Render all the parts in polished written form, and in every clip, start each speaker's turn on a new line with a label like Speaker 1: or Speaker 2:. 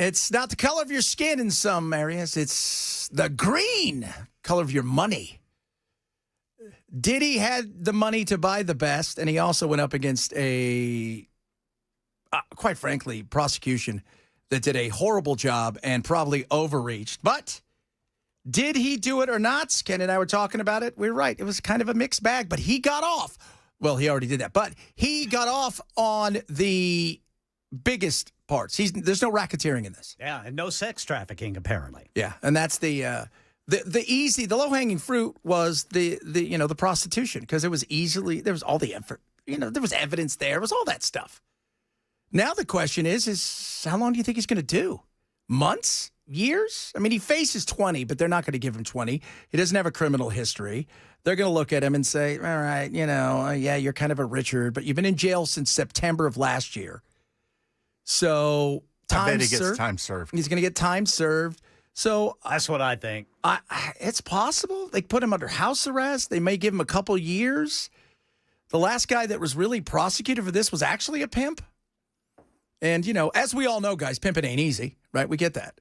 Speaker 1: It's not the color of your skin in some areas. It's the green color of your money. Diddy had the money to buy the best, and he also went up against a, quite frankly, prosecution that did a horrible job and probably overreached. But did he do it or not? Ken and I were talking about it. We were right. It was kind of a mixed bag, but he got off. Well, he already did that, but he got off on the biggest parts. There's no racketeering in this.
Speaker 2: Yeah, and no sex trafficking, apparently.
Speaker 1: Yeah, and that's the low-hanging fruit was the prostitution, because it was there was all the effort. There was evidence there. It was all that stuff. Now the question is how long do you think he's going to do? Months? Years? I mean, he faces 20, but they're not going to give him 20. He doesn't have a criminal history. They're going to look at him and say, all right, yeah, you're kind of a Richard, but you've been in jail since September of last year. So
Speaker 3: I bet he gets time served.
Speaker 1: He's going to get time served. So
Speaker 2: that's what I think.
Speaker 1: It's possible. They put him under house arrest. They may give him a couple years. The last guy that was really prosecuted for this was actually a pimp. And, as we all know, guys, pimping ain't easy, right? We get that.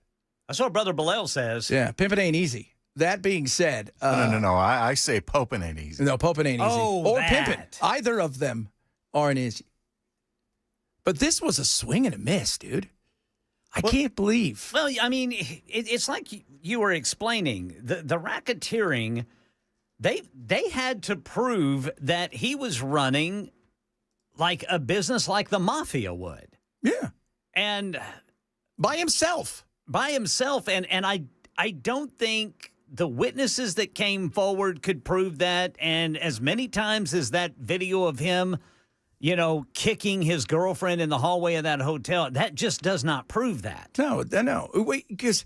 Speaker 2: That's what Brother Bilal says.
Speaker 1: Yeah, pimping ain't easy. That being said.
Speaker 3: No. I say poping ain't easy.
Speaker 1: No, poping ain't easy.
Speaker 2: Oh,
Speaker 1: or pimping. Either of them aren't easy. But this was a swing and a miss, dude. I can't believe.
Speaker 2: Well, I mean, it's like you were explaining. The racketeering, they had to prove that he was running like a business like the mafia would.
Speaker 1: Yeah.
Speaker 2: And
Speaker 1: by himself.
Speaker 2: And I don't think the witnesses that came forward could prove that. And as many times as that video of him, kicking his girlfriend in the hallway of that hotel, that just does not prove that.
Speaker 1: No. Wait, because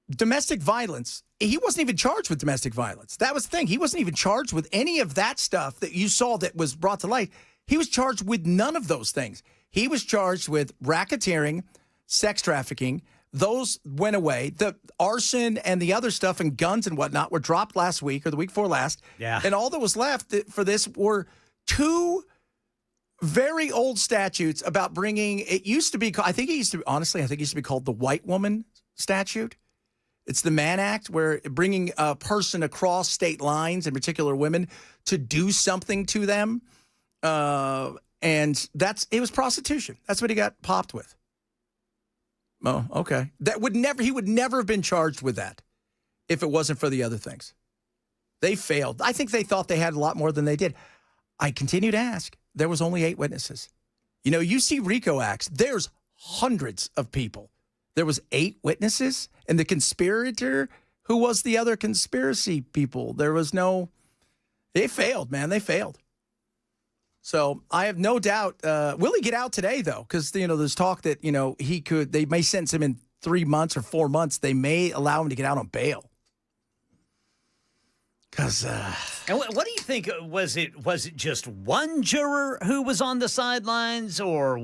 Speaker 1: domestic violence, he wasn't even charged with domestic violence. That was the thing. He wasn't even charged with any of that stuff that you saw that was brought to light. He was charged with none of those things. He was charged with racketeering, sex trafficking. Those went away. The arson and the other stuff and guns and whatnot were dropped last week or the week before last.
Speaker 2: Yeah.
Speaker 1: And all that was left for this were two very old statutes about bringing, it used to be, I think it used to be called the white woman statute. It's the Mann Act, where bringing a person across state lines, in particular women, to do something to them. And it was prostitution. That's what he got popped with. Oh, okay. He would never have been charged with that if it wasn't for the other things. They failed. I think they thought they had a lot more than they did. I continue to ask. There was only 8 witnesses. You see RICO acts. There's hundreds of people. There was 8 witnesses, and the conspirator, who was the other conspiracy people, there was no. They failed, man. They failed. So I have no doubt. Will he get out today, though? Because, there's talk that, they may sentence him in 3 months or 4 months. They may allow him to get out on bail. Because.
Speaker 2: And what do you think? Was it just one juror who was on the sidelines, or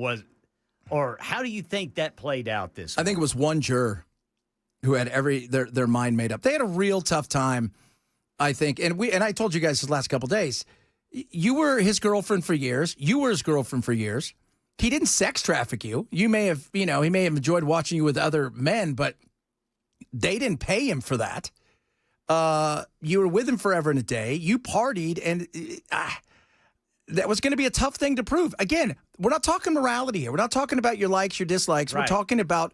Speaker 2: how do you think that played out this week?
Speaker 1: I think it was one juror who had their mind made up. They had a real tough time, I think. And I told you guys the last couple of days. You were his girlfriend for years. You were his girlfriend for years. He didn't sex traffic you. You may have, he may have enjoyed watching you with other men, but they didn't pay him for that. You were with him forever and a day. You partied, and that was going to be a tough thing to prove. Again, we're not talking morality here. We're not talking about your likes, your dislikes. Right. We're talking about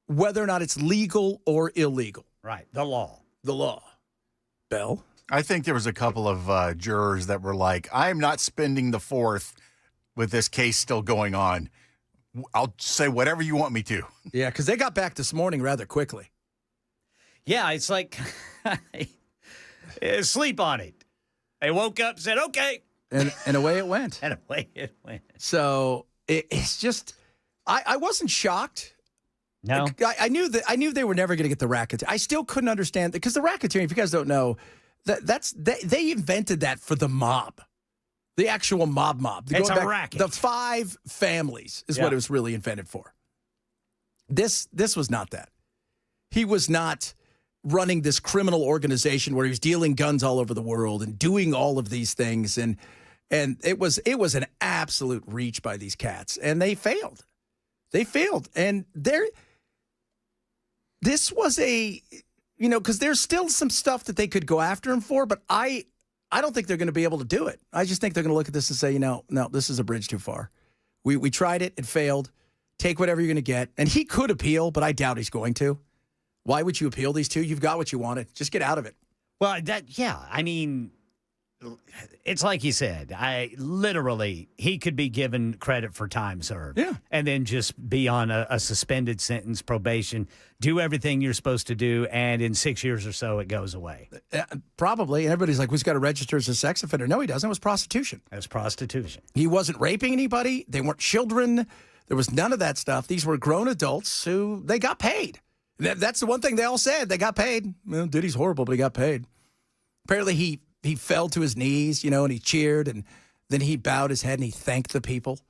Speaker 1: whether or not it's legal or illegal.
Speaker 2: Right. The law.
Speaker 1: The law. Bell?
Speaker 3: I think there was a couple of jurors that were like, I'm not spending the 4th with this case still going on. I'll say whatever you want me to.
Speaker 1: Yeah, because they got back this morning rather quickly.
Speaker 2: Yeah, it's like sleep on it. They woke up and said, okay.
Speaker 1: And away it went.
Speaker 2: And away it went.
Speaker 1: So it's just, I wasn't shocked.
Speaker 2: No.
Speaker 1: I knew they were never going to get the racketeering. I still couldn't understand, because the racketeering, if you guys don't know, they invented that for the mob. The actual mob.
Speaker 2: It's a racket.
Speaker 1: The 5 families is what it was really invented for. This was not that. He was not running this criminal organization where he was dealing guns all over the world and doing all of these things. And it was an absolute reach by these cats. And they failed. And this was because there's still some stuff that they could go after him for, but I don't think they're going to be able to do it. I just think they're going to look at this and say, no, this is a bridge too far. We tried it. It failed. Take whatever you're going to get. And he could appeal, but I doubt he's going to. Why would you appeal these two? You've got what you wanted. Just get out of it.
Speaker 2: Well, I mean, it's like you said. He could be given credit for time served.
Speaker 1: Yeah.
Speaker 2: And then just be on a suspended sentence, probation, do everything you're supposed to do, and in 6 years or so, it goes away.
Speaker 1: Probably. And everybody's like, well, he's got to register as a sex offender. No, he doesn't. It was prostitution.
Speaker 2: That's prostitution.
Speaker 1: He wasn't raping anybody. They weren't children. There was none of that stuff. These were grown adults who they got paid. That's the one thing they all said. They got paid. Well, Diddy's horrible, but he got paid. Apparently, he fell to his knees, and he cheered, and then he bowed his head and he thanked the people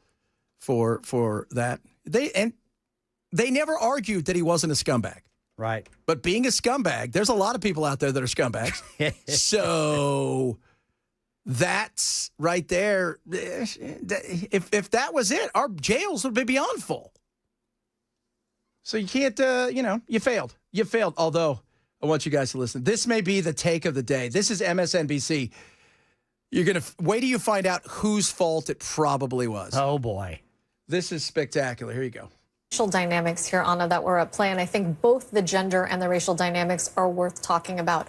Speaker 1: for that. They never argued that he wasn't a scumbag.
Speaker 2: Right.
Speaker 1: But being a scumbag, there's a lot of people out there that are scumbags. So that's right there. If that was it, our jails would be beyond full. So you can't, you failed. You failed. Although, I want you guys to listen. This may be the take of the day. This is MSNBC. You're going to wait till you find out whose fault it probably was.
Speaker 2: Oh, boy.
Speaker 1: This is spectacular. Here you go.
Speaker 4: Racial dynamics here, Anna, that were at play, and I think both the gender and the racial dynamics are worth talking about.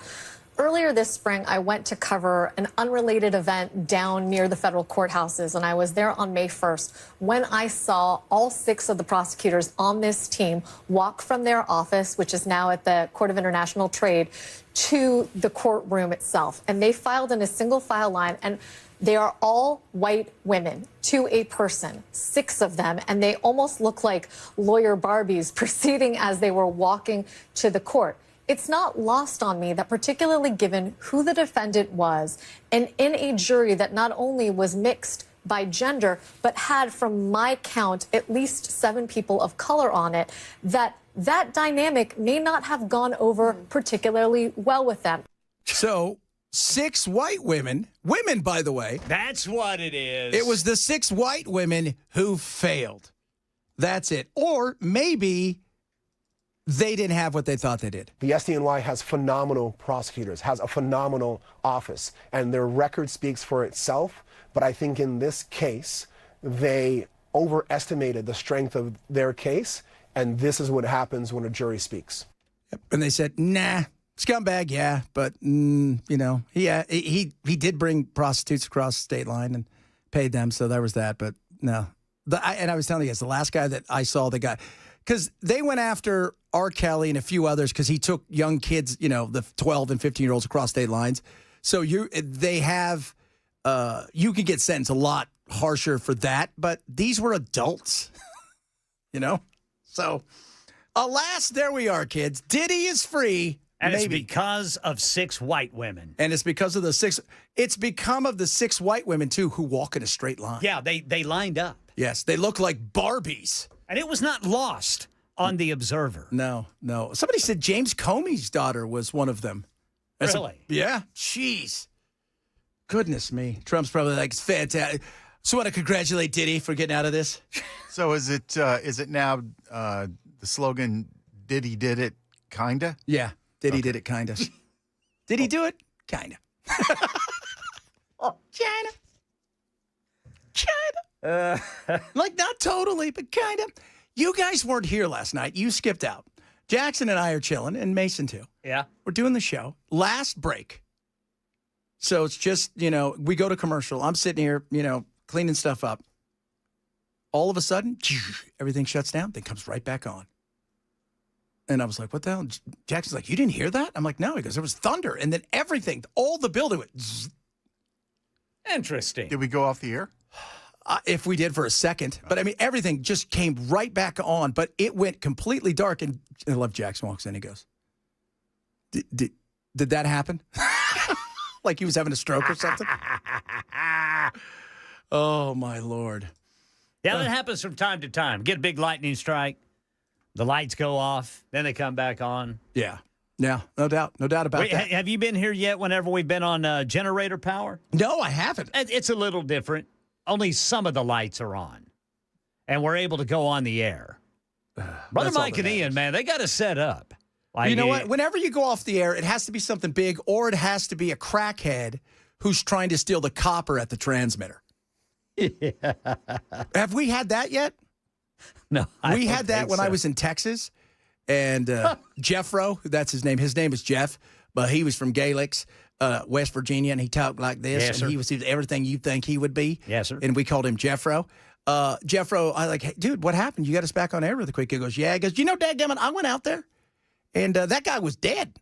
Speaker 4: Earlier this spring, I went to cover an unrelated event down near the federal courthouses, and I was there on May 1st when I saw all 6 of the prosecutors on this team walk from their office, which is now at the Court of International Trade, to the courtroom itself. And they filed in a single file line, and they are all white women to a person, 6 of them, and they almost look like lawyer Barbies proceeding as they were walking to the court. It's not lost on me that, particularly given who the defendant was, and in a jury that not only was mixed by gender, but had, from my count, at least 7 people of color on it, that dynamic may not have gone over particularly well with them.
Speaker 1: So 6 white women, by the way.
Speaker 2: That's what it is.
Speaker 1: It was the 6 white women who failed. That's it. Or maybe they didn't have what they thought they did.
Speaker 5: The SDNY has phenomenal prosecutors, has a phenomenal office, and their record speaks for itself. But I think in this case, they overestimated the strength of their case, and this is what happens when a jury speaks.
Speaker 1: Yep. And they said, nah, scumbag, yeah, but, he did bring prostitutes across the state line and paid them, so there was that, but no. And I was telling you guys, the last guy that I saw, the guy, because they went after R. Kelly and a few others because he took young kids, the 12 and 15-year-olds across state lines. So you could get sentenced a lot harsher for that, but these were adults, So, alas, there we are, kids. Diddy is free.
Speaker 2: And
Speaker 1: maybe.
Speaker 2: It's because of 6 white women.
Speaker 1: And it's because of it's become of the 6 white women, too, who walk in a straight line.
Speaker 2: Yeah, they lined up.
Speaker 1: Yes, they look like Barbies.
Speaker 2: And it was not lost on the observer.
Speaker 1: No. Somebody said James Comey's daughter was one of them.
Speaker 2: Really?
Speaker 1: Yeah. Jeez. Goodness me. Trump's probably like, it's fantastic. So I want to congratulate Diddy for getting out of this.
Speaker 3: So is it now the slogan, Diddy did it, kinda?
Speaker 1: Yeah. Diddy did it, kinda. Did he do it? Kinda. China. Like, not totally, but kind of. You guys weren't here last night. You skipped out. Jackson and I are chilling, and Mason too.
Speaker 2: Yeah.
Speaker 1: We're doing the show. Last break. So it's just, we go to commercial. I'm sitting here, cleaning stuff up. All of a sudden, everything shuts down, then comes right back on. And I was like, what the hell? Jackson's like, you didn't hear that? I'm like, no. He goes, there was thunder. And then everything, all the building went zzz.
Speaker 2: Interesting.
Speaker 3: Did we go off the air?
Speaker 1: If we did for a second. But, I mean, everything just came right back on. But it went completely dark. And I love Jackson walks in. He goes, did that happen? Like he was having a stroke or something? Oh, my Lord.
Speaker 2: Yeah, that happens from time to time. Get a big lightning strike. The lights go off. Then they come back on.
Speaker 1: Yeah. Yeah, no doubt. No doubt about that.
Speaker 2: Have you been here yet whenever we've been on generator power?
Speaker 1: No, I haven't.
Speaker 2: It's a little different. Only some of the lights are on. And we're able to go on the air. Brother Mike and Ian, man, they got to set up. Like,
Speaker 1: you know what? Whenever you go off the air, it has to be something big, or it has to be a crackhead who's trying to steal the copper at the transmitter. Yeah. Have we had that yet?
Speaker 2: No,
Speaker 1: we had that when I was in Texas, and Jeffro, that's his name. His name is Jeff, but he was from Galix, West Virginia, and he talked like this.
Speaker 2: Yes,
Speaker 1: and he was everything you think he would be.
Speaker 2: Yes, sir.
Speaker 1: And we called him Jeffro. Jeffro, I like, hey, dude, what happened? You got us back on air really quick. He goes, yeah. He goes, you know, dadgummit, I went out there, and that guy was dead.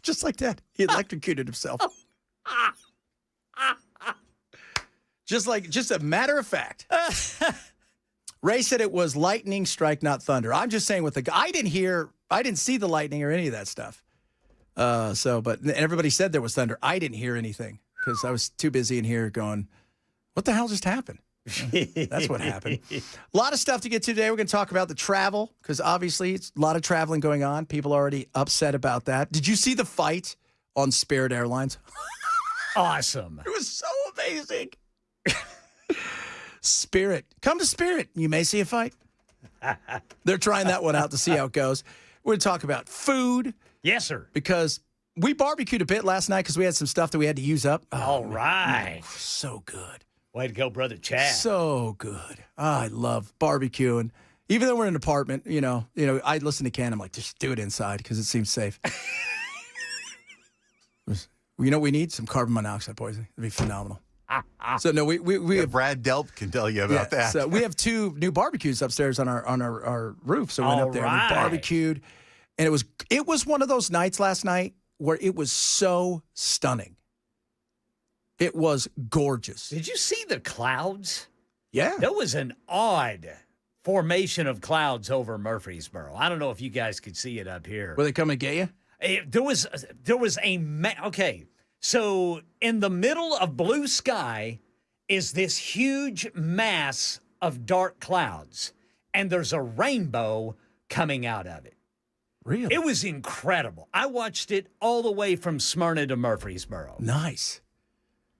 Speaker 1: Just like that. He electrocuted himself. Just a matter of fact. Ray said it was lightning strike, not thunder. I'm just saying I didn't see the lightning or any of that stuff. But everybody said there was thunder. I didn't hear anything because I was too busy in here going, what the hell just happened? That's what happened. A lot of stuff to get to today. We're going to talk about the travel because obviously it's a lot of traveling going on. People are already upset about that. Did you see the fight on Spirit Airlines?
Speaker 2: Awesome.
Speaker 1: It was so amazing. Spirit. Come to Spirit. You may see a fight. They're trying that one out to see how it goes. We're going to talk about food.
Speaker 2: Yes, sir.
Speaker 1: Because we barbecued a bit last night because we had some stuff that we had to use up.
Speaker 2: All right.
Speaker 1: So good.
Speaker 2: Way to go, Brother Chad.
Speaker 1: So good. I love barbecuing. Even though we're in an apartment, you know, I listen to Ken. I'm like, just do it inside because it seems safe. You know what we need? Some carbon monoxide poisoning. It'd be phenomenal. So no, we have
Speaker 3: Brad Delp can tell you about that.
Speaker 1: So we have 2 new barbecues upstairs on our roof. So we went up there and we barbecued, and it was one of those nights last night where it was so stunning. It was gorgeous.
Speaker 2: Did you see the clouds?
Speaker 1: Yeah,
Speaker 2: There was an odd formation of clouds over Murfreesboro. I don't know if you guys could see it up here.
Speaker 1: were they coming to get you?
Speaker 2: There was okay. So in the middle of blue sky is this huge mass of dark clouds, and there's a rainbow coming out of it.
Speaker 1: Really?
Speaker 2: It was incredible. I watched it all the way from Smyrna to Murfreesboro.
Speaker 1: Nice.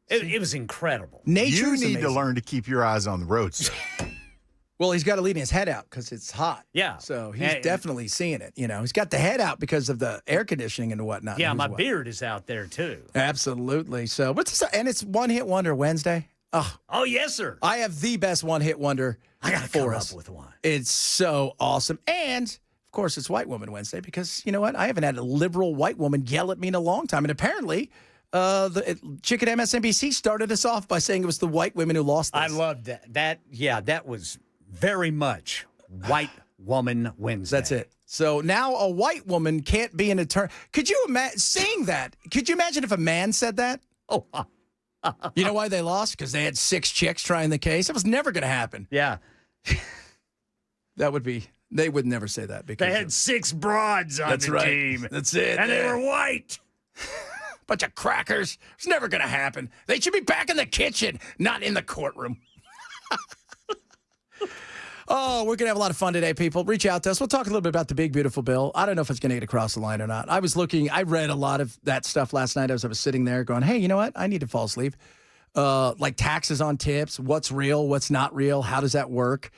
Speaker 2: It was incredible.
Speaker 1: Nature
Speaker 3: You need to learn to keep your eyes on the road, sir.
Speaker 1: Well, he's got to lean his head out because it's hot.
Speaker 2: Yeah.
Speaker 1: So he's definitely seeing it. He's got the head out because of the air conditioning and whatnot.
Speaker 2: Yeah, my beard is out there too.
Speaker 1: Absolutely. So and it's One Hit Wonder Wednesday.
Speaker 2: Oh, yes, sir.
Speaker 1: I have the best one hit wonder
Speaker 2: I got to
Speaker 1: for
Speaker 2: come
Speaker 1: us.
Speaker 2: up with one.
Speaker 1: It's so awesome. And of course, it's White Woman Wednesday because you know what? I haven't had a liberal white woman yell at me in a long time. And apparently, the chick at MSNBC started us off by saying it was the white women who lost this.
Speaker 2: I loved that. That was very much White Woman Wednesday.
Speaker 1: That's it. So now a white woman can't be an attorney. Could you imagine saying that? Could you imagine if a man said that?
Speaker 2: Oh,
Speaker 1: You know why they lost? Because they had 6 chicks trying the case. It was never going to happen.
Speaker 2: yeah.
Speaker 1: They would never say that. Because
Speaker 2: They had 6 broads on
Speaker 1: That's
Speaker 2: the
Speaker 1: right.
Speaker 2: team.
Speaker 1: That's it.
Speaker 2: And they
Speaker 1: Yeah.
Speaker 2: were white.
Speaker 1: Bunch of crackers. It's never going to happen. They should be back in the kitchen, not in the courtroom. Oh, we're going to have a lot of fun today, people. Reach out to us. We'll talk a little bit about the big, beautiful bill. I don't know if it's going to get across the line or not. I read a lot of that stuff last night as I was sitting there going, hey, you know what? I need to fall asleep. Like taxes on tips, what's real, what's not real, how does that work?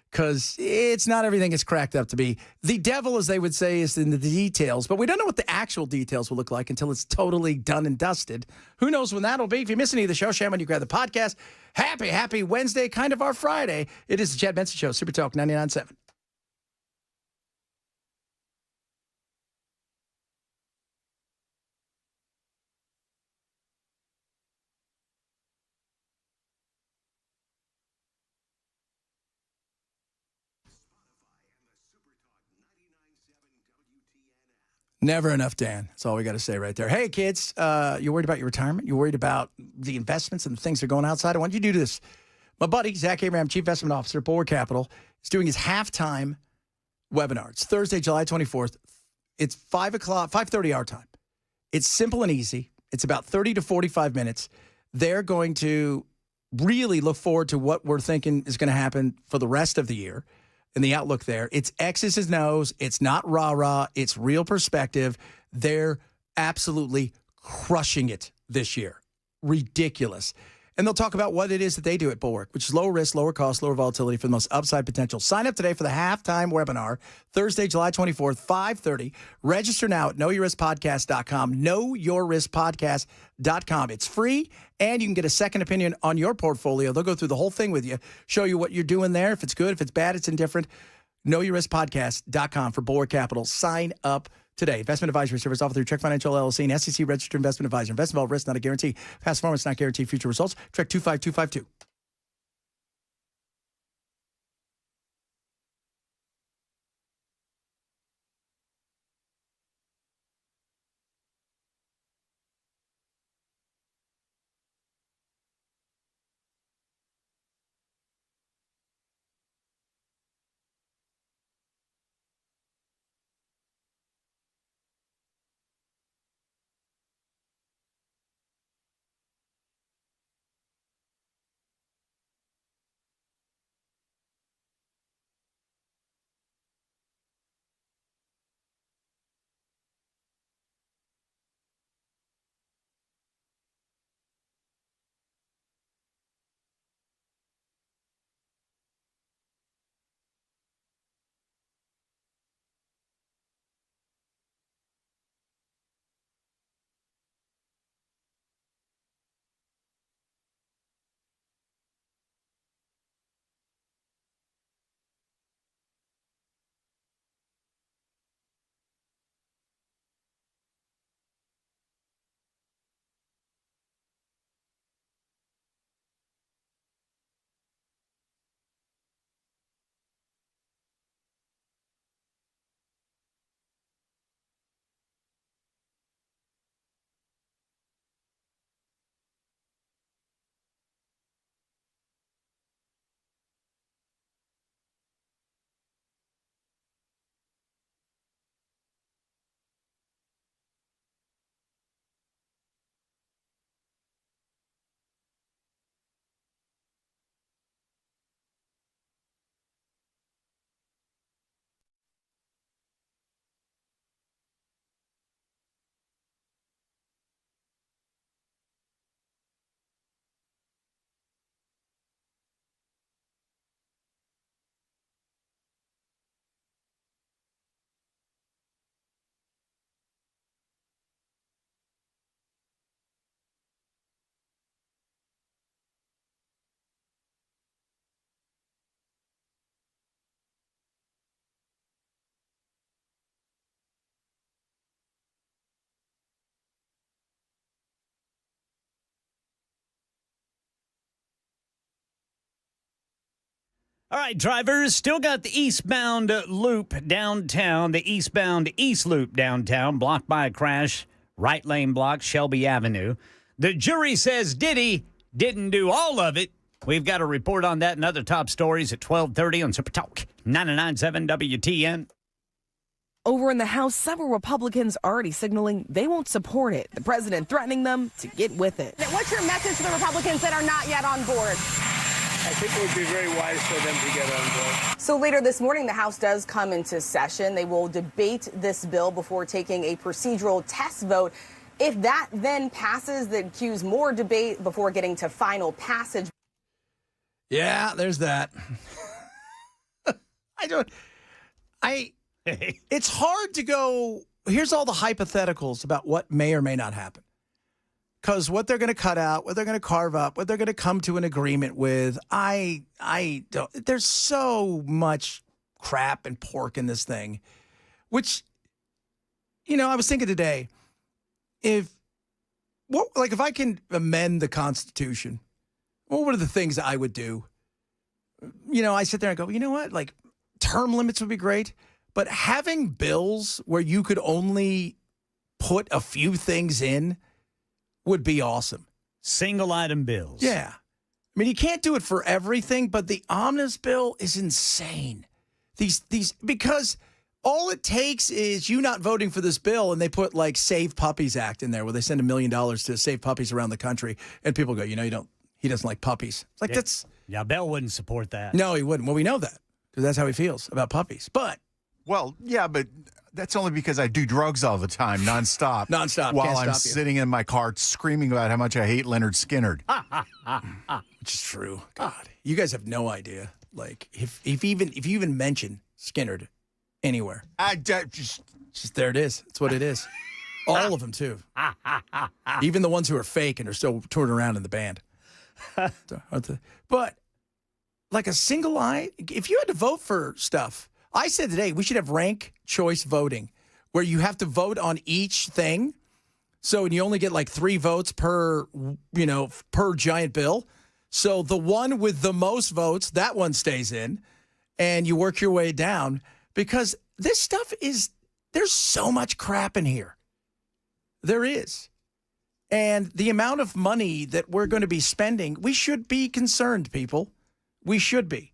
Speaker 1: Because it's not everything it's cracked up to be. The devil, as they would say, is in the details, but we don't know what the actual details will look like until it's totally done and dusted. Who knows when that'll be? If you miss any of the show, shame on you. Grab the podcast. Happy Wednesday, kind of our Friday. It is the Chad Benson Show, Super Talk 99.7. Never enough, Dan. That's all we got to say right there. Hey, kids, you're worried about your retirement? You're worried about the investments and the things that are going outside? I want you to do this. My buddy, Zach Abraham, Chief Investment Officer at Bulwark Capital, is doing his halftime webinar. It's Thursday, July 24th. It's 5:30 our time. It's simple and easy. It's about 30 to 45 minutes. They're going to really look forward to what we're thinking is going to happen for the rest of the year. And the outlook there, it's X's and O's. It's not rah-rah. It's real perspective. They're absolutely crushing it this year. Ridiculous. And they'll talk about what it is that they do at Bulwark, which is lower risk, lower cost, lower volatility for the most upside potential. Sign up today for the halftime webinar, Thursday, July 24th, 5:30. Register now at knowyourriskpodcast.com, knowyourriskpodcast.com. It's free, and you can get a second opinion on your portfolio. They'll go through the whole thing with you, show you what you're doing there, if it's good, if it's bad, it's indifferent. Knowyourriskpodcast.com for Bulwark Capital. Sign up today. Investment advisory service offered through Trek Financial LLC, an SEC registered investment advisor. Investment involved risk, not a guarantee. Past performance not guarantee future results. Trek 25252.
Speaker 2: All right, drivers, still got the eastbound loop downtown, the eastbound East Loop downtown, blocked by a crash, right lane blocked, Shelby Avenue. The jury says Diddy didn't do all of it. We've got a report on that and other top stories at 12:30 on Super Talk 99.7 WTN.
Speaker 6: Over in the House, several Republicans already signaling they won't support it. The president threatening them to get with it.
Speaker 7: What's your message to the Republicans that are not yet on board?
Speaker 8: I think it would be very wise for them to get on board.
Speaker 7: So later this morning, the House does come into session. They will debate this bill before taking a procedural test vote. If that then passes, that cues more debate before getting to final passage.
Speaker 1: Yeah, there's that. It's hard to go, here's all the hypotheticals about what may or may not happen. Because what they're going to cut out, what they're going to carve up, what they're going to come to an agreement with, I don't, there's so much crap and pork in this thing, which, I was thinking today, if I can amend the Constitution, what are the things I would do? I sit there and go, you know what? Like, term limits would be great, but having bills where you could only put a few things in would be awesome.
Speaker 2: Single item bills.
Speaker 1: Yeah. I mean, you can't do it for everything, but the omnibus bill is insane. Because all it takes is you not voting for this bill, and they put like Save Puppies Act in there where they send $1 million to save puppies around the country, and people go, he doesn't like puppies. It's like,
Speaker 2: Yeah, Bell wouldn't support that.
Speaker 1: No, he wouldn't. Well, we know that because that's how he feels about puppies. But
Speaker 3: Well, yeah, but that's only because I do drugs all the time, nonstop.
Speaker 1: Nonstop,
Speaker 3: While
Speaker 1: can't
Speaker 3: I'm
Speaker 1: stop you.
Speaker 3: sitting in my car screaming about how much I hate Leonard Skinner.
Speaker 1: Which is true. God, you guys have no idea. Like, if you even mention Skinnerd anywhere, just there it is. That's what it is. All of them too. Even the ones who are fake and are still touring around in the band. But like a single line, if you had to vote for stuff, I said today we should have rank choice voting, where you have to vote on each thing. So you only get like 3 votes per giant bill. So the one with the most votes, that one stays in, and you work your way down, because this stuff there's so much crap in here. There is. And the amount of money that we're going to be spending, we should be concerned, people. We should be.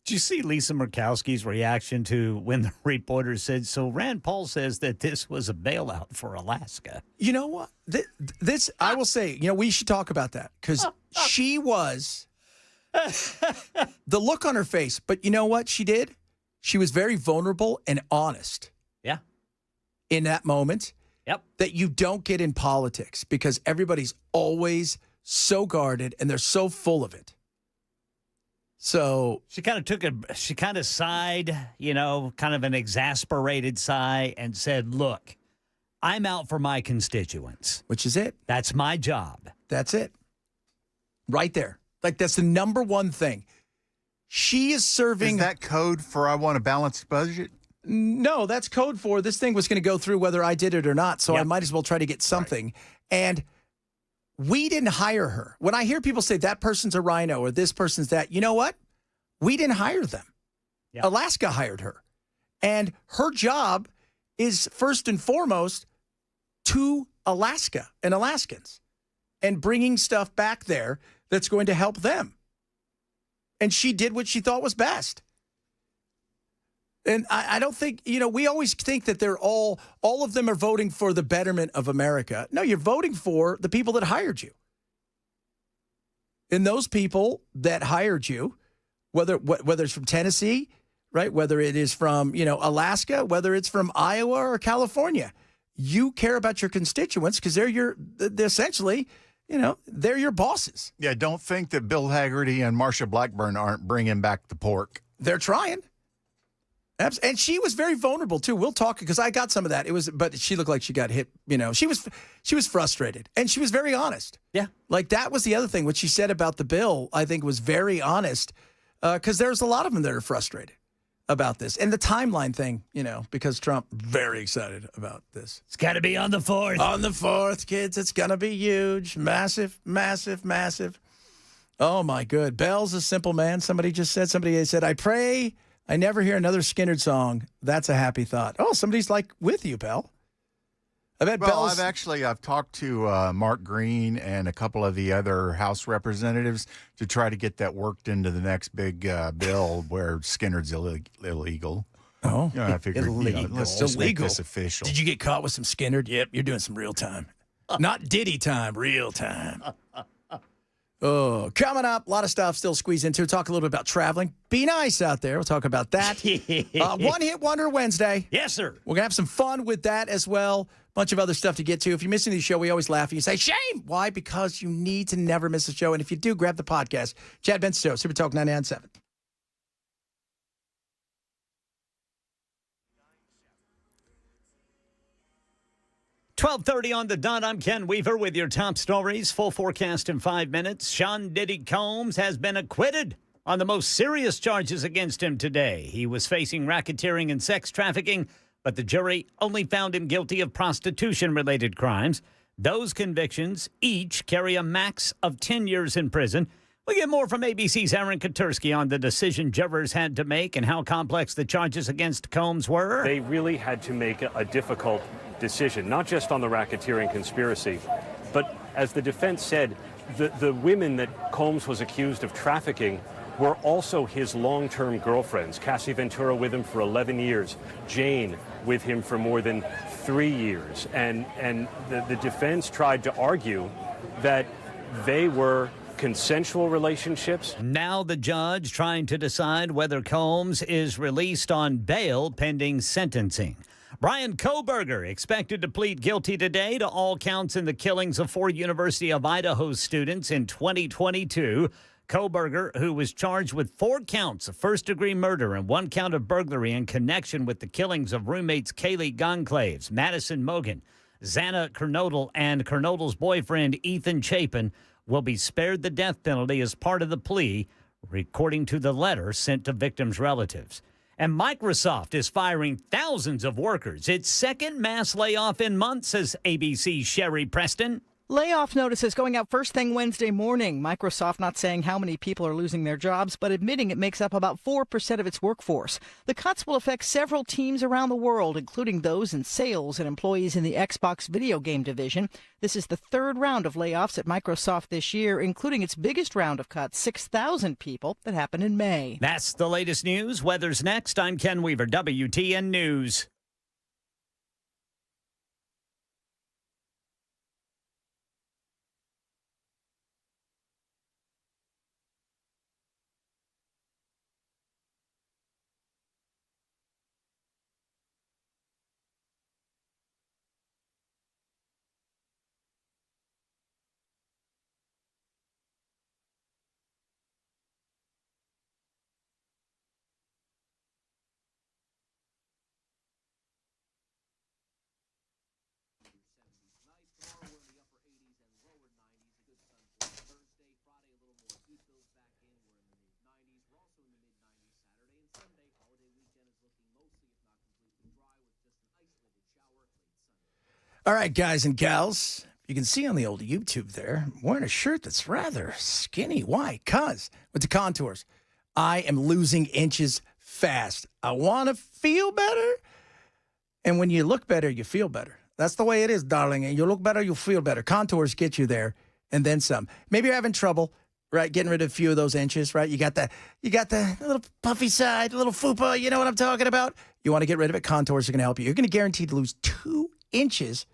Speaker 2: Did you see Lisa Murkowski's reaction to when the reporter said, so Rand Paul says that this was a bailout for Alaska?
Speaker 1: You know what? This I will say, we should talk about that, because she was the look on her face. But you know what she did? She was very vulnerable and honest.
Speaker 2: Yeah.
Speaker 1: In that moment.
Speaker 2: Yep.
Speaker 1: That you don't get in politics, because everybody's always so guarded and they're so full of it. So
Speaker 2: she kind of sighed, kind of an exasperated sigh, and said, look, I'm out for my constituents.
Speaker 1: Which is it.
Speaker 2: That's my job.
Speaker 1: That's it. Right there. Like, that's the number one thing. She is serving.
Speaker 3: Is that code for I want a balanced budget?
Speaker 1: No, that's code for this thing was going to go through whether I did it or not. So I might as well try to get something. Right. And we didn't hire her. When I hear people say that person's a rhino or this person's that, you know what? We didn't hire them. Yep. Alaska hired her. And her job is first and foremost to Alaska and Alaskans, and bringing stuff back there that's going to help them. And she did what she thought was best. And I don't think, we always think that they're all of them are voting for the betterment of America. No, you're voting for the people that hired you. And those people that hired you, whether it's from Tennessee, right? Whether it is from, Alaska, whether it's from Iowa or California, you care about your constituents because they're essentially, they're your bosses.
Speaker 3: Yeah, don't think that Bill Haggerty and Marsha Blackburn aren't bringing back the pork.
Speaker 1: They're trying. And she was very vulnerable too. We'll talk, because I got some of that. But she looked like she got hit. She was frustrated, and she was very honest.
Speaker 2: Yeah,
Speaker 1: like that was the other thing. What she said about the bill, I think, was very honest, because there's a lot of them that are frustrated about this, and the timeline thing. Because Trump very excited about this.
Speaker 2: It's got to be on the 4th.
Speaker 1: On the 4th, kids. It's gonna be huge, massive, massive, massive. Oh my good. Bell's a simple man. Somebody said, I pray I never hear another Skinnerd song. That's a happy thought. Oh, somebody's like with you, Bell. I bet Bell's...
Speaker 3: I've talked to Mark Green and a couple of the other House representatives to try to get that worked into the next big bill where Skinnerd's illegal.
Speaker 1: Oh,
Speaker 3: I figured, let's just make this official.
Speaker 1: Did you get caught with some Skinnerd? Yep, you're doing some real time. Not Diddy time, real time. Oh, coming up, a lot of stuff still squeeze into. Talk a little bit about traveling. Be nice out there. We'll talk about that. One Hit Wonder Wednesday.
Speaker 2: Yes, sir.
Speaker 1: We're going to have some fun with that as well. Bunch of other stuff to get to. If you're missing the show, we always laugh and you say, shame. Why? Because you need to never miss a show. And if you do, grab the podcast. Chad Benson Show, Super Talk 99.7.
Speaker 2: $12:30 on the dot. I'm Ken Weaver with your top stories. Full forecast in 5 minutes. Sean Diddy Combs has been acquitted on the most serious charges against him today. He was facing racketeering and sex trafficking, but the jury only found him guilty of prostitution-related crimes. Those convictions each carry a max of 10 years in prison. We'll get more from ABC's Aaron Katursky on the decision jurors had to make and how complex the charges against Combs were.
Speaker 9: They really had to make a difficult decision, not just on the racketeering conspiracy, but as the defense said, the women that Combs was accused of trafficking were also his long-term girlfriends. Cassie Ventura with him for 11 years, Jane with him for more than 3 years. And the defense tried to argue that they were consensual relationships.
Speaker 2: Now the judge trying to decide whether Combs is released on bail pending sentencing. Brian Kohberger expected to plead guilty today to all counts in the killings of 4 University of Idaho students in 2022. Kohberger, who was charged with 4 counts of first-degree murder and 1 count of burglary in connection with the killings of roommates Kaylee Gonclaves, Madison Mogan, Xana Kernodle, and Kernodle's boyfriend Ethan Chapin, will be spared the death penalty as part of the plea, according to the letter sent to victims' relatives. And Microsoft is firing thousands of workers. Its second mass layoff in months, says ABC's Sherry Preston.
Speaker 10: Layoff notices going out first thing Wednesday morning. Microsoft not saying how many people are losing their jobs, but admitting it makes up about 4% of its workforce. The cuts will affect several teams around the world, including those in sales and employees in the Xbox video game division. This is the 3rd round of layoffs at Microsoft this year, including its biggest round of cuts, 6,000 people, that happened in May.
Speaker 2: That's the latest news. Weather's next. I'm Ken Weaver, WTN News.
Speaker 1: All right, guys and gals, you can see on the old YouTube there, I'm wearing a shirt that's rather skinny. Why? Because with the contours, I am losing inches fast. I want to feel better. And when you look better, you feel better. That's the way it is, darling. And you look better, you'll feel better. Contours get you there and then some. Maybe you're having trouble, right, getting rid of a few of those inches, right? You got the little puffy side, little fupa, you know what I'm talking about? You want to get rid of it, Contours are going to help you. You're going to guarantee to lose 2 inches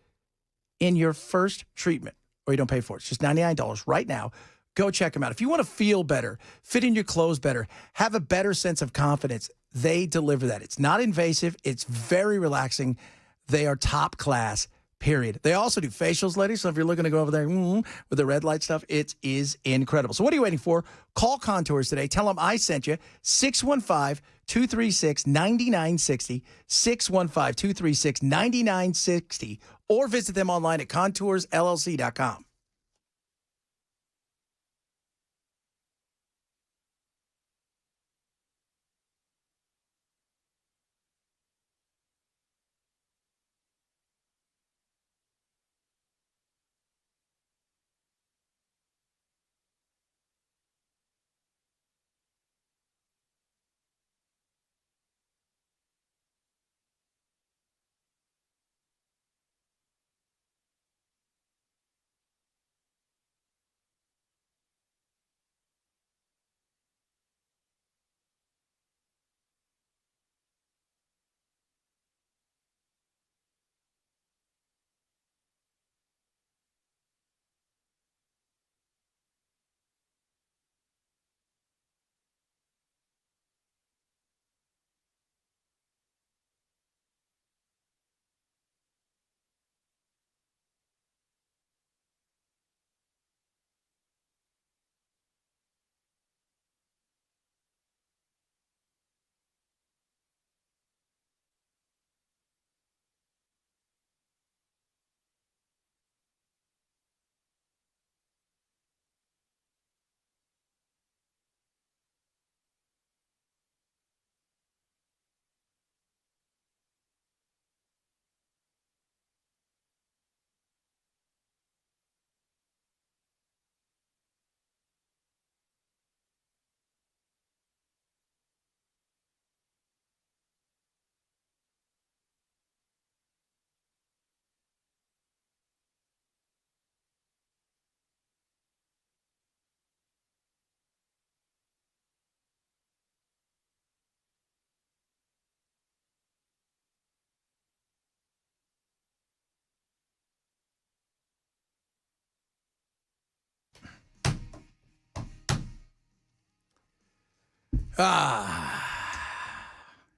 Speaker 1: in your first treatment, or you don't pay for it. It's just $99 right now. Go check them out. If you want to feel better, fit in your clothes better, have a better sense of confidence, they deliver that. It's not invasive. It's very relaxing. They are top class, period. They also do facials, ladies. So if you're looking to go over there with the red light stuff, it is incredible. So what are you waiting for? Call Contours today. Tell them I sent you. 615-236-9960. 615-236-9960. Or visit them online at contoursllc.com.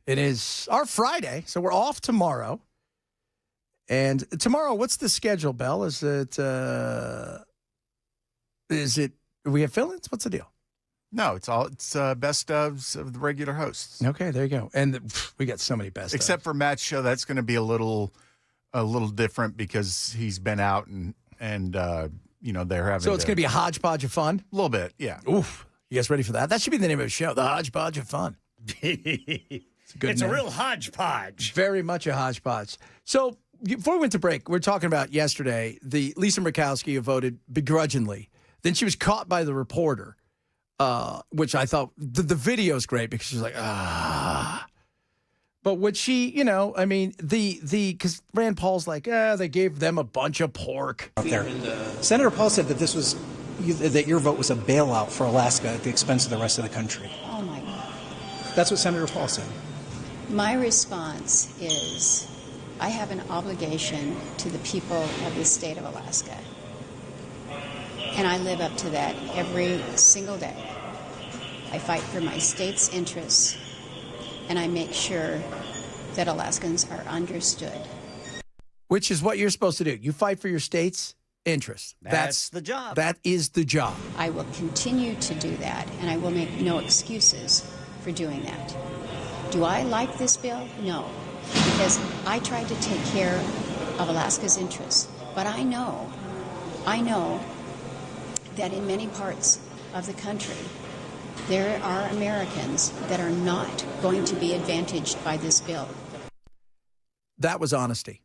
Speaker 1: It is our Friday, so we're off tomorrow. And tomorrow, what's the schedule, Bell? Is it, do we have fill-ins? What's the deal?
Speaker 3: No, it's best ofs of the regular hosts.
Speaker 1: Okay, there you go. And we got so many best
Speaker 3: Except for Matt's show, that's going to be a little different because he's been out and they're having.
Speaker 1: So it's going to be a hodgepodge of fun?
Speaker 3: A little bit, yeah.
Speaker 1: Oof. You guys ready for that? That should be the name of the show, the hodgepodge of fun.
Speaker 2: It's a real hodgepodge.
Speaker 1: Very much a hodgepodge. So before we went to break, we were talking about yesterday the Lisa Murkowski who voted begrudgingly. Then she was caught by the reporter, which I thought the video is great because she's like, But what she, because Rand Paul's like, they gave them a bunch of pork.
Speaker 11: Out there. Senator Paul said that that your vote was a bailout for Alaska at the expense of the rest of the country.
Speaker 12: Oh my God.
Speaker 11: That's what Senator Paul said.
Speaker 12: My response is I have an obligation to the people of the state of Alaska. And I live up to that every single day. I fight for my state's interests, and I make sure that Alaskans are understood.
Speaker 1: Which is what you're supposed to do. You fight for your state's interests.
Speaker 2: That's the job.
Speaker 1: That is the job.
Speaker 12: I will continue to do that, and I will make no excuses for doing that. Do I like this bill? No, because I tried to take care of Alaska's interests. But I know that in many parts of the country, there are Americans that are not going to be advantaged by this bill.
Speaker 1: That was honesty.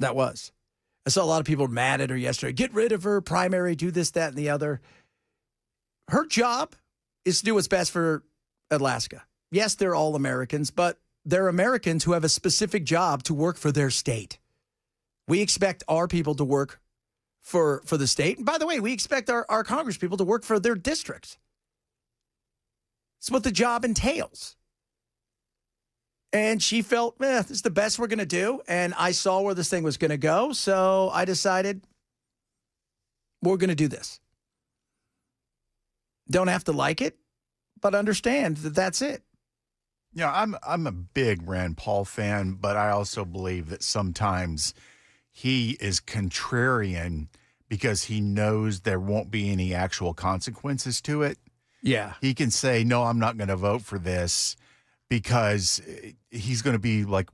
Speaker 1: That was. I saw a lot of people mad at her yesterday. Get rid of her, primary, do this, that, and the other. Her job is to do what's best for Alaska. Yes, they're all Americans, but they're Americans who have a specific job to work for their state. We expect our people to work for the state. And by the way, we expect our Congress people to work for their districts. It's what the job entails. And she felt, this is the best we're going to do. And I saw where this thing was going to go. So I decided we're going to do this. Don't have to like it, but understand that that's it.
Speaker 3: Yeah, I'm a big Rand Paul fan, but I also believe that sometimes he is contrarian because he knows there won't be any actual consequences to it.
Speaker 1: Yeah.
Speaker 3: He can say, no, I'm not going to vote for this because he's going to be like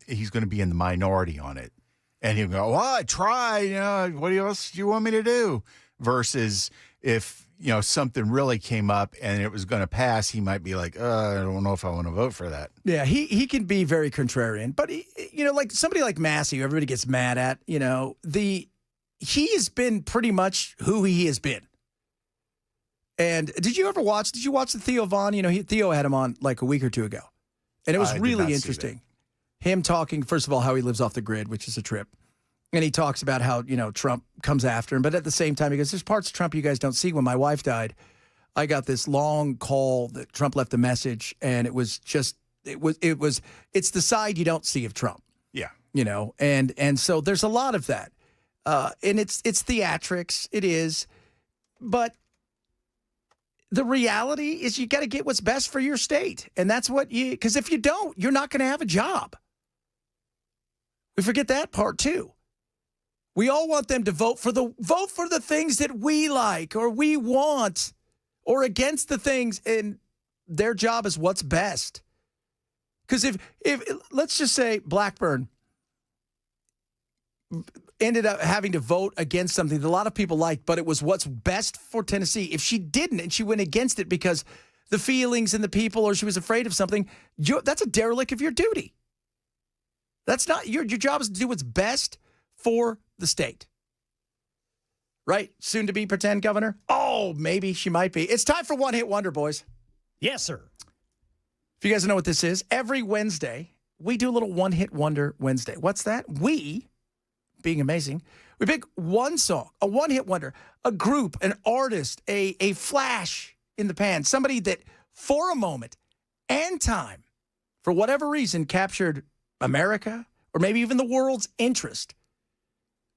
Speaker 3: he's going to be in the minority on it. And he'll go, well, I tried. What else do you want me to do? Versus if, something really came up and it was going to pass, he might be like, I don't know if I want to vote for that.
Speaker 1: Yeah, he can be very contrarian. But, like somebody like Massey, who everybody gets mad at, he has been pretty much who he has been. And did you watch the Theo Vaughn? Theo had him on like a week or two ago. And it was really interesting. Him talking, first of all, how he lives off the grid, which is a trip. And he talks about how, Trump comes after him. But at the same time, he goes, there's parts of Trump you guys don't see. When my wife died, I got this long call that Trump left a message. And it was just, it's the side you don't see of Trump.
Speaker 3: Yeah.
Speaker 1: And so there's a lot of that. And it's theatrics. It is. But the reality is you got to get what's best for your state. And that's because if you don't, you're not going to have a job. We forget that part too. We all want them to vote for the things that we like or we want or against the things, and their job is what's best. Because if let's just say Blackburn ended up having to vote against something that a lot of people liked, but it was what's best for Tennessee. If she didn't and she went against it because the feelings and the people or she was afraid of something, that's a derelict of your duty. That's not your job is to do what's best for the state. Right? Soon to be pretend governor? Oh, maybe she might be. It's time for One Hit Wonder, boys.
Speaker 2: Yes, sir.
Speaker 1: If you guys know what this is, every Wednesday, we do a little One Hit Wonder Wednesday. What's that? We, being amazing, we pick one song, a one hit wonder, a group, an artist, a flash in the pan, somebody that for a moment and time, for whatever reason, captured America or maybe even the world's interest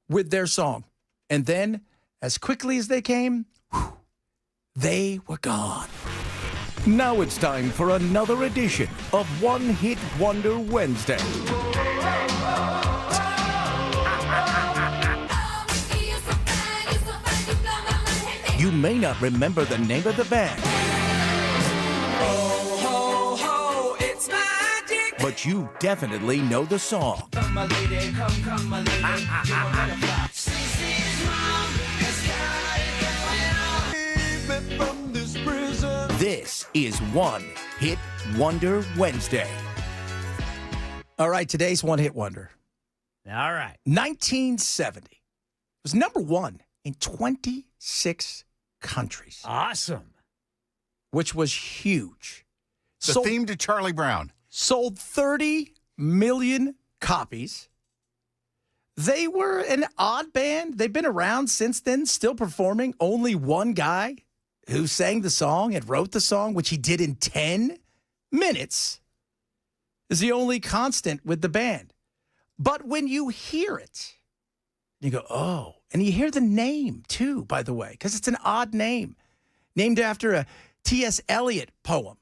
Speaker 1: with their song. And then, as quickly as they came, they were gone. Now it's time for another edition of One Hit Wonder Wednesday. You may not remember the name of the band, but you definitely know the song.
Speaker 13: Come, my lady, come, my lady.
Speaker 1: This is One Hit Wonder Wednesday. All right, today's One Hit Wonder.
Speaker 2: All right.
Speaker 1: 1970 was number one in 26 countries.
Speaker 2: Awesome.
Speaker 1: Which was huge.
Speaker 3: The theme to Charlie Brown.
Speaker 1: Sold 30 million copies. They were an odd band. They've been around since then, still performing. Only one guy who sang the song and wrote the song, which he did in 10 minutes, is the only constant with the band. But when you hear it, you go, oh, and you hear the name too, by the way, because it's an odd name, named after a T.S. Eliot poem.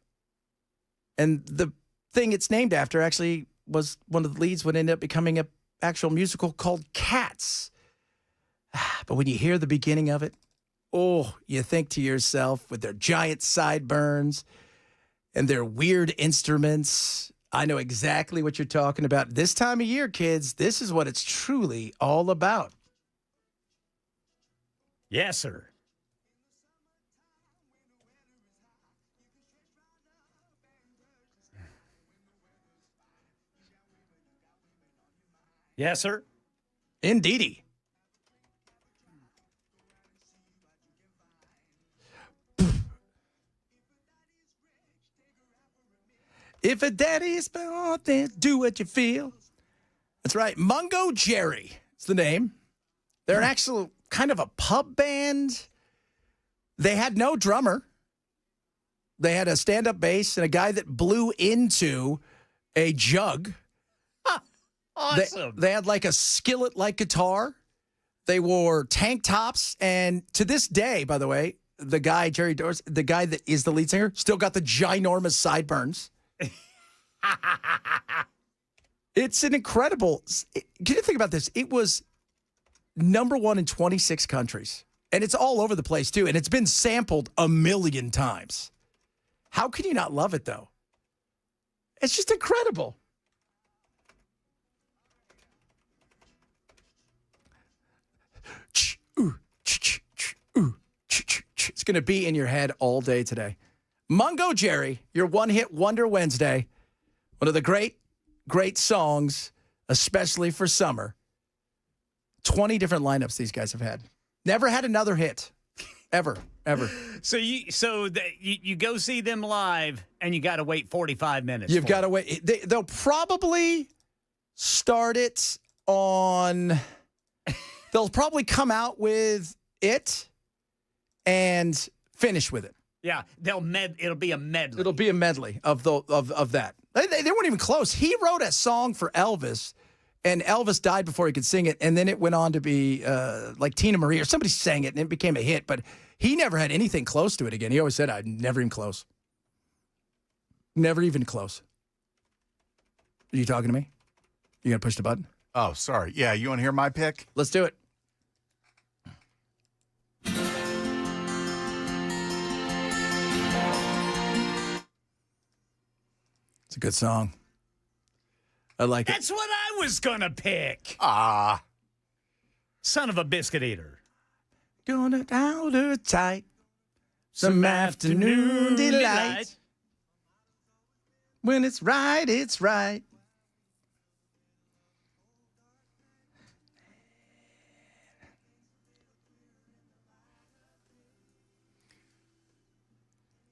Speaker 1: And the thing it's named after actually was one of the leads would end up becoming an actual musical called Cats. But when you hear the beginning of it, oh, you think to yourself, with their giant sideburns and their weird instruments, I know exactly what you're talking about. This time of year, kids, this is what it's truly all about.
Speaker 2: Yes, sir. Yes, sir.
Speaker 1: Indeedy. If a daddy's born, then do what you feel. That's right. Mungo Jerry is the name. They're an actual kind of a pub band. They had no drummer. They had a stand-up bass and a guy that blew into a jug.
Speaker 2: Awesome.
Speaker 1: They had like a skillet-like guitar. They wore tank tops. And to this day, by the way, the guy, Jerry Dorsey, the guy that is the lead singer, still got the ginormous sideburns. It's an incredible. Can you think about this? It was number one in 26 countries. And it's all over the place, too. And it's been sampled a million times. How can you not love it, though? It's just incredible. It's going to be in your head all day today. Mungo Jerry, your one-hit wonder Wednesday. One of the great, great songs, especially for summer. 20 different lineups these guys have had. Never had another hit. Ever.
Speaker 2: So you go see them live, and you got to wait 45 minutes.
Speaker 1: You've got to wait. They'll probably start it on. They'll probably come out with it and finish with it.
Speaker 2: Yeah, it'll be a medley.
Speaker 1: It'll be a medley of that. They weren't even close. He wrote a song for Elvis, and Elvis died before he could sing it, and then it went on to be like Tina Marie or somebody sang it, and it became a hit. But he never had anything close to it again. He always said, "I'm never even close. Never even close." Are you talking to me? You gonna push the button?
Speaker 3: Oh, sorry. Yeah, you want to hear my pick?
Speaker 1: Let's do it. It's a good song. I like it.
Speaker 2: That's what I was going to pick.
Speaker 3: Ah.
Speaker 2: Son of a biscuit eater.
Speaker 1: Gonna hold her tight. Some afternoon delight. When it's right, it's right.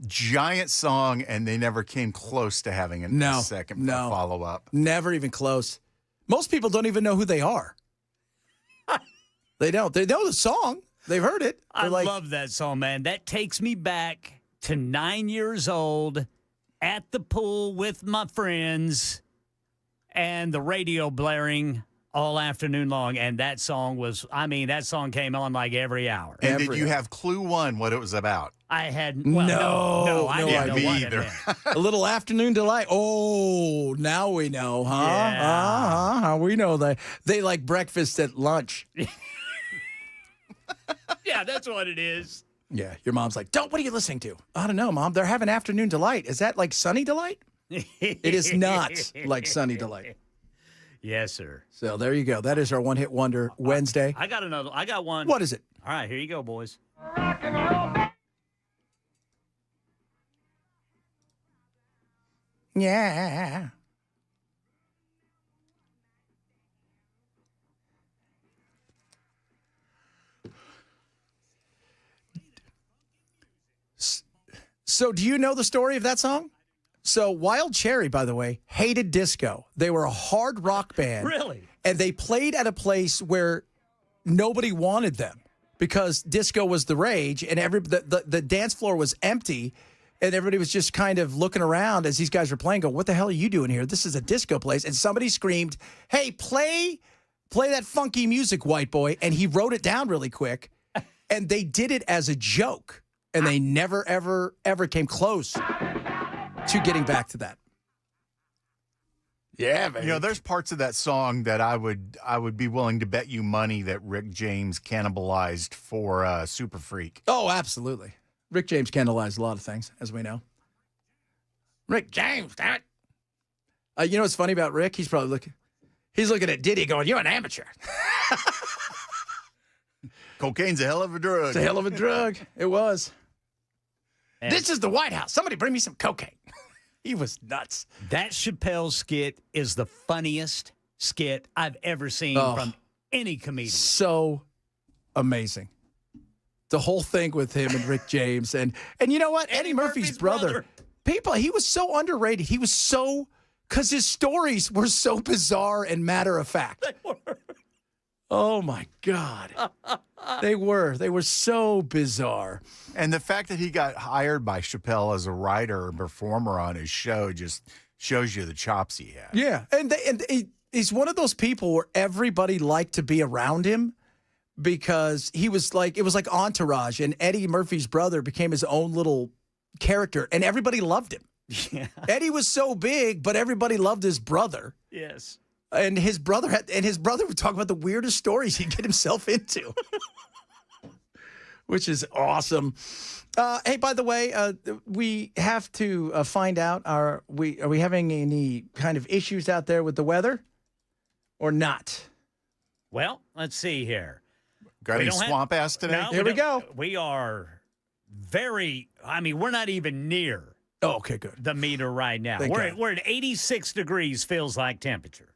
Speaker 3: Giant song, and they never came close to having a second follow-up.
Speaker 1: Never even close. Most people don't even know who they are. They don't. They know the song. They've heard it.
Speaker 2: I love that song, man. That takes me back to 9 years old at the pool with my friends and the radio blaring all afternoon long, and that song came on like every hour.
Speaker 3: And did you have clue one what it was about?
Speaker 2: I had
Speaker 1: No,
Speaker 2: I
Speaker 1: no
Speaker 2: didn't know
Speaker 3: idea.
Speaker 2: what
Speaker 3: Me
Speaker 2: it
Speaker 3: either.
Speaker 2: meant.
Speaker 1: A little afternoon delight. Oh, now we know, huh?
Speaker 2: Yeah.
Speaker 1: We know that they like breakfast at lunch.
Speaker 2: Yeah, that's what it is.
Speaker 1: Yeah, your mom's like, what are you listening to? I don't know, Mom. They're having afternoon delight. Is that like Sunny Delight? It is not like Sunny Delight.
Speaker 2: Yes, sir.
Speaker 1: So there you go. That is our one-hit wonder Wednesday.
Speaker 2: I got another. I got one.
Speaker 1: What is it?
Speaker 2: All right, here you go, boys.
Speaker 1: Yeah. So do you know the story of that song? So Wild Cherry, by the way, hated disco. They were a hard rock band.
Speaker 2: Really?
Speaker 1: And they played at a place where nobody wanted them because disco was the rage and the dance floor was empty and everybody was just kind of looking around as these guys were playing, go, what the hell are you doing here? This is a disco place. And somebody screamed, hey, play that funky music, white boy. And he wrote it down really quick. And they did it as a joke. And they never, ever, ever came close to getting back to that. Yeah, baby.
Speaker 3: You know, there's parts of that song that I would be willing to bet you money that Rick James cannibalized for Super Freak.
Speaker 1: Oh, absolutely. Rick James cannibalized a lot of things, as we know. Rick James, damn it. You know what's funny about Rick? He's probably looking at Diddy going, you're an amateur.
Speaker 3: Cocaine's a hell of a drug.
Speaker 1: It's a hell of a drug. It was.
Speaker 2: And
Speaker 1: this is the White House. Somebody bring me some cocaine. He was nuts.
Speaker 2: That Chappelle skit is the funniest skit I've ever seen from any comedian.
Speaker 1: So amazing. The whole thing with him and Rick James. And you know what? Eddie Murphy's brother. He was so underrated. He was so, because his stories were so bizarre and matter of fact.
Speaker 2: They were.
Speaker 1: Oh, my God. They were so bizarre.
Speaker 3: And the fact that he got hired by Chappelle as a writer and performer on his show just shows you the chops he had.
Speaker 1: Yeah. And he's one of those people where everybody liked to be around him because he was like, it was like Entourage, and Eddie Murphy's brother became his own little character, and everybody loved him.
Speaker 2: Yeah.
Speaker 1: Eddie was so big, but everybody loved his brother.
Speaker 2: Yes.
Speaker 1: And his brother would talk about the weirdest stories he'd get himself into, which is awesome. Hey, by the way, we have to find out, are we having any kind of issues out there with the weather or not?
Speaker 2: Well, let's see here.
Speaker 3: Got any swamp ass today?
Speaker 2: No,
Speaker 1: Here we go.
Speaker 2: We are we're not even near
Speaker 1: okay, good.
Speaker 2: the meter right now.
Speaker 1: Thank God.
Speaker 2: We're at 86 degrees feels like temperature.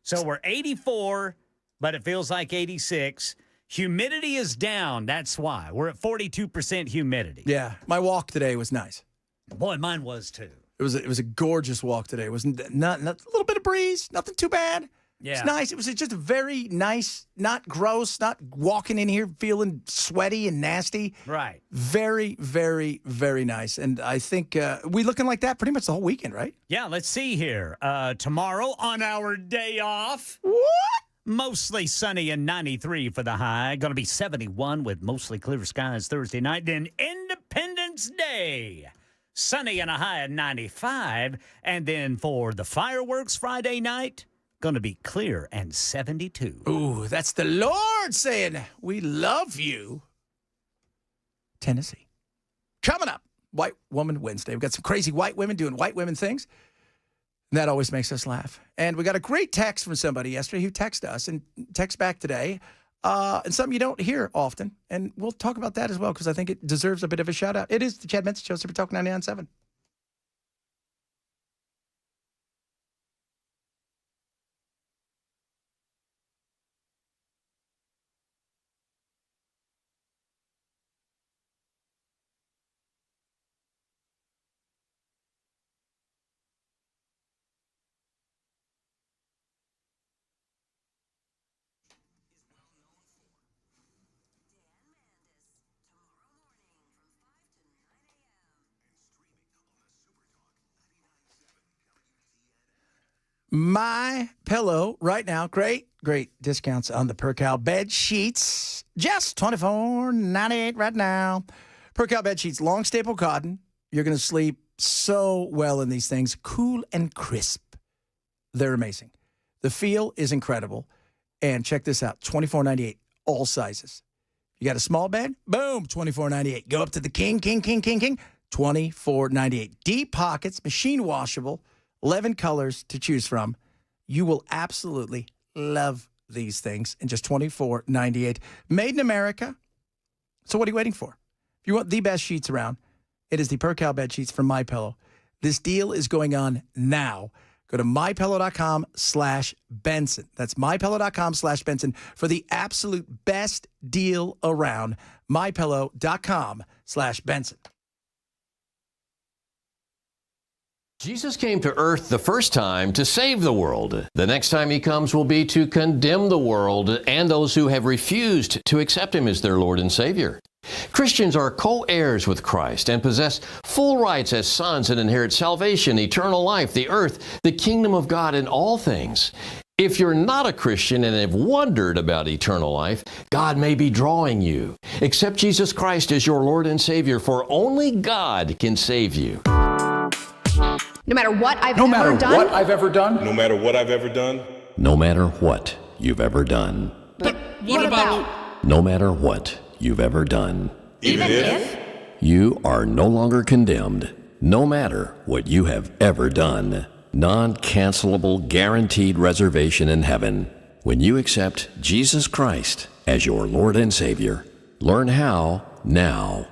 Speaker 2: So we're 84, but it feels like 86. Humidity is down. That's why. We're at 42% humidity.
Speaker 1: Yeah, my walk today was nice.
Speaker 2: Boy, mine was too.
Speaker 1: It was a gorgeous walk today. It was not a little bit of breeze, nothing too bad.
Speaker 2: Yeah.
Speaker 1: It's nice. It was just a very nice, not gross, not walking in here feeling sweaty and nasty.
Speaker 2: Right.
Speaker 1: Very, very, very nice. And I think we looking like that pretty much the whole weekend, right?
Speaker 2: Yeah, let's see here. Tomorrow on our day off.
Speaker 1: What?
Speaker 2: Mostly sunny and 93 for the high. Going to be 71 with mostly clear skies Thursday night. Then Independence Day. Sunny and a high of 95. And then for the fireworks Friday night, going to be clear and 72.
Speaker 1: Ooh, that's the Lord saying, we love you. Tennessee. Coming up, White Woman Wednesday. We've got some crazy white women doing white women things. And that always makes us laugh. And we got a great text from somebody yesterday who texted us and text back today. And something you don't hear often. And we'll talk about that as well because I think it deserves a bit of a shout out. It is the Chad Benson Show, Super Talk 99.7. My pillow right now, great great discounts on the Percal bed sheets. Just $24.98 right now. Percal bed sheets, long staple cotton. You're going to sleep so well in these things. Cool and crisp. They're amazing. The feel is incredible. And check this out, $24.98, all sizes. You got a small bed? Boom, $24.98. Go up to the king, $24.98. Deep pockets, machine washable, 11 colors to choose from. You will absolutely love these things in just $24.98. Made in America. So what are you waiting for? If you want the best sheets around, it is the Percal bed sheets from MyPillow. This deal is going on now. Go to mypillow.com/Benson. That's mypillow.com/Benson for the absolute best deal around. mypillow.com/Benson.
Speaker 14: Jesus came to earth the first time to save the world. The next time he comes will be to condemn the world and those who have refused to accept him as their Lord and Savior. Christians are co-heirs with Christ and possess full rights as sons and inherit salvation, eternal life, the earth, the kingdom of God, and all things. If you're not a Christian and have wondered about eternal life, God may be drawing you. Accept Jesus Christ as your Lord and Savior, for only God can save you.
Speaker 15: No matter what I've ever done.
Speaker 16: No matter what I've ever done.
Speaker 14: No matter what you've ever done.
Speaker 15: But what about?
Speaker 14: No matter what you've ever done.
Speaker 15: Even if?
Speaker 14: You are no longer condemned, no matter what you have ever done. Non-cancelable, guaranteed reservation in heaven when you accept Jesus Christ as your Lord and Savior. Learn how now.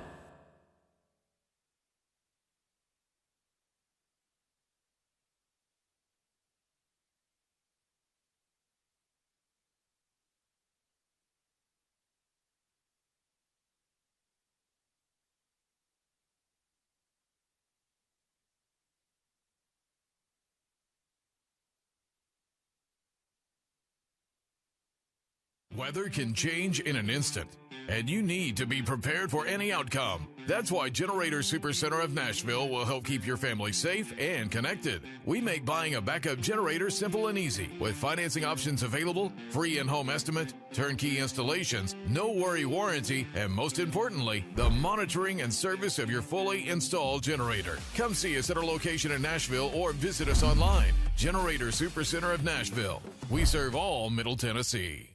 Speaker 17: Weather can change in an instant, and you need to be prepared for any outcome. That's why Generator Supercenter of Nashville will help keep your family safe and connected. We make buying a backup generator simple and easy, with financing options available, free in-home estimate, turnkey installations, no worry warranty, and most importantly, the monitoring and service of your fully installed generator. Come see us at our location in Nashville or visit us online. Generator Supercenter of Nashville. We serve all Middle Tennessee.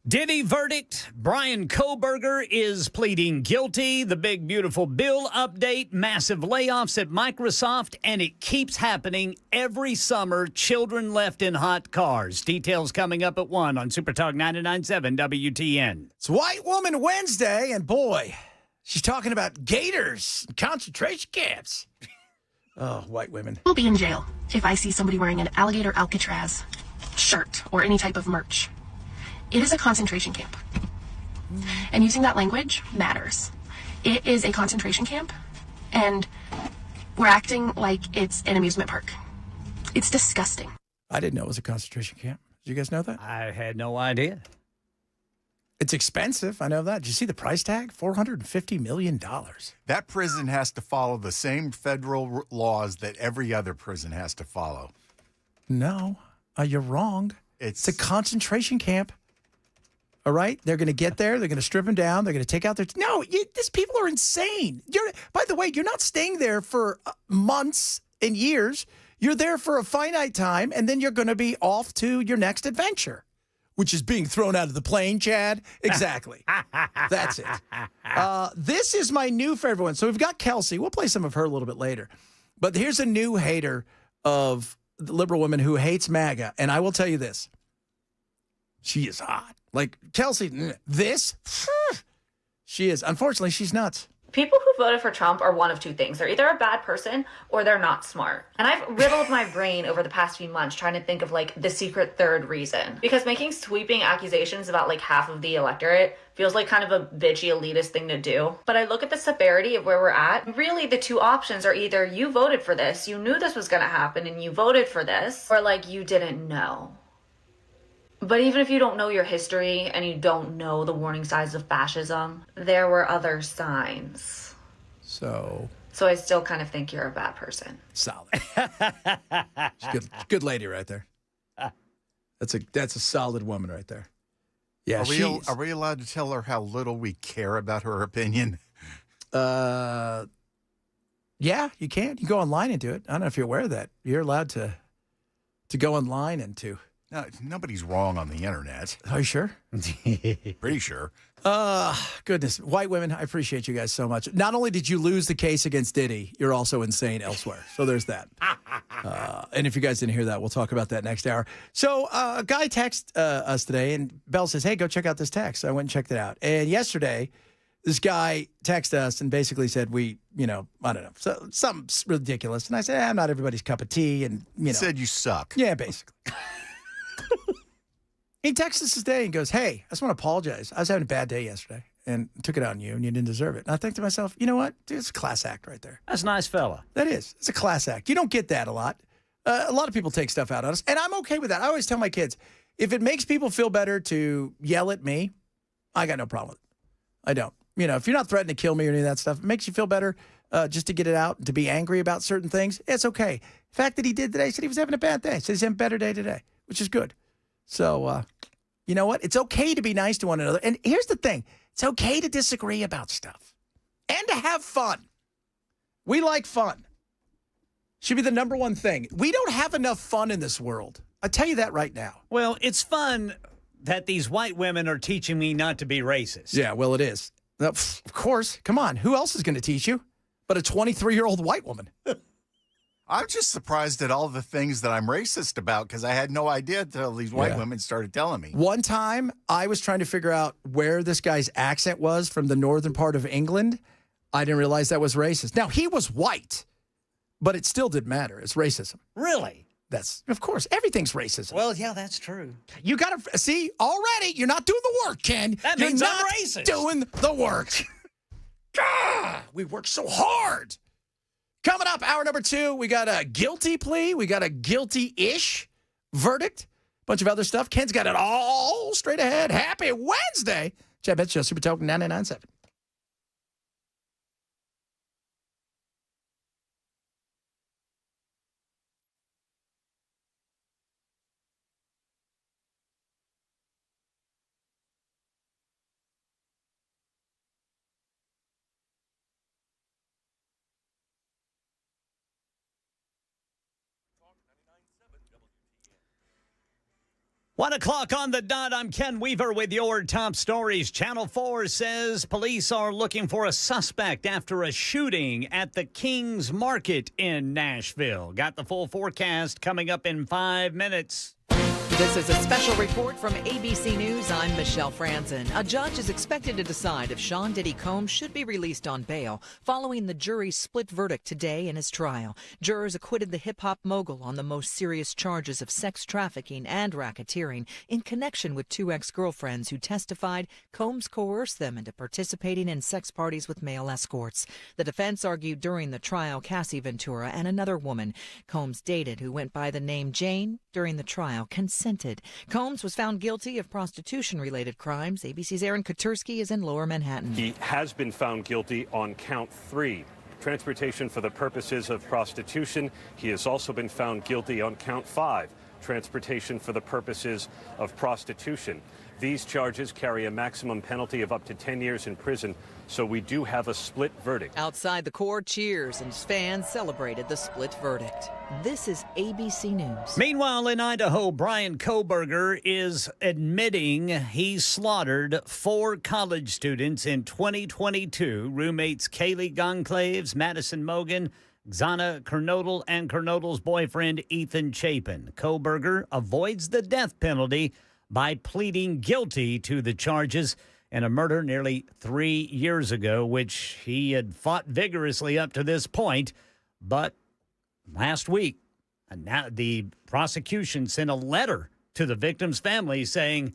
Speaker 2: Diddy verdict. Brian Koberger is pleading guilty. The big, beautiful bill update. Massive layoffs at Microsoft. And it keeps happening every summer. Children left in hot cars. Details coming up at 1 on Super Talk 99.7 WTN.
Speaker 1: It's White Woman Wednesday, and boy, she's talking about gators and concentration camps. Oh, white women.
Speaker 18: I'll be in jail if I see somebody wearing an alligator Alcatraz shirt or any type of merch. It is a concentration camp. And using that language matters. It is a concentration camp, and we're acting like it's an amusement park. It's disgusting.
Speaker 1: I didn't know it was a concentration camp. Did you guys know that?
Speaker 2: I had no idea.
Speaker 1: It's expensive. I know that. Did you see the price tag? $450 million.
Speaker 3: That prison has to follow the same federal laws that every other prison has to follow.
Speaker 1: No, you're wrong. It's a concentration camp. All right? They're going to get there. They're going to strip them down. They're going to take out their... No, these people are insane. By the way, you're not staying there for months and years. You're there for a finite time, and then you're going to be off to your next adventure, which is being thrown out of the plane, Chad. Exactly. That's it. This is my new favorite one. So we've got Kelsey. We'll play some of her a little bit later. But here's a new hater of the liberal women who hates MAGA. And I will tell you this. She is hot. Like, Kelsey, this, she is. Unfortunately, she's nuts.
Speaker 19: People who voted for Trump are one of two things. They're either a bad person or they're not smart. And I've riddled my brain over the past few months trying to think of like the secret third reason. Because making sweeping accusations about like half of the electorate feels like kind of a bitchy elitist thing to do. But I look at the severity of where we're at. Really, the two options are either you voted for this, you knew this was going to happen and you voted for this, or like you didn't know. But even if you don't know your history and you don't know the warning signs of fascism, there were other signs.
Speaker 1: So
Speaker 19: I still kind of think you're a bad person.
Speaker 1: Solid. Good lady right there. That's a solid woman right there. Yeah,
Speaker 3: are we allowed to tell her how little we care about her opinion?
Speaker 1: Yeah, you can. You can go online and do it. I don't know if you're aware of that. You're allowed to go online and to...
Speaker 3: No, nobody's wrong on the internet.
Speaker 1: Are you sure?
Speaker 3: Pretty sure.
Speaker 1: Goodness. White women, I appreciate you guys so much. Not only did you lose the case against Diddy, you're also insane elsewhere. So there's that. And if you guys didn't hear that, we'll talk about that next hour. So a guy texted us today, and Belle says, hey, go check out this text. So I went and checked it out. And yesterday, this guy texted us and basically said I don't know, something ridiculous. And I said, I'm not everybody's cup of tea. And,
Speaker 3: Said you suck.
Speaker 1: Yeah, basically. He texts us today and goes, hey, I just want to apologize. I was having a bad day yesterday and took it on you and you didn't deserve it. And I think to myself, you know what? Dude, it's a class act right there.
Speaker 2: That's a nice fella.
Speaker 1: That is. It's a class act. You don't get that a lot. A lot of people take stuff out on us, and I'm okay with that. I always tell my kids, if it makes people feel better to yell at me, I got no problem with it. I don't. If you're not threatening to kill me or any of that stuff, it makes you feel better just to get it out, to be angry about certain things. It's okay. The fact that he did today, said he was having a bad day. Said he's having a better day today, which is good. So, you know what? It's okay to be nice to one another. And here's the thing. It's okay to disagree about stuff and to have fun. We like fun. Should be the number one thing. We don't have enough fun in this world. I tell you that right now.
Speaker 2: Well, it's fun that these white women are teaching me not to be racist.
Speaker 1: Yeah, well, it is. Of course. Come on. Who else is going to teach you but a 23-year-old white woman?
Speaker 3: I'm just surprised at all the things that I'm racist about because I had no idea until these white women started telling me.
Speaker 1: One time, I was trying to figure out where this guy's accent was from the northern part of England. I didn't realize that was racist. Now, he was white, but it still didn't matter. It's racism.
Speaker 2: Really?
Speaker 1: Of course, everything's racism.
Speaker 2: Well, yeah, that's true.
Speaker 1: You got to see already. You're not doing the work, Ken.
Speaker 2: That
Speaker 1: you're
Speaker 2: means
Speaker 1: not
Speaker 2: I'm racist.
Speaker 1: Doing the work. God, we work so hard. Coming up, hour number 2, we got a guilty plea. We got a guilty-ish verdict. Bunch of other stuff. Ken's got it all straight ahead. Happy Wednesday. Chad Betts Show, Super Talk 99.7.
Speaker 2: One o'clock on the dot. I'm Ken Weaver with your top stories. Channel 4 says police are looking for a suspect after a shooting at the King's Market in Nashville. Got the full forecast coming up in 5 minutes.
Speaker 20: This is a special report from ABC News. I'm Michelle Franzen. A judge is expected to decide if Sean Diddy Combs should be released on bail following the jury's split verdict today in his trial. Jurors acquitted the hip-hop mogul on the most serious charges of sex trafficking and racketeering in connection with two ex-girlfriends who testified Combs coerced them into participating in sex parties with male escorts. The defense argued during the trial Cassie Ventura and another woman Combs dated who went by the name Jane during the trial consented. Combs was found guilty of prostitution-related crimes. ABC's Aaron Kotursky is in Lower Manhattan.
Speaker 9: He has been found guilty on count 3, transportation for the purposes of prostitution. He has also been found guilty on count 5, transportation for the purposes of prostitution. These charges carry a maximum penalty of up to 10 years in prison, so we do have a split verdict.
Speaker 20: Outside the court, cheers and fans celebrated the split verdict. This is ABC News.
Speaker 2: Meanwhile, in Idaho, Brian Koberger is admitting he slaughtered 4 college students in 2022. Roommates Kaylee Gonclaves, Madison Mogan, Xana Kernodle, and Kernodle's boyfriend Ethan Chapin. Koberger avoids the death penalty by pleading guilty to the charges in a murder nearly 3 years ago, which he had fought vigorously up to this point. But last week, and now the prosecution sent a letter to the victim's family saying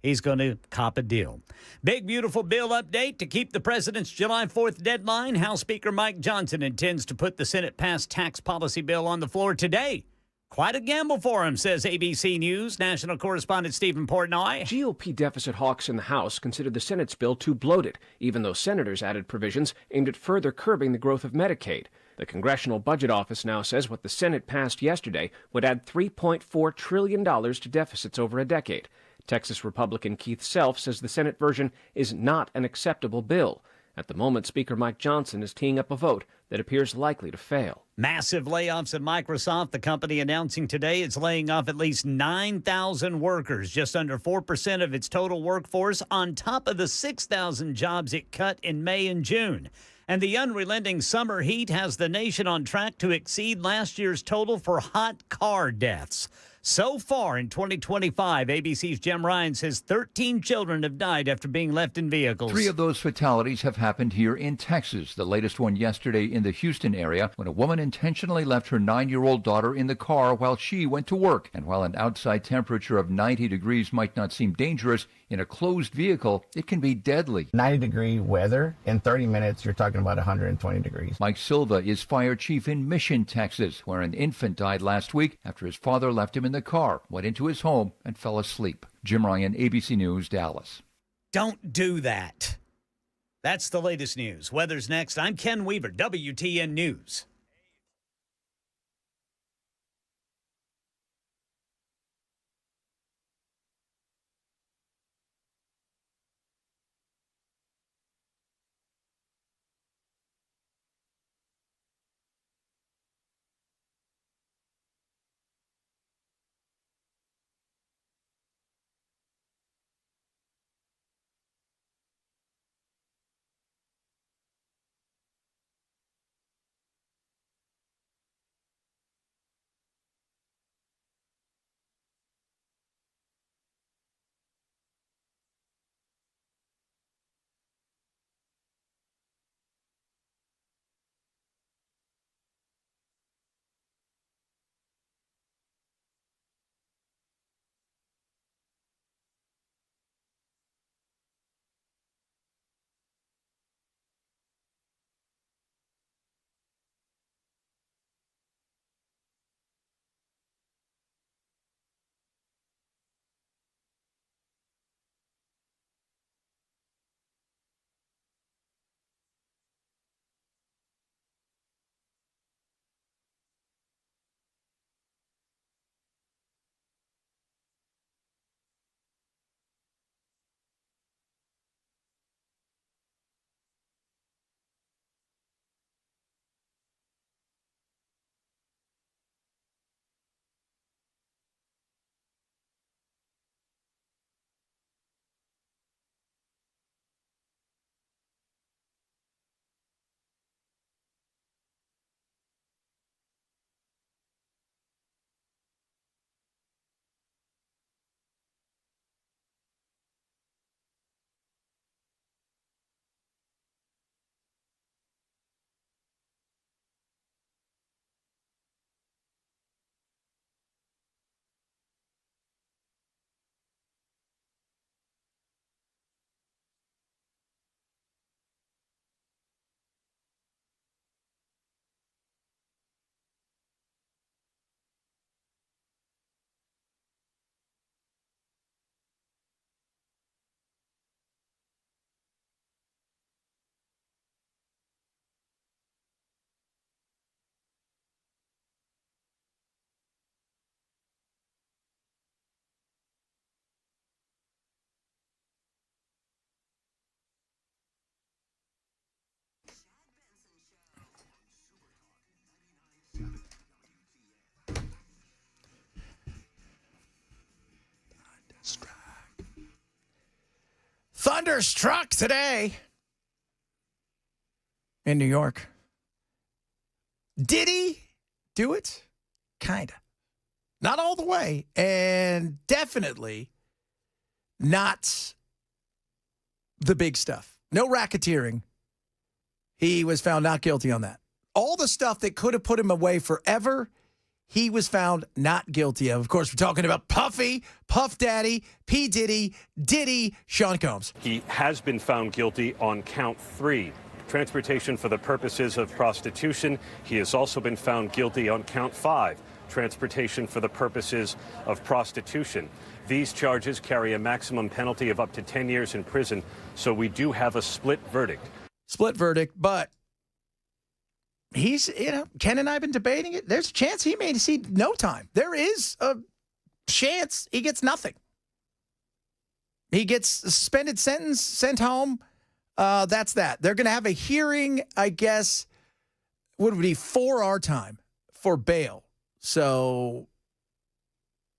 Speaker 2: he's going to cop a deal. Big, beautiful bill update to keep the president's July 4th deadline. House Speaker Mike Johnson intends to put the Senate-passed tax policy bill on the floor today. Quite a gamble for him, says ABC News national correspondent Stephen Portnoy.
Speaker 21: GOP deficit hawks in the House considered the Senate's bill too bloated, even though senators added provisions aimed at further curbing the growth of Medicaid. The Congressional Budget Office now says what the Senate passed yesterday would add $3.4 trillion to deficits over a decade. Texas Republican Keith Self says the Senate version is not an acceptable bill. At the moment, Speaker Mike Johnson is teeing up a vote that appears likely to fail.
Speaker 2: Massive layoffs at Microsoft. The company announcing today it's laying off at least 9,000 workers, just under 4% of its total workforce, on top of the 6,000 jobs it cut in May and June. And the unrelenting summer heat has the nation on track to exceed last year's total for hot car deaths. So far in 2025, ABC's Jim Ryan says 13 children have died after being left in vehicles.
Speaker 22: 3 of those fatalities have happened here in Texas. The latest one yesterday in the Houston area when a woman intentionally left her 9-year-old daughter in the car while she went to work. And while an outside temperature of 90 degrees might not seem dangerous, in a closed vehicle, it can be deadly.
Speaker 23: 90-degree weather, in 30 minutes, you're talking about 120 degrees.
Speaker 22: Mike Silva is fire chief in Mission, Texas, where an infant died last week after his father left him in the car, went into his home, and fell asleep. Jim Ryan, ABC News, Dallas.
Speaker 2: Don't do that. That's the latest news. Weather's next. I'm Ken Weaver, WTN News.
Speaker 1: Thunderstruck today in New York. Diddy do it? Kinda. Not all the way, and definitely not the big stuff. No racketeering. He was found not guilty on that. All the stuff that could have put him away forever, he was found not guilty of. Of course, we're talking about Puffy, Puff Daddy, P. Diddy, Diddy, Sean Combs.
Speaker 9: He has been found guilty on count 3, transportation for the purposes of prostitution. He has also been found guilty on count 5, transportation for the purposes of prostitution. These charges carry a maximum penalty of up to 10 years in prison, so we do have a split verdict.
Speaker 1: Split verdict, but he's, Ken and I have been debating it. There's a chance he may see no time. There is a chance he gets nothing. He gets a suspended sentence, sent home. That's that. They're going to have a hearing, I guess, what would be 4 our time for bail. So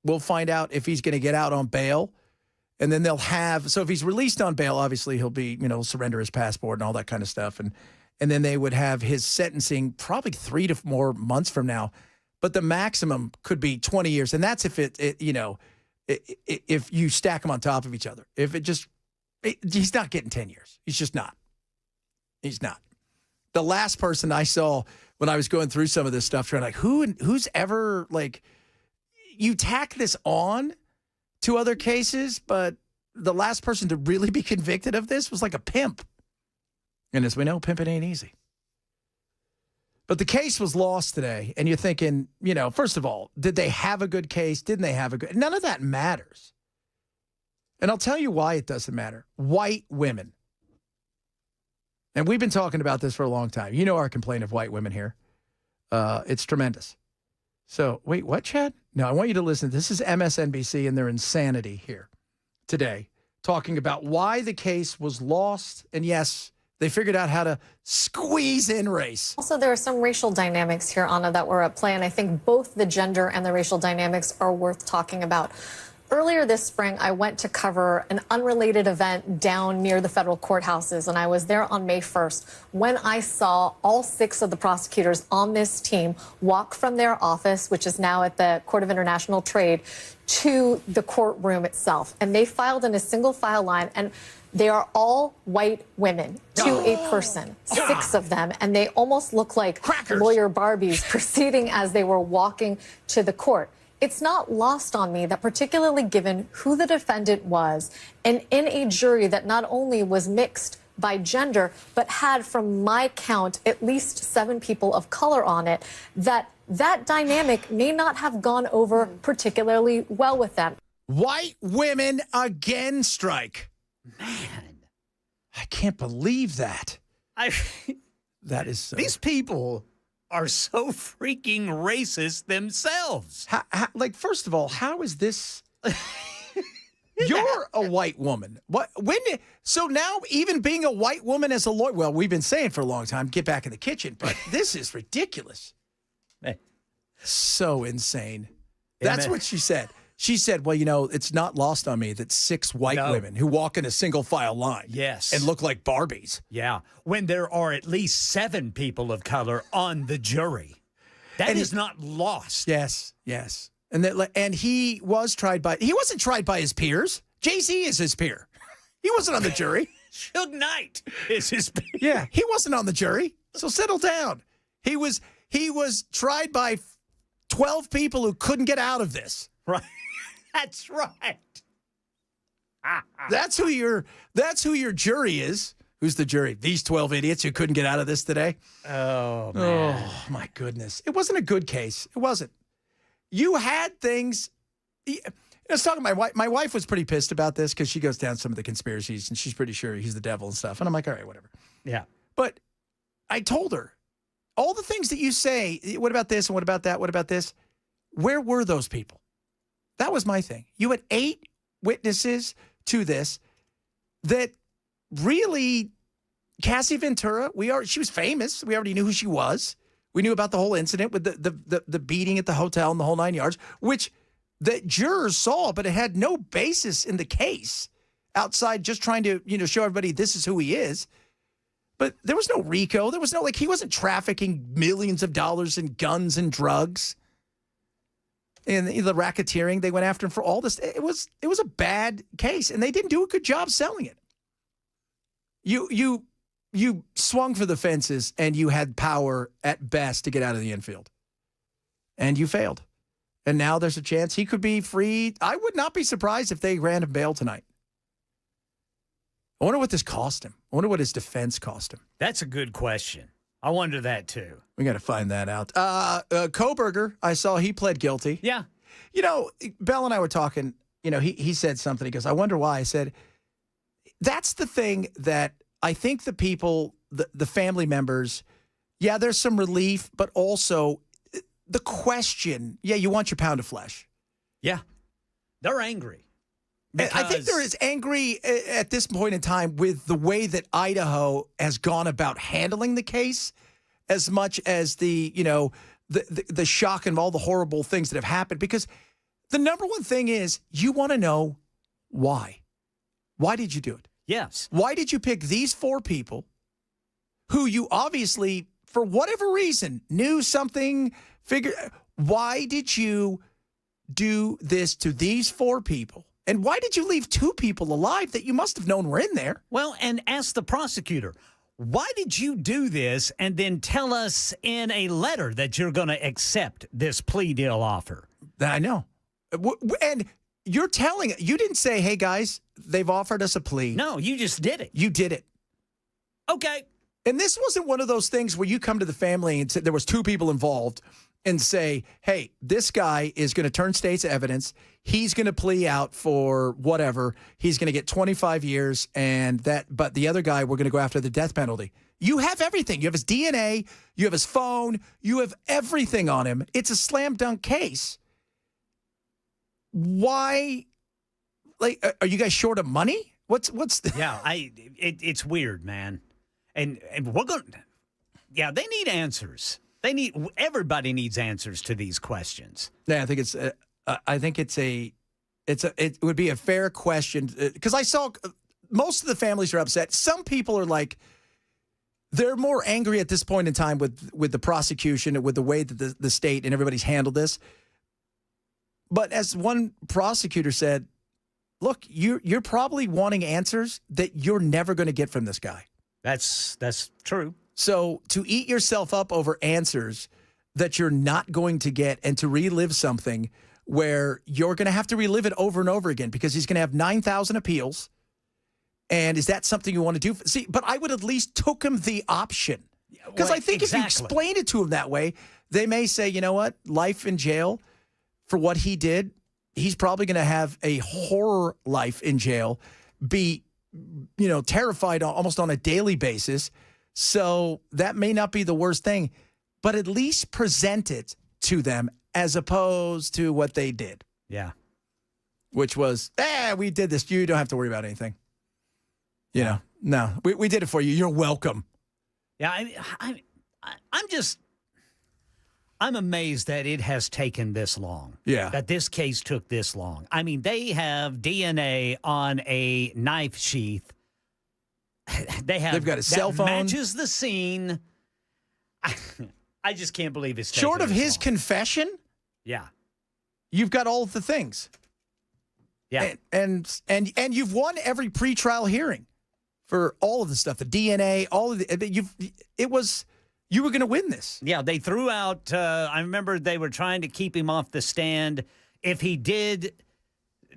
Speaker 1: we'll find out if he's going to get out on bail. And then they'll have, so if he's released on bail, obviously he'll be, surrender his passport and all that kind of stuff. And then they would have his sentencing probably 3 to more months from now. But the maximum could be 20 years. And that's if if you stack them on top of each other. If he's not getting 10 years. He's just not. He's not. The last person I saw when I was going through some of this stuff, trying who's ever you tack this on to other cases, but the last person to really be convicted of this was like a pimp. And as we know, pimping ain't easy. But the case was lost today, and you're thinking, first of all, did they have a good case? Didn't they have a good? None of that matters. And I'll tell you why it doesn't matter. White women. And we've been talking about this for a long time. You know our complaint of white women here. It's tremendous. So, wait, what, Chad? No, I want you to listen. This is MSNBC and their insanity here today, talking about why the case was lost. And yes, they figured out how to squeeze in race.
Speaker 4: Also, there are some racial dynamics here, Anna, that were at play. And I think both the gender and the racial dynamics are worth talking about. Earlier this spring, I went to cover an unrelated event down near the federal courthouses, and I was there on May 1st when I saw all 6 of the prosecutors on this team walk from their office, which is now at the Court of International Trade, to the courtroom itself. And they filed in a single file line, and they are all white women to a person, 6 of them, and they almost look like lawyer Barbies proceeding as they were walking to the court. It's not lost on me that, particularly given who the defendant was, and in a jury that not only was mixed by gender, but had, from my count, at least 7 people of color on it, that dynamic may not have gone over particularly well with them.
Speaker 1: White women again strike.
Speaker 2: Man,
Speaker 1: I can't believe that. That is so.
Speaker 2: These people are so freaking racist themselves.
Speaker 1: First of all, how is this? You're a white woman. What? When? So now, even being a white woman as a lawyer, well, we've been saying for a long time, get back in the kitchen. But this is ridiculous. So insane. That's what she said. She said, well, it's not lost on me that 6 white women who walk in a single file line and look like Barbies.
Speaker 2: Yeah, when there are at least 7 people of color on the jury. That is not lost.
Speaker 1: Yes. And he was tried he wasn't tried by his peers. Jay-Z is his peer. He wasn't on the jury.
Speaker 2: Suge Knight is his peer.
Speaker 1: Yeah, he wasn't on the jury. So settle down. He was tried by 12 people who couldn't get out of this.
Speaker 2: Right. That's right.
Speaker 1: That's who your jury is. Who's the jury? These 12 idiots who couldn't get out of this today?
Speaker 2: Oh, man.
Speaker 1: Oh, my goodness. It wasn't a good case. It wasn't. You had things. I was talking to my wife. My wife was pretty pissed about this because she goes down some of the conspiracies and she's pretty sure he's the devil and stuff. And I'm like, all right, whatever.
Speaker 2: Yeah.
Speaker 1: But I told her, all the things that you say, what about this and what about that? What about this? Where were those people? That was my thing. You had 8 witnesses to this that really, Cassie Ventura, she was famous. We already knew who she was. We knew about the whole incident with the beating at the hotel and the whole 9 yards, which the jurors saw, but it had no basis in the case. outside just trying to, show everybody this is who he is. But there was no RICO. There was no, he wasn't trafficking millions of dollars in guns and drugs. And the racketeering, they went after him for all this. It was a bad case, and they didn't do a good job selling it. You swung for the fences, and you had power at best to get out of the infield. And you failed. And now there's a chance he could be free. I would not be surprised if they ran him bail tonight. I wonder what this cost him. I wonder what his defense cost him.
Speaker 2: That's a good question. I wonder that, too.
Speaker 1: We got to find that out. Koberger, I saw he pled guilty.
Speaker 2: Yeah.
Speaker 1: Bell and I were talking. He said something. He goes, I wonder why. I said, that's the thing that I think the people, the family members, yeah, there's some relief, but also the question, yeah, you want your pound of flesh.
Speaker 2: Yeah. They're angry.
Speaker 1: I think they're as angry at this point in time with the way that Idaho has gone about handling the case as much as the shock and all the horrible things that have happened. Because the number one thing is you want to know why. Why did you do it?
Speaker 2: Yes.
Speaker 1: Why did you pick these 4 people who you obviously, for whatever reason, knew something, figured? Why did you do this to these 4 people? And why did you leave 2 people alive that you must have known were in there?
Speaker 2: Well, and ask the prosecutor, why did you do this and then tell us in a letter that you're going to accept this plea deal offer?
Speaker 1: I know. And you didn't say, hey, guys, they've offered us a plea.
Speaker 2: No, you just did it.
Speaker 1: You did it.
Speaker 2: Okay.
Speaker 1: And this wasn't one of those things where you come to the family and there was 2 people involved and say, hey, this guy is going to turn state's evidence. He's going to plea out for whatever. He's going to get 25 years but the other guy, we're going to go after the death penalty. You have everything. You have his DNA. You have his phone. You have everything on him. It's a slam dunk case. Why? Are you guys short of money? What's the...
Speaker 2: Yeah, it's weird, man. And we're going to... Yeah, they need answers. Everybody needs answers to these questions.
Speaker 1: Yeah, I think it would be a fair question because I saw most of the families are upset. Some people are like, they're more angry at this point in time with the prosecution and with the way that the state and everybody's handled this. But as one prosecutor said, look, you're probably wanting answers that you're never going to get from this guy.
Speaker 2: That's true.
Speaker 1: So to eat yourself up over answers that you're not going to get and to relive something where you're going to have to relive it over and over again because he's going to have 9,000 appeals. And is that something you want to do? See, but I would at least took him the option. Because I think if you explain it to him that way, they may say, you know what, life in jail for what he did, he's probably going to have a horror life in jail, be, terrified almost on a daily basis. So that may not be the worst thing, but at least present it to them as opposed to what they did.
Speaker 2: Yeah.
Speaker 1: Which was, we did this. You don't have to worry about anything. No, we did it for you. You're welcome.
Speaker 2: Yeah, I'm amazed that it has taken this long.
Speaker 1: Yeah.
Speaker 2: That this case took this long. I mean, they have DNA on a knife sheath. They've
Speaker 1: got a cell phone.
Speaker 2: Matches the scene. I just can't believe it's taken
Speaker 1: short of his
Speaker 2: long.
Speaker 1: Confession.
Speaker 2: Yeah.
Speaker 1: You've got all of the things.
Speaker 2: Yeah.
Speaker 1: And you've won every pretrial hearing for all of the stuff, the DNA, all of the, you were going to win this.
Speaker 2: Yeah, they threw out, I remember they were trying to keep him off the stand. If he did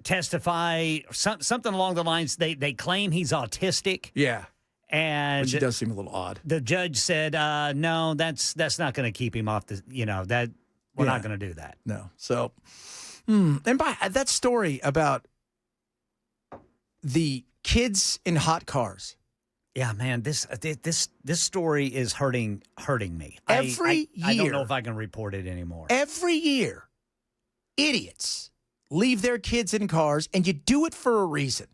Speaker 2: testify, something along the lines, they claim he's autistic.
Speaker 1: Yeah.
Speaker 2: And
Speaker 1: which does seem a little odd.
Speaker 2: The judge said, no, that's not going to keep him off the, that we're not going to do that.
Speaker 1: No. So, and by that story about the kids in hot cars.
Speaker 2: Yeah, man, this story is hurting me.
Speaker 1: Every year.
Speaker 2: I don't know if I can report it anymore.
Speaker 1: Every year, idiots leave their kids in cars, and you do it for a reason.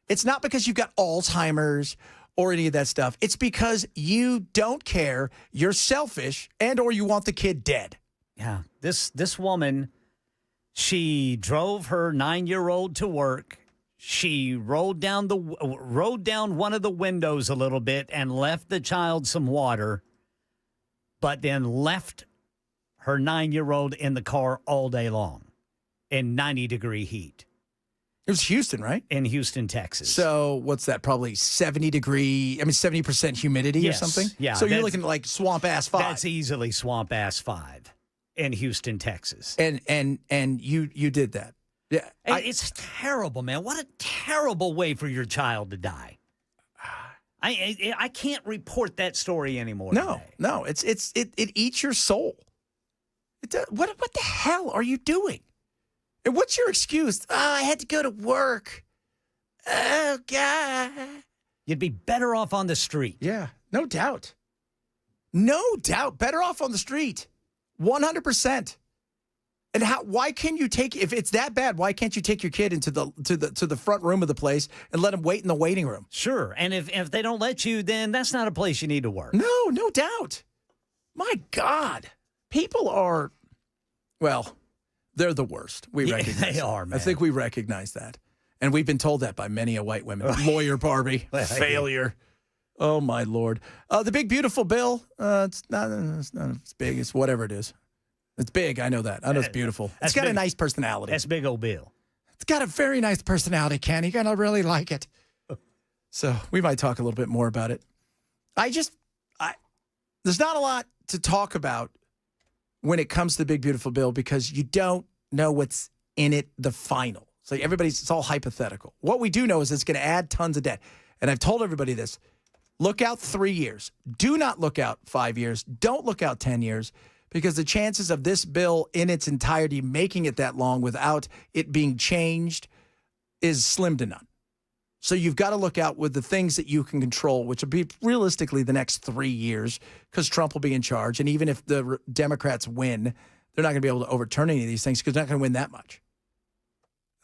Speaker 1: It's not because you've got Alzheimer's or any of that stuff. It's because you don't care, you're selfish, and or you want the kid dead.
Speaker 2: Yeah, this woman, she drove her 9-year-old to work. She rolled down one of the windows a little bit and left the child some water, but then left her 9-year-old in the car all day long in 90-degree heat.
Speaker 1: It was Houston, right?
Speaker 2: In Houston, Texas.
Speaker 1: So what's that? Probably 70% humidity or something?
Speaker 2: Yeah.
Speaker 1: So you're looking at like swamp ass 5.
Speaker 2: That's easily swamp ass 5 in Houston, Texas.
Speaker 1: And you did that. Yeah.
Speaker 2: It's terrible, man. What a terrible way for your child to die. I can't report that story anymore.
Speaker 1: No. It eats your soul. What the hell are you doing? And what's your excuse? Oh, I had to go to work. Oh, God.
Speaker 2: You'd be better off on the street.
Speaker 1: Yeah, no doubt. No doubt. Better off on the street. 100%. And why can't you take, if it's that bad, why can't you take your kid into the front room of the place and let him wait in the waiting room?
Speaker 2: Sure. And if they don't let you, then that's not a place you need to work.
Speaker 1: No doubt. My God. People are, well, they're the worst. We recognize
Speaker 2: they are, man.
Speaker 1: I think we recognize that. And we've been told that by many a white women. Lawyer Barbie. Failure. Oh, my Lord. The big, beautiful bill, it's not as big as whatever it is. It's big. I know that. I know it's beautiful. It's got a nice personality.
Speaker 2: That's big old Bill.
Speaker 1: It's got a very nice personality, Ken. You're going to really like it. So we might talk a little bit more about it. There's not a lot to talk about when it comes to the big, beautiful bill because you don't know what's in it, the final. So it's all hypothetical. What we do know is it's going to add tons of debt. And I've told everybody this. Look out 3 years. Do not look out 5 years. Don't look out 10 years because the chances of this bill in its entirety making it that long without it being changed is slim to none. So you've got to look out with the things that you can control, which will be realistically the next 3 years because Trump will be in charge. And even if the Democrats win, they're not going to be able to overturn any of these things because they're not going to win that much.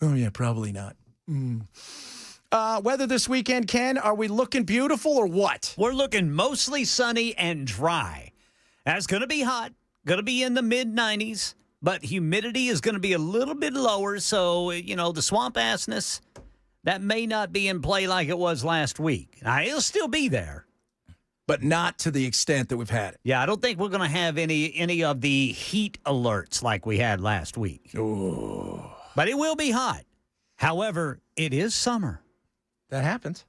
Speaker 1: Oh, yeah, probably not. Weather this weekend, Ken, are we looking beautiful or what?
Speaker 2: We're looking mostly sunny and dry. That's going to be hot, going to be in the mid-90s, but humidity is going to be a little bit lower. So, the swamp assness, that may not be in play like it was last week. Now, it'll still be there.
Speaker 1: But not to the extent that we've had it.
Speaker 2: Yeah, I don't think we're going to have any of the heat alerts like we had last week.
Speaker 1: Ooh.
Speaker 2: But it will be hot. However, it is summer.
Speaker 1: That happens.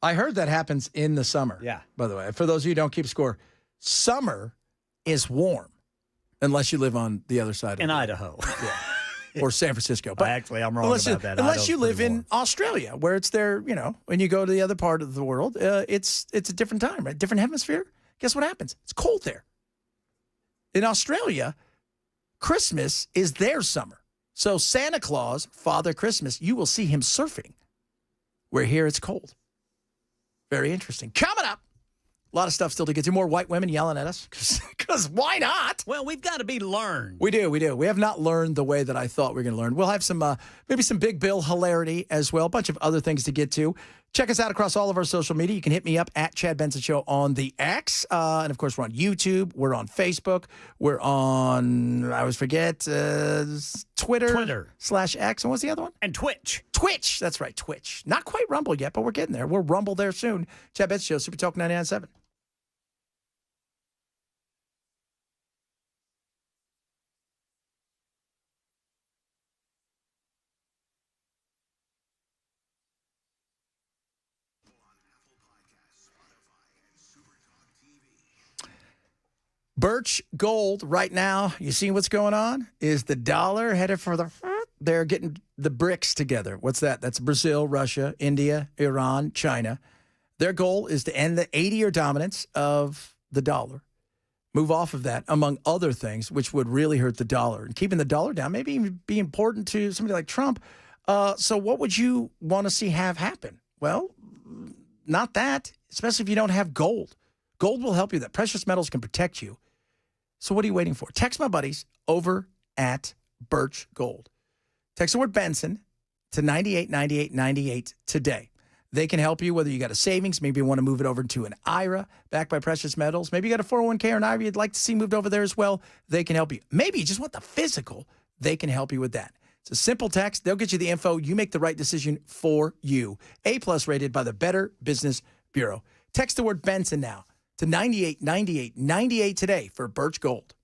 Speaker 1: I heard that happens in the summer.
Speaker 2: Yeah.
Speaker 1: By the way, for those of you who don't keep score, summer is warm unless you live on the other side.
Speaker 2: In Idaho.
Speaker 1: Yeah. Or San Francisco. But
Speaker 2: actually, I'm wrong about that.
Speaker 1: Unless you live in Australia, where it's there, when you go to the other part of the world, it's a different time, right? Different hemisphere. Guess what happens? It's cold there. In Australia, Christmas is their summer. So Santa Claus, Father Christmas, you will see him surfing. Where here it's cold. Very interesting. Coming up, a lot of stuff still to get to. More white women yelling at us. Because why not?
Speaker 2: Well, we've got to be learned.
Speaker 1: We do. We have not learned the way that I thought we were going to learn. We'll have some, maybe some big bill hilarity as well. A bunch of other things to get to. Check us out across all of our social media. You can hit me up at Chad Benson Show on the X. And, of course, we're on YouTube. We're on Facebook. We're on, I always forget, Twitter/X. And what's the other one?
Speaker 2: And Twitch.
Speaker 1: Twitch. That's right, Twitch. Not quite Rumble yet, but we're getting there. We'll Rumble there soon. Chad Benson Show, Super Talk 99.7. Birch Gold right now, you see what's going on? Is the dollar headed for the... They're getting the BRICS together. What's that? That's Brazil, Russia, India, Iran, China. Their goal is to end the 80-year dominance of the dollar, move off of that, among other things, which would really hurt the dollar. And keeping the dollar down maybe even be important to somebody like Trump. So what would you want to see have happen? Well, not that, especially if you don't have gold. Gold will help you. That precious metals can protect you. So what are you waiting for? Text my buddies over at Birch Gold. Text the word Benson to 989898 today. They can help you whether you got a savings, maybe you want to move it over to an IRA backed by precious metals. Maybe you got a 401k or an IRA you'd like to see moved over there as well. They can help you. Maybe you just want the physical. They can help you with that. It's a simple text. They'll get you the info. You make the right decision for you. A+ rated by the Better Business Bureau. Text the word Benson now to 989898 today for Birch Gold.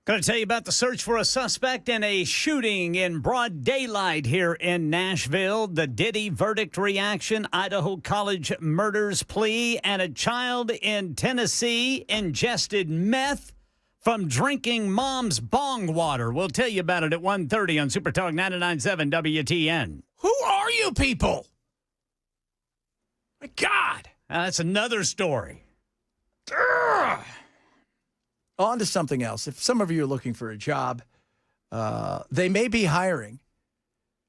Speaker 2: Going to tell you about the search for a suspect in a shooting in broad daylight here in Nashville. The Diddy verdict reaction, Idaho College murders plea, and a child in Tennessee ingested meth from drinking mom's bong water. We'll tell you about it at 1:30 on Super Talk 99.7 WTN.
Speaker 1: Who are you people? My God.
Speaker 2: That's another story.
Speaker 1: Ugh. On to something else. If some of you are looking for a job, they may be hiring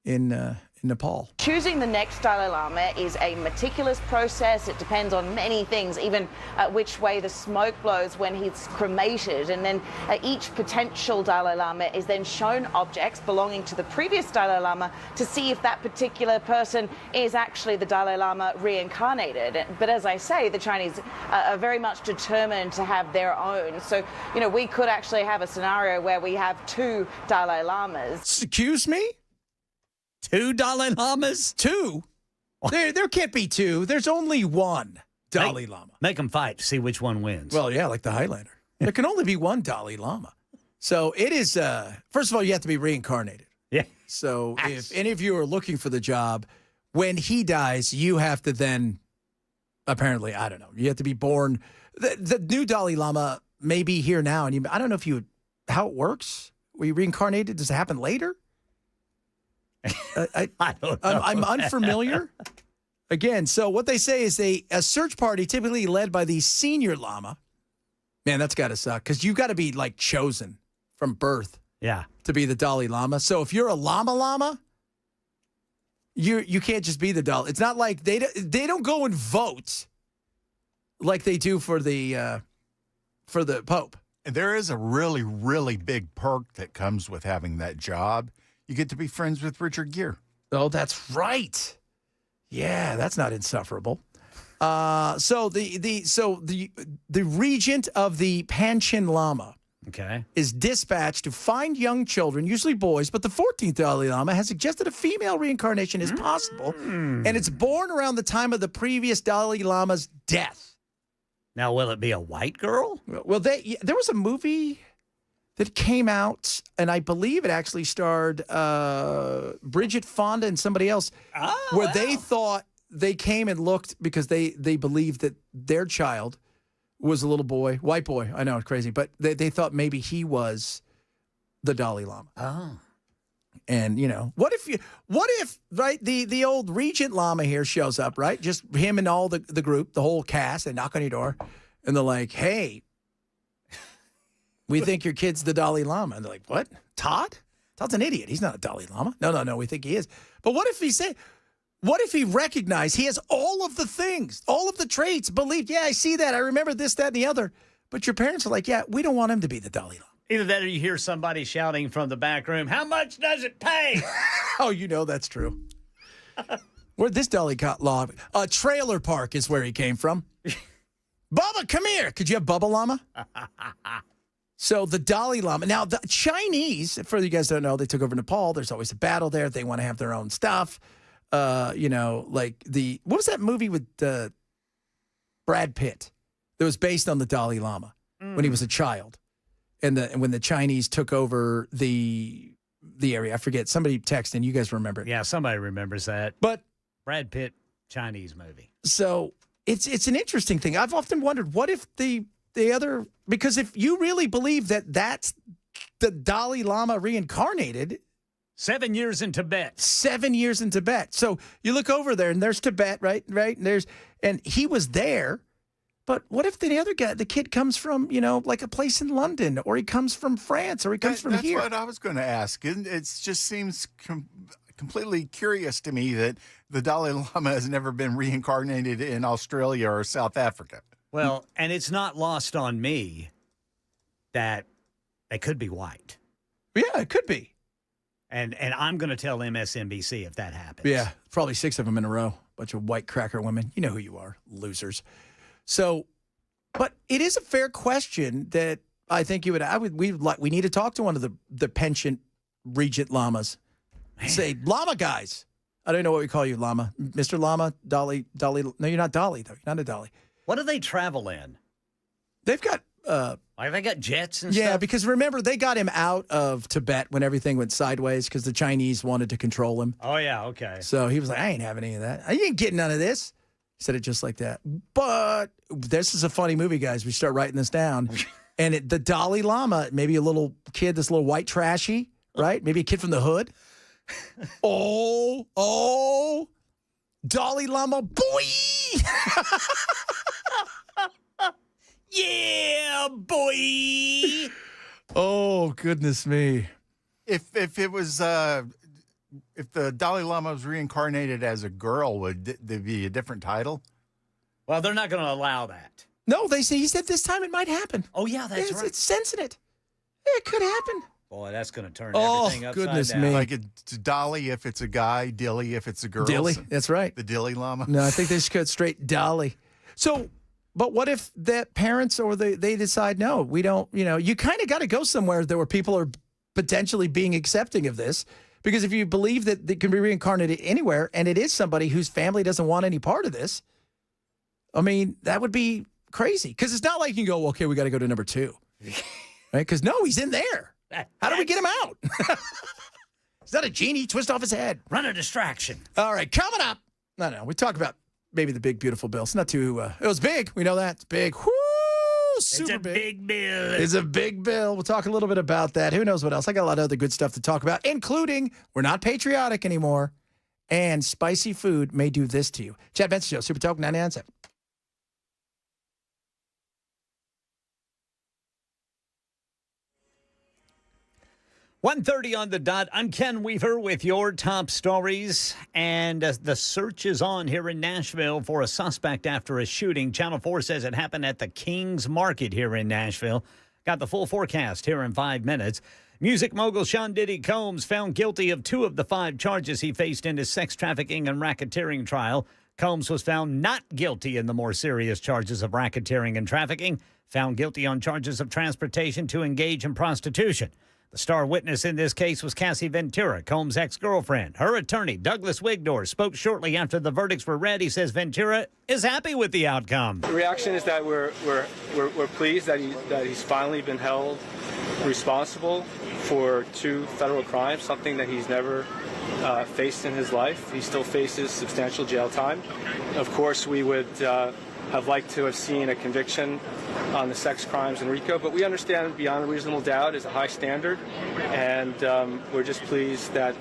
Speaker 1: in Nepal.
Speaker 5: Choosing the next Dalai Lama is a meticulous process. It depends on many things, even which way the smoke blows when he's cremated. And then each potential Dalai Lama is then shown objects belonging to the previous Dalai Lama to see if that particular person is actually the Dalai Lama reincarnated. But as I say, the Chinese are very much determined to have their own. So, you know, we could actually have a scenario where we have two Dalai Lamas.
Speaker 1: Excuse me?
Speaker 2: Two Dalai Lamas?
Speaker 1: Two? There can't be two. There's only one Dalai Lama.
Speaker 2: Make them fight to see which one wins.
Speaker 1: Well, yeah, like the Highlander. There can only be one Dalai Lama. So it is, first of all, you have to be reincarnated.
Speaker 2: Yeah.
Speaker 1: So if any of you are looking for the job, when he dies, you have to then, apparently, I don't know, you have to be born. The new Dalai Lama may be here now. And I don't know if how it works. Were you reincarnated? Does it happen later?
Speaker 2: I don't know.
Speaker 1: I'm unfamiliar. Again, so what they say is a search party typically led by the senior Lama. Man, that's got to suck because you've got to be like chosen from birth.
Speaker 2: Yeah.
Speaker 1: To be the Dalai Lama. So if you're a Lama, you can't just be the Dalai. It's not like they don't go and vote like they do for the Pope.
Speaker 3: And there is a really, really big perk that comes with having that job. You get to be friends with Richard Gere.
Speaker 1: Oh, that's right. Yeah, that's not insufferable. So the regent of the Panchen Lama
Speaker 2: Okay.
Speaker 1: is dispatched to find young children, usually boys, but the 14th Dalai Lama has suggested a female reincarnation is possible, and it's born around the time of the previous Dalai Lama's death.
Speaker 2: Now, will it be a white girl?
Speaker 1: Well, there was a movie that came out, and I believe it actually starred Bridget Fonda and somebody else, where they thought they came and looked because they believed that their child was a little boy, white boy. I know, it's crazy, but they thought maybe he was the Dalai Lama.
Speaker 2: Oh.
Speaker 1: And, what if, right, the old Regent Lama here shows up, right? Just him and all the group, the whole cast, they knock on your door, and they're like, hey, we think your kid's the Dalai Lama. And they're like, what? Todd? Todd's an idiot. He's not a Dalai Lama. No, we think he is. But what if he recognized he has all of the things, all of the traits, believed, yeah, I see that. I remember this, that, and the other. But your parents are like, yeah, we don't want him to be the Dalai Lama.
Speaker 2: Either that or you hear somebody shouting from the back room, how much does it pay?
Speaker 1: Oh, that's true. Where'd this Dalai Lama? A trailer park is where he came from. Bubba, come here. Could you have Bubba Lama? So the Dalai Lama. Now, the Chinese, for you guys don't know, they took over Nepal. There's always a battle there. They want to have their own stuff. What was that movie with Brad Pitt that was based on the Dalai Lama when he was a child? And when the Chinese took over the area, I forget. Somebody texted, you guys remember it.
Speaker 2: Yeah, somebody remembers that.
Speaker 1: But
Speaker 2: Brad Pitt Chinese movie.
Speaker 1: So it's an interesting thing. I've often wondered, what if the other, because if you really believe that that's the Dalai Lama reincarnated.
Speaker 2: 7 years in Tibet.
Speaker 1: 7 years in Tibet. So you look over there and there's Tibet, right? And he was there. But what if the other guy, the kid comes from, like a place in London, or he comes from France, or he comes from here?
Speaker 3: That's what I was going to ask. It just seems completely curious to me that the Dalai Lama has never been reincarnated in Australia or South Africa.
Speaker 2: Well, and it's not lost on me that they could be white.
Speaker 1: Yeah, it could be.
Speaker 2: And I'm going to tell MSNBC if that happens.
Speaker 1: Yeah, probably 6 of them in a row. Bunch of white cracker women. You know who you are, losers. So, but it is a fair question that I think we need to talk to one of the penchant regent lamas. Say, Lama guys. I don't know what we call you, Lama. Mr. Lama, Dolly. No, you're not Dolly, though. You're not a Dolly.
Speaker 2: What do they travel in?
Speaker 1: They've got...
Speaker 2: they got jets and stuff?
Speaker 1: Yeah, because remember, they got him out of Tibet when everything went sideways because the Chinese wanted to control him.
Speaker 2: Oh, yeah, okay.
Speaker 1: So he was like, I ain't having any of that. I ain't getting none of this. He said it just like that. But this is a funny movie, guys. We start writing this down. And the Dalai Lama, maybe a little kid, this little white trashy, right? Maybe a kid from the hood. Oh, Dalai Lama, boy!
Speaker 2: Yeah, boy!
Speaker 1: Oh, goodness me.
Speaker 3: If it was... If the Dalai Lama was reincarnated as a girl, would there be a different title?
Speaker 2: Well, they're not going to allow that.
Speaker 1: No, he said this time it might happen.
Speaker 2: Oh, yeah, that's right.
Speaker 1: It's sensing it. It could happen.
Speaker 2: Boy, that's going to turn everything upside
Speaker 1: goodness
Speaker 2: down.
Speaker 1: me.
Speaker 3: Like it's Dolly if it's a guy, Dilly if it's a girl.
Speaker 1: Dilly, that's right.
Speaker 3: The Dilly Lama.
Speaker 1: No, I think they should cut straight Dolly. So, but what if that parents or they decide, no, we don't, you kind of got to go somewhere where people are potentially being accepting of this. Because if you believe that they can be reincarnated anywhere, and it is somebody whose family doesn't want any part of this, I mean, that would be crazy. Because it's not like you can go, okay, we got to go to number 2. Right? Because, no, he's in there. How do we get him out? Is that a genie? Twist off his head.
Speaker 2: Run a distraction.
Speaker 1: All right, coming up. No, we talk about maybe the big, beautiful bill. It's not too, it was big. We know that. It's big. Woo! Super
Speaker 2: it's a big bill.
Speaker 1: It's a big bill. We'll talk a little bit about that. Who knows what else? I got a lot of other good stuff to talk about, including we're not patriotic anymore, and spicy food may do this to you. Chad Benson Show, Super Talk 99.7.
Speaker 2: 1:30 on the dot. I'm Ken Weaver with your top stories. And the search is on here in Nashville for a suspect after a shooting. Channel 4 says it happened at the King's Market here in Nashville. Got the full forecast here in 5 minutes. Music mogul Sean Diddy Combs found guilty of 2 of the 5 charges he faced in his sex trafficking and racketeering trial. Combs was found not guilty in the more serious charges of racketeering and trafficking. found guilty on charges of transportation to engage in prostitution. The star witness in this case was Cassie Ventura, Combs' ex-girlfriend. Her attorney, Douglas Wigdor, spoke shortly after the verdicts were read. He says Ventura is happy with the outcome.
Speaker 6: The reaction is that we're pleased that he's finally been held responsible for 2 federal crimes, something that he's never faced in his life. He still faces substantial jail time. Of course, we would have liked to have seen a conviction on the sex crimes in RICO, but we understand beyond a reasonable doubt is a high standard, and we're just pleased that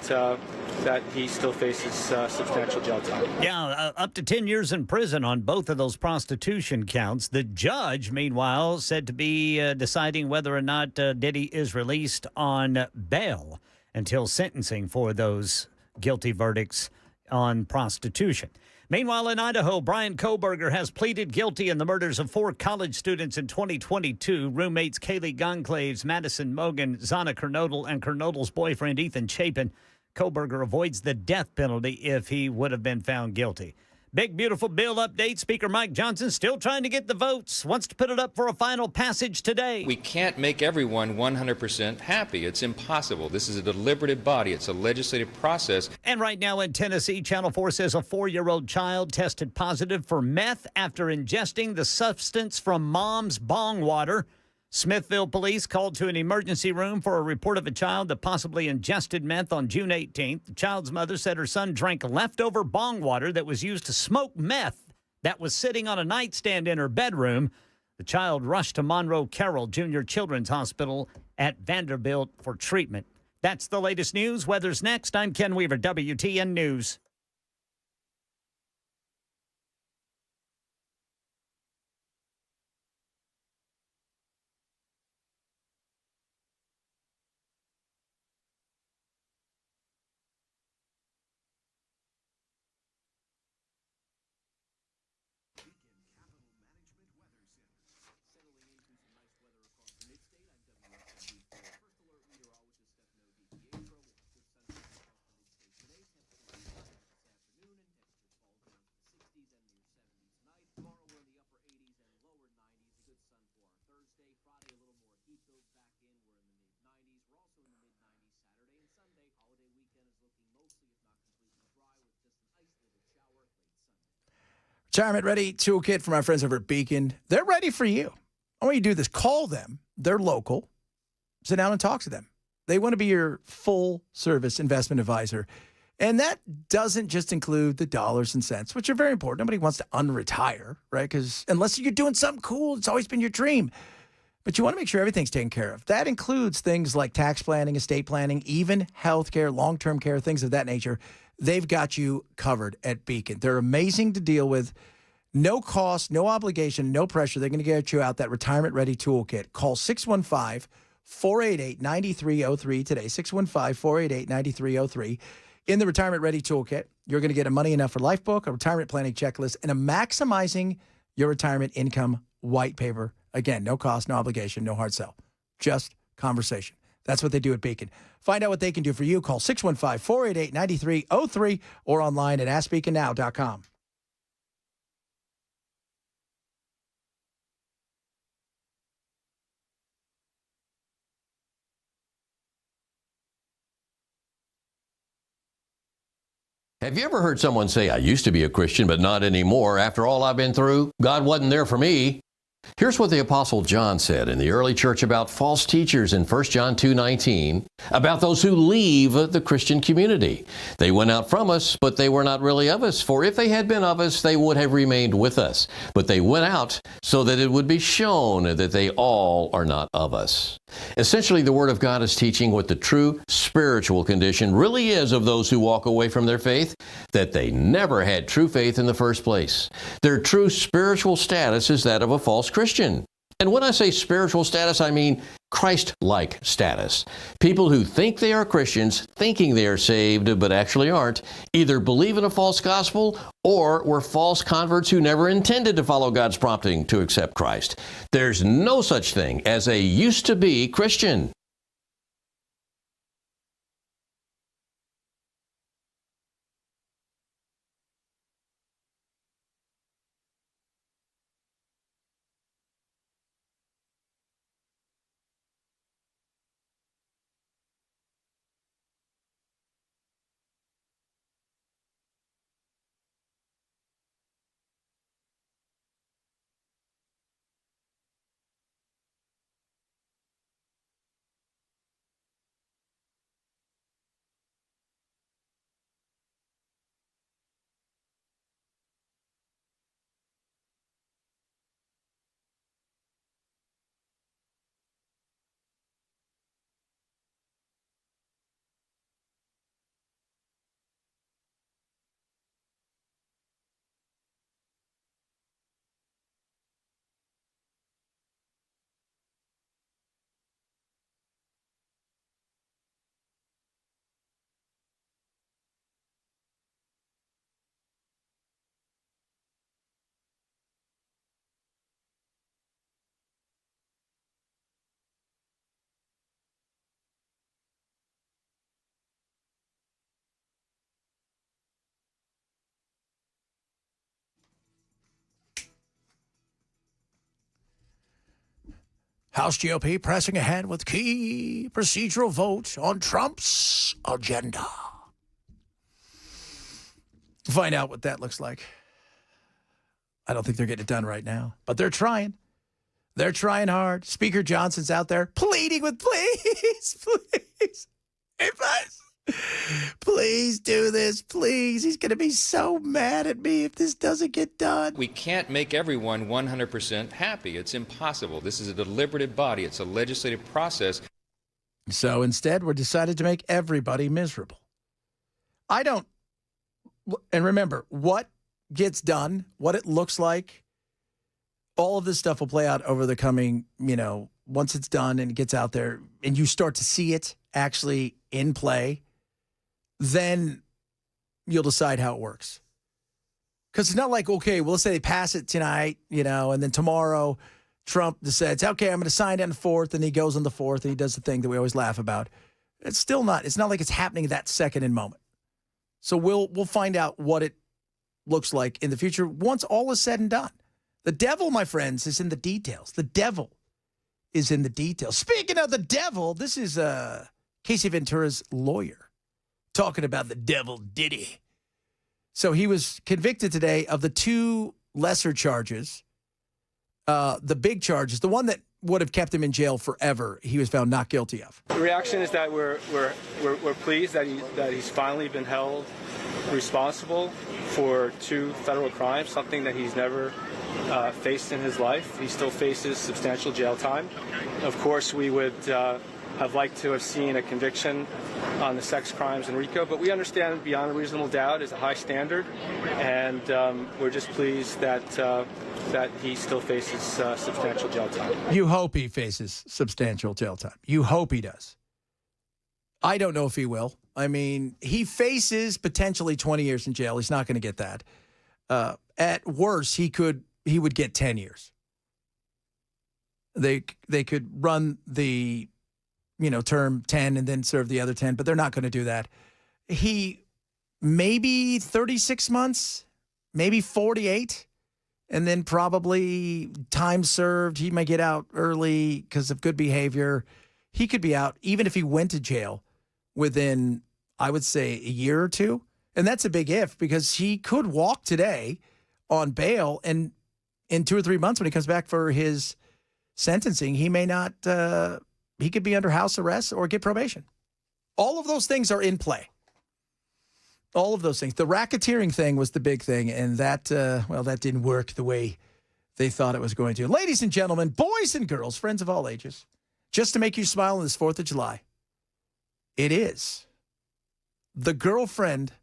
Speaker 6: he still faces substantial jail time.
Speaker 2: Yeah, up to 10 years in prison on both of those prostitution counts. The judge, meanwhile, said to be deciding whether or not Diddy is released on bail until sentencing for those guilty verdicts on prostitution. Meanwhile, in Idaho, Brian Koberger has pleaded guilty in the murders of 4 college students in 2022. Roommates Kaylee Gonclaves, Madison Mogan, Zana Kernodle, and Kernodle's boyfriend Ethan Chapin. Koberger avoids the death penalty if he would have been found guilty. Big, beautiful bill update. Speaker Mike Johnson still trying to get the votes. Wants to put it up for a final passage today.
Speaker 7: We can't make everyone 100% happy. It's impossible. This is a deliberative body. It's a legislative process.
Speaker 2: And right now in Tennessee, Channel 4 says a 4-year-old child tested positive for meth after ingesting the substance from mom's bong water. Smithville police called to an emergency room for a report of a child that possibly ingested meth on June 18th. The child's mother said her son drank leftover bong water that was used to smoke meth that was sitting on a nightstand in her bedroom. The child rushed to Monroe Carroll Jr. Children's Hospital at Vanderbilt for treatment. That's the latest news. Weather's next. I'm Ken Weaver, WTN News.
Speaker 1: Retirement Ready Toolkit from our friends over at Beacon. They're ready for you. I want you to do this. Call them. They're local. Sit down and talk to them. They want to be your full-service investment advisor. And that doesn't just include the dollars and cents, which are very important. Nobody wants to unretire, right? Because unless you're doing something cool, it's always been your dream. But you want to make sure everything's taken care of. That includes things like tax planning, estate planning, even health care, long-term care, things of that nature. They've got you covered at Beacon. They're amazing to deal with. No cost, no obligation, no pressure. They're going to get you out that retirement-ready toolkit. Call 615-488-9303 today, 615-488-9303. In the Retirement Ready Toolkit, you're going to get a Money Enough for Life book, a retirement planning checklist, and a Maximizing Your Retirement Income white paper. Again, no cost, no obligation, no hard sell. Just conversation. That's what they do at Beacon. Find out what they can do for you. Call 615-488-9303 or online at AskBeaconNow.com.
Speaker 14: Have you ever heard someone say, I used to be a Christian, but not anymore. After all I've been through, God wasn't there for me. Here's what the Apostle John said in the early church about false teachers in 1 John 2:19, about those who leave the Christian community. They went out from us, but they were not really of us. For if they had been of us, they would have remained with us. But they went out so that it would be shown that they all are not of us. Essentially, the Word of God is teaching what the true spiritual condition really is of those who walk away from their faith, that they never had true faith in the first place. Their true spiritual status is that of a false Christian. And when I say spiritual status, I mean Christ-like status. People who think they are Christians, thinking they are saved, but actually aren't, either believe in a false gospel or were false converts who never intended to follow God's prompting to accept Christ. There's no such thing as a used-to-be Christian.
Speaker 1: House GOP pressing ahead with key procedural vote on Trump's agenda. Find out what that looks like. I don't think they're getting it done right now, but they're trying. They're trying hard. Speaker Johnson's out there pleading with, please, hey, please do this, please. He's going to be so mad at me if this doesn't get done.
Speaker 7: We can't make everyone 100% happy. It's impossible. This is a deliberative body. It's a legislative process.
Speaker 1: So instead, we're decided to make everybody miserable. And remember, what gets done, what it looks like, all of this stuff will play out over the coming, once it's done and it gets out there and you start to see it actually in play, then you'll decide how it works. Because it's not like, okay, well, let's say they pass it tonight, and then tomorrow Trump decides, okay, I'm going to sign it on the 4th, and he goes on the 4th and he does the thing that we always laugh about. It's not like it's happening that second and moment. So we'll find out what it looks like in the future once all is said and done. The devil, my friends, is in the details. The devil is in the details. Speaking of the devil, this is Casey Ventura's lawyer talking about the devil Diddy. So he was convicted today of the 2 lesser charges. The big charges, the one that would have kept him in jail forever, he was found not guilty of.
Speaker 6: The reaction is that we're pleased that he's finally been held responsible for 2 federal crimes, something that he's never faced in his life. He still faces substantial jail time. Of course, we would have liked to have seen a conviction on the sex crimes in RICO, but we understand beyond a reasonable doubt is a high standard, and we're just pleased that he still faces substantial jail time.
Speaker 1: You hope he faces substantial jail time. You hope he does. I don't know if he will. I mean, he faces potentially 20 years in jail. He's not going to get that. At worst, he would get 10 years. They could run the term 10 and then serve the other 10, but they're not going to do that. He maybe 36 months, maybe 48, and then probably time served. He may get out early because of good behavior. He could be out even if he went to jail within, I would say, a year or 2. And that's a big if, because he could walk today on bail, and in 2 or 3 months when he comes back for his sentencing, he may not, he could be under house arrest or get probation. All of those things are in play. All of those things. The racketeering thing was the big thing, and that didn't work the way they thought it was going to. Ladies and gentlemen, boys and girls, friends of all ages, just to make you smile on this 4th of July, it is the girlfriend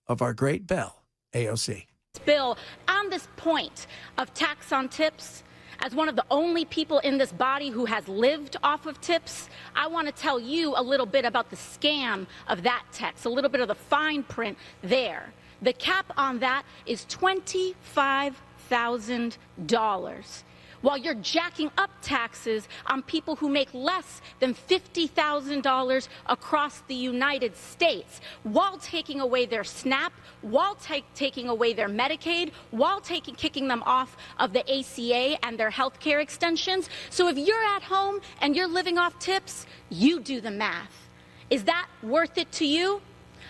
Speaker 1: of our great belle, AOC.
Speaker 8: Bill, on this point of tax on tips, as one of the only people in this body who has lived off of tips, I want to tell you a little bit about the scam of that tax, a little bit of the fine print there. The cap on that is $25,000. While you're jacking up taxes on people who make less than $50,000 across the United States, while taking away their SNAP, while taking away their Medicaid, while kicking them off of the ACA and their health care extensions. So if you're at home and you're living off tips, you do the math. Is that worth it to you?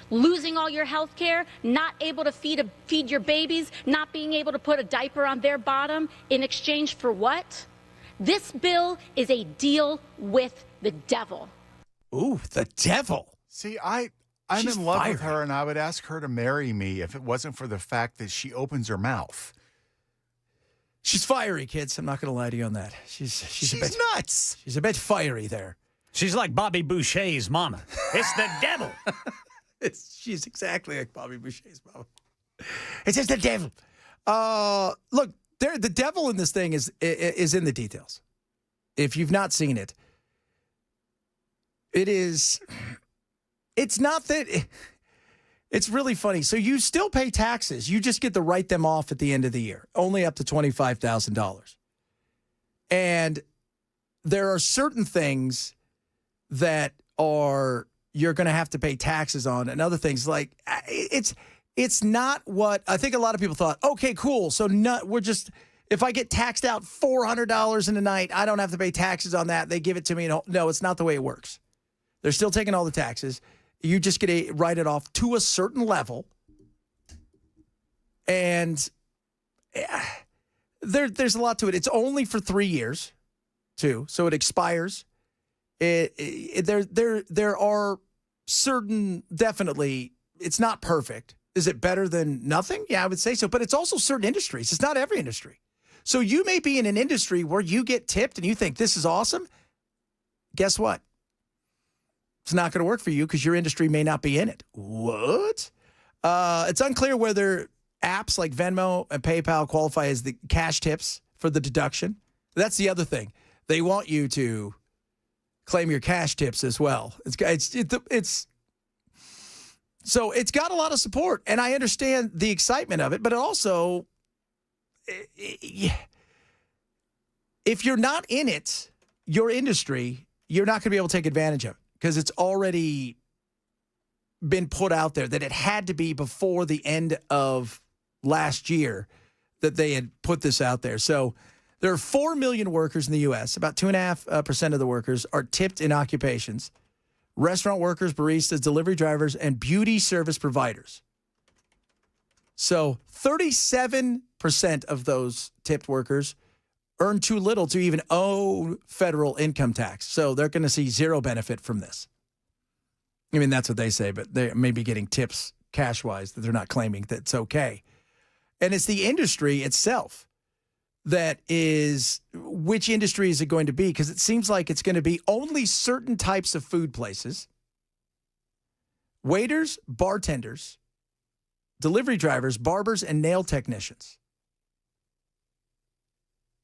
Speaker 8: Losing all your health care, not able to feed your babies, not being able to put a diaper on their bottom in exchange for what? This bill is a deal with the devil.
Speaker 1: Ooh, the devil.
Speaker 3: See, I'm in love with her, and I would ask her to marry me if it wasn't for the fact that she opens her mouth.
Speaker 1: She's fiery, kids. I'm not going to lie to you on that. She's a bit
Speaker 3: nuts.
Speaker 1: She's a bit fiery there.
Speaker 2: She's like Bobby Boucher's mama. It's the devil.
Speaker 1: She's exactly like Bobby Boucher's mama. It's just the devil. Look, the devil in this thing is in the details. If you've not seen it, it's not that. It's really funny. So you still pay taxes. You just get to write them off at the end of the year, only up to $25,000. And there are certain things that you're going to have to pay taxes on, and other things like it's not what I think a lot of people thought. Okay, cool. So we're just If I get taxed out $400 in a night, I don't have to pay taxes on that. They give it to me. No, it's not the way it works. They're still taking all the taxes. You just get to write it off to a certain level. And there's a lot to it. It's only for 3 years, too. So it expires. There are certain, definitely, it's not perfect. Is it better than nothing? Yeah, I would say so. But it's also certain industries. It's not every industry. So you may be in an industry where you get tipped and you think this is awesome. Guess what? It's not going to work for you because your industry may not be in it. What? It's unclear whether apps like Venmo and PayPal qualify as the cash tips for the deduction. That's the other thing. They want you to claim your cash tips as well. So it's got a lot of support, and I understand the excitement of it, but it also, if you're not in it, your industry, you're not going to be able to take advantage of it because it's already been put out there that it had to be before the end of last year that they had put this out there. So there are 4 million workers in the U.S. About 2.5% of the workers are tipped in occupations. Restaurant workers, baristas, delivery drivers, and beauty service providers. So 37% of those tipped workers earn too little to even owe federal income tax. So they're going to see zero benefit from this. I mean, that's what they say, but they may be getting tips cash-wise that they're not claiming that's okay. And it's the industry itself that is, which industry is it going to be? Because it seems like it's going to be only certain types of food places, waiters, bartenders, delivery drivers, barbers, and nail technicians.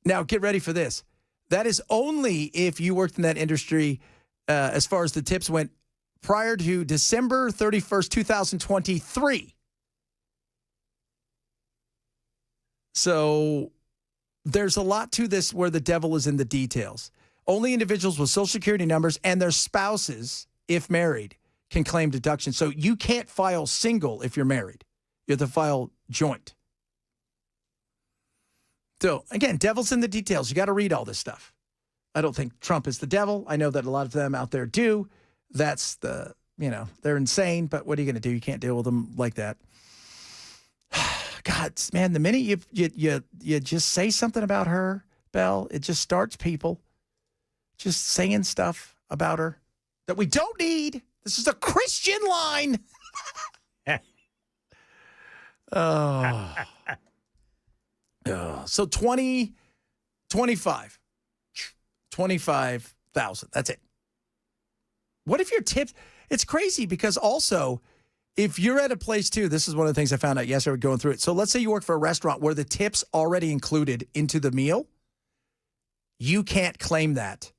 Speaker 1: Now, get ready for this. That is only if you worked in that industry as far as the tips went prior to December 31st, 2023. So there's a lot to this where the devil is in the details. Only individuals with Social Security numbers and their spouses, if married, can claim deduction. So you can't file single if you're married. You have to file joint. So, again, devil's in the details. You got to read all this stuff. I don't think Trump is the devil. I know that a lot of them out there do. That's the, they're insane, but what are you going to do? You can't deal with them like that. God, man, the minute you just say something about her, Belle, it just starts people just saying stuff about her that we don't need. This is a Christian line. Oh. So 25,000. That's it. What if your tips? It's crazy because also, if you're at a place too, this is one of the things I found out yesterday going through it. So let's say you work for a restaurant where the tip's already included into the meal. You can't claim that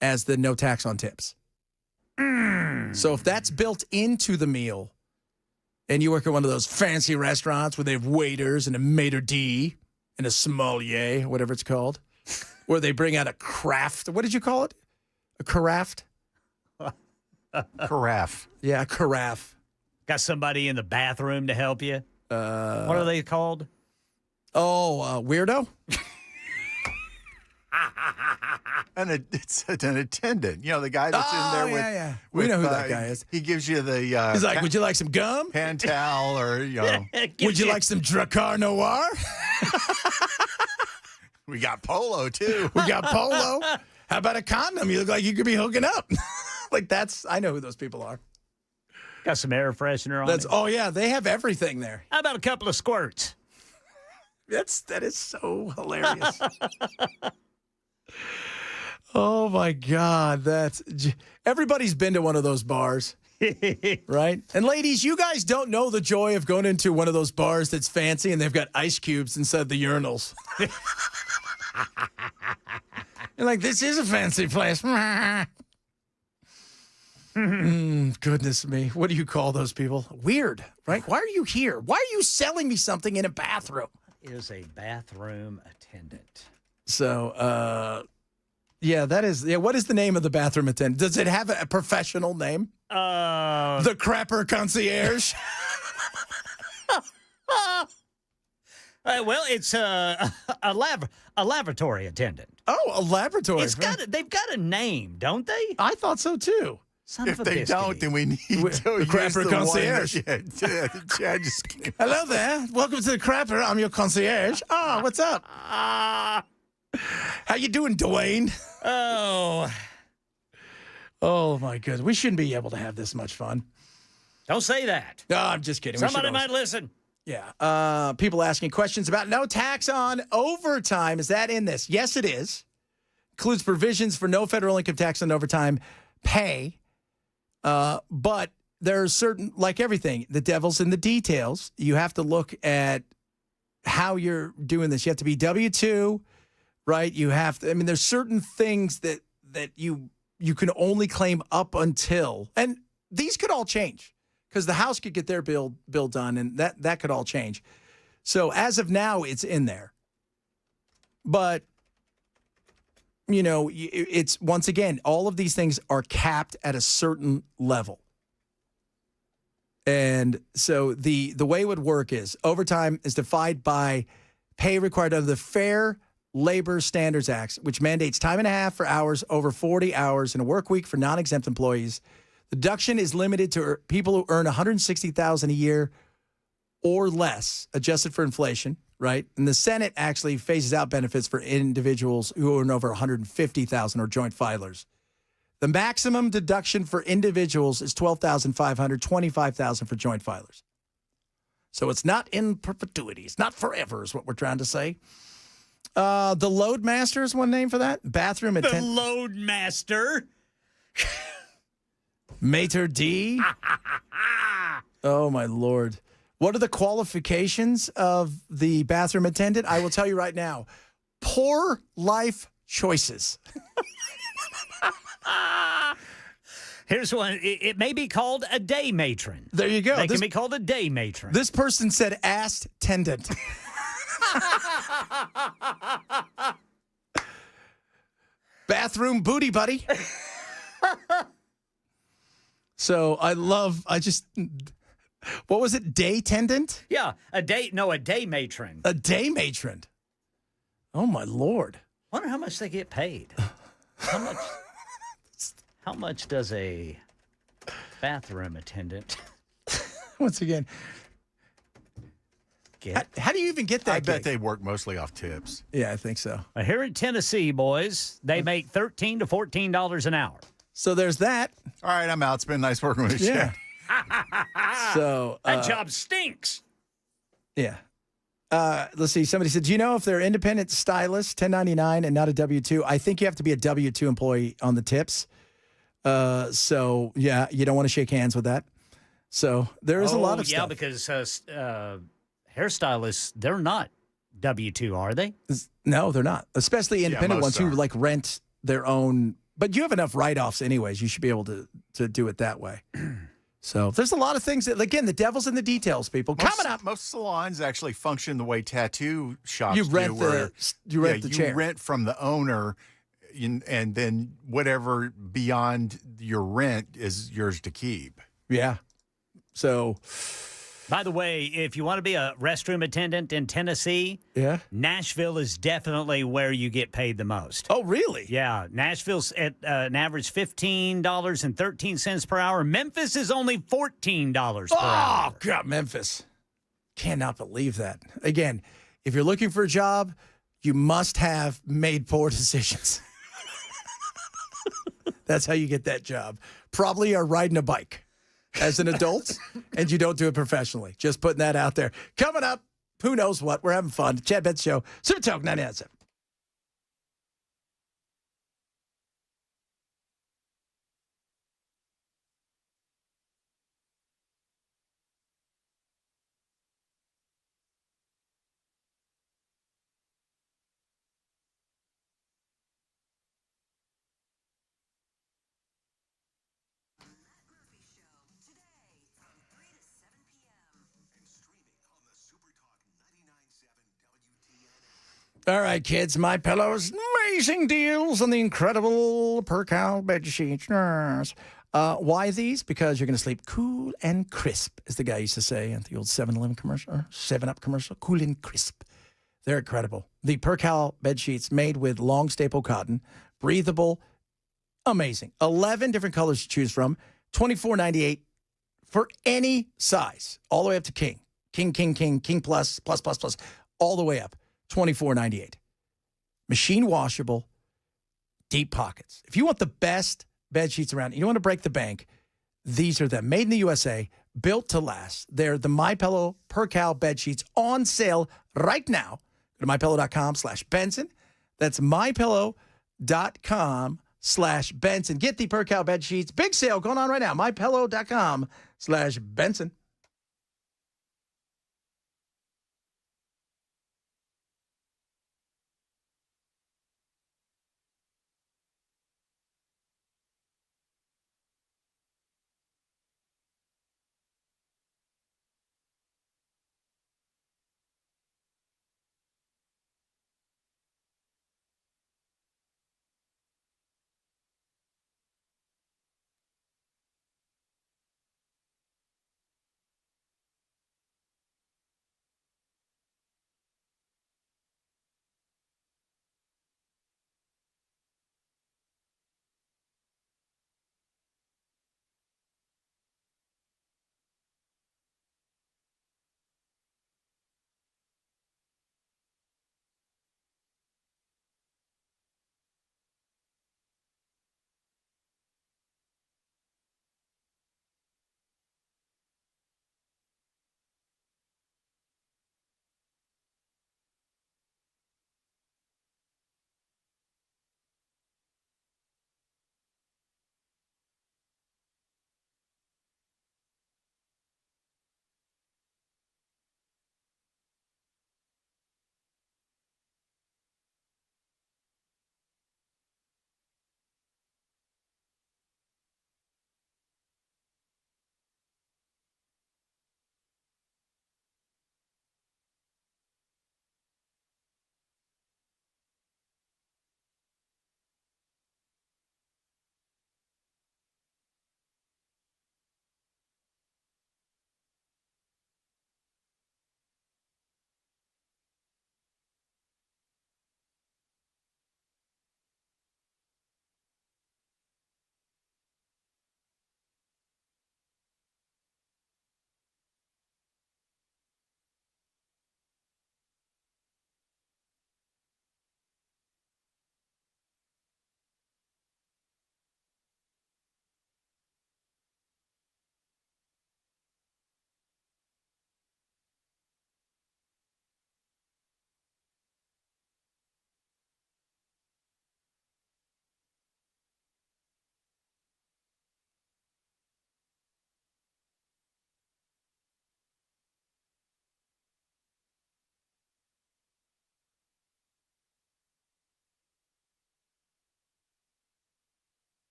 Speaker 1: as the no tax on tips. So if that's built into the meal and you work at one of those fancy restaurants where they have waiters and a maitre d' and a sommelier, whatever it's called, where they bring out a craft. What did you call it? A carafe?
Speaker 3: Carafe.
Speaker 1: Yeah, a carafe.
Speaker 2: Got somebody in the bathroom to help you? What are they called?
Speaker 1: Weirdo?
Speaker 3: And it's an attendant. The guy that's in there with...
Speaker 1: Yeah. We know who that guy is.
Speaker 3: He gives you the...
Speaker 1: He's like, would you like some gum?
Speaker 3: Hand towel or,
Speaker 1: Would you like some Dracar Noir?
Speaker 3: We got Polo, too.
Speaker 1: We got Polo. How about a condom? You look like you could be hooking up. I know who those people are.
Speaker 2: Got some air freshener on it.
Speaker 1: Oh, yeah, they have everything there.
Speaker 2: How about a couple of squirts?
Speaker 1: That is so hilarious. Oh, my God. Everybody's been to one of those bars, right? And ladies, you guys don't know the joy of going into one of those bars that's fancy and they've got ice cubes inside the urinals. You're like, this is a fancy place. Goodness me. What do you call those people? Weird, right? Why are you here? Why are you selling me something in a bathroom?
Speaker 2: Is a bathroom attendant.
Speaker 1: So, that is, what is the name of the bathroom attendant? Does it have a professional name? The Crapper Concierge?
Speaker 2: Well, it's a laboratory attendant.
Speaker 1: Oh, a laboratory.
Speaker 2: They've got a name, don't they?
Speaker 1: I thought so too.
Speaker 2: Son
Speaker 3: If
Speaker 2: of a
Speaker 3: they
Speaker 2: biscuit.
Speaker 3: don't, then we need to use
Speaker 1: Crapper
Speaker 3: the
Speaker 1: concierge.
Speaker 3: one that, yeah, Chad just came.
Speaker 1: Hello there. Welcome to the Crapper. I'm your concierge. Oh, what's up? How you doing, Dwayne? Oh, my goodness. We shouldn't be able to have this much fun.
Speaker 2: Don't say that.
Speaker 1: No, I'm just kidding. We
Speaker 2: Somebody
Speaker 1: should always-
Speaker 2: might listen.
Speaker 1: Yeah. People asking questions about no tax on overtime. Is that in this? Yes, it is. Includes provisions for no federal income tax on overtime pay. But there are certain, like everything, the devil's in the details. You have to look at how you're doing this. You have to be W-2, right? You have to, there's certain things that you can only claim up until, and these could all change because the House could get their bill done, and that could all change. So as of now, it's in there. But, it's, once again, all of these things are capped at a certain level. And so the way it would work is overtime is defined by pay required under the Fair Labor Standards Act, which mandates time and a half for hours over 40 hours in a work week for non-exempt employees. The deduction is limited to people who earn $160,000 a year or less, adjusted for inflation, right? And the Senate actually phases out benefits for individuals who earn over $150,000 or joint filers. The maximum deduction for individuals is $12,500, $25,000 for joint filers. So it's not in perpetuity. It's not forever is what we're trying to say. The Loadmaster is one name for that. Bathroom attendant.
Speaker 2: The Loadmaster.
Speaker 1: Maitre D. Oh, my Lord. What are the qualifications of the bathroom attendant? I will tell you right now. Poor life choices.
Speaker 2: Here's one. It may be called a day matron.
Speaker 1: There you go.
Speaker 2: They can be called a day matron.
Speaker 1: This person said ass tendant. Bathroom booty buddy. So what was it? Day tendant?
Speaker 2: Yeah, a day matron.
Speaker 1: A day matron. Oh, my Lord.
Speaker 2: Wonder how much they get paid. How much does a bathroom attendant
Speaker 1: once again
Speaker 2: get?
Speaker 1: How do you even get that
Speaker 3: I bet
Speaker 1: gig?
Speaker 3: they work mostly off tips.
Speaker 1: Yeah, I think so.
Speaker 2: Here in Tennessee, boys, they make $13 to $14 an hour.
Speaker 1: So there's that.
Speaker 3: All right, I'm out. It's been nice working with you.
Speaker 1: Yeah. So
Speaker 2: that job stinks.
Speaker 1: Yeah. Let's see. Somebody said, do you know if they're independent stylists, 1099 and not a W-2? I think you have to be a W-2 employee on the tips. So, yeah, you don't want to shake hands with that. So there is a lot of stuff.
Speaker 2: Yeah, because hairstylists, they're not W-2, are they?
Speaker 1: No, they're not. Especially independent ones who
Speaker 3: are.
Speaker 1: like rent their own. But you have enough write-offs anyways. You should be able to do it that way. So there's a lot of things that, again, the devil's in the details, people. Coming up.
Speaker 3: Most salons actually function the way tattoo shops
Speaker 1: You rent
Speaker 3: do. Where,
Speaker 1: the chair.
Speaker 3: You rent from the owner, and then whatever beyond your rent is yours to keep.
Speaker 1: Yeah. So,
Speaker 2: by the way, if you want to be a restroom attendant in Tennessee,
Speaker 1: yeah,
Speaker 2: Nashville is definitely where you get paid the most.
Speaker 1: Oh, really?
Speaker 2: Yeah. Nashville's at an average $15.13 per hour. Memphis is only $14 per hour.
Speaker 1: Oh, God, Memphis. Cannot believe that. Again, if you're looking for a job, you must have made poor decisions. That's how you get that job. Probably are riding a bike as an adult, and you don't do it professionally. Just putting that out there. Coming up, who knows what? We're having fun. Chad Betts Show, Super Talk 99.7. All right, kids, My Pillow's amazing deals on the incredible Percal bed sheets. Yes. Why these? Because you're going to sleep cool and crisp, as the guy used to say at the old 7-Eleven commercial, or 7-Up commercial. Cool and crisp. They're incredible. The Percal bed sheets made with long staple cotton, breathable, amazing. 11 different colors to choose from, $24.98 for any size, all the way up to king. King plus, all the way up, $24.98. Machine washable, deep pockets. If you want the best bed sheets around, you don't want to break the bank, these are them. Made in the USA, built to last. They're the MyPillow Percal bed sheets on sale right now. Go to mypillow.com/Benson. That's mypillow.com/Benson. Get the Percal bed sheets. Big sale going on right now. mypillow.com/Benson.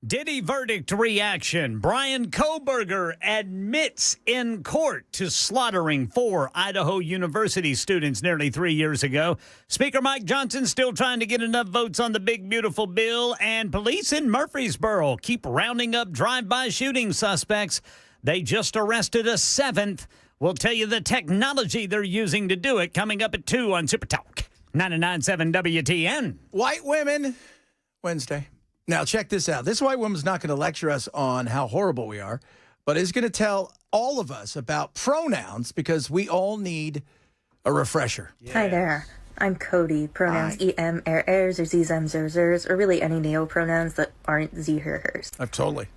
Speaker 2: Diddy verdict reaction. Brian Koberger admits in court to slaughtering 4 Idaho University students nearly 3 years ago. Speaker Mike Johnson still trying to get enough votes on the big, beautiful bill. And police in Murfreesboro keep rounding up drive-by shooting suspects. They just arrested a 7th. We'll tell you the technology they're using to do it coming up at 2 on Super Talk 99.7 WTN.
Speaker 1: White women, Wednesday. Now, check this out. This white woman's not going to lecture us on how horrible we are, but is going to tell all of us about pronouns because we all need a refresher.
Speaker 10: Hi there. I'm Cody, pronouns em, ers, or zem, zers, or really any neo-pronouns that aren't ze, her, hers.
Speaker 1: Totally.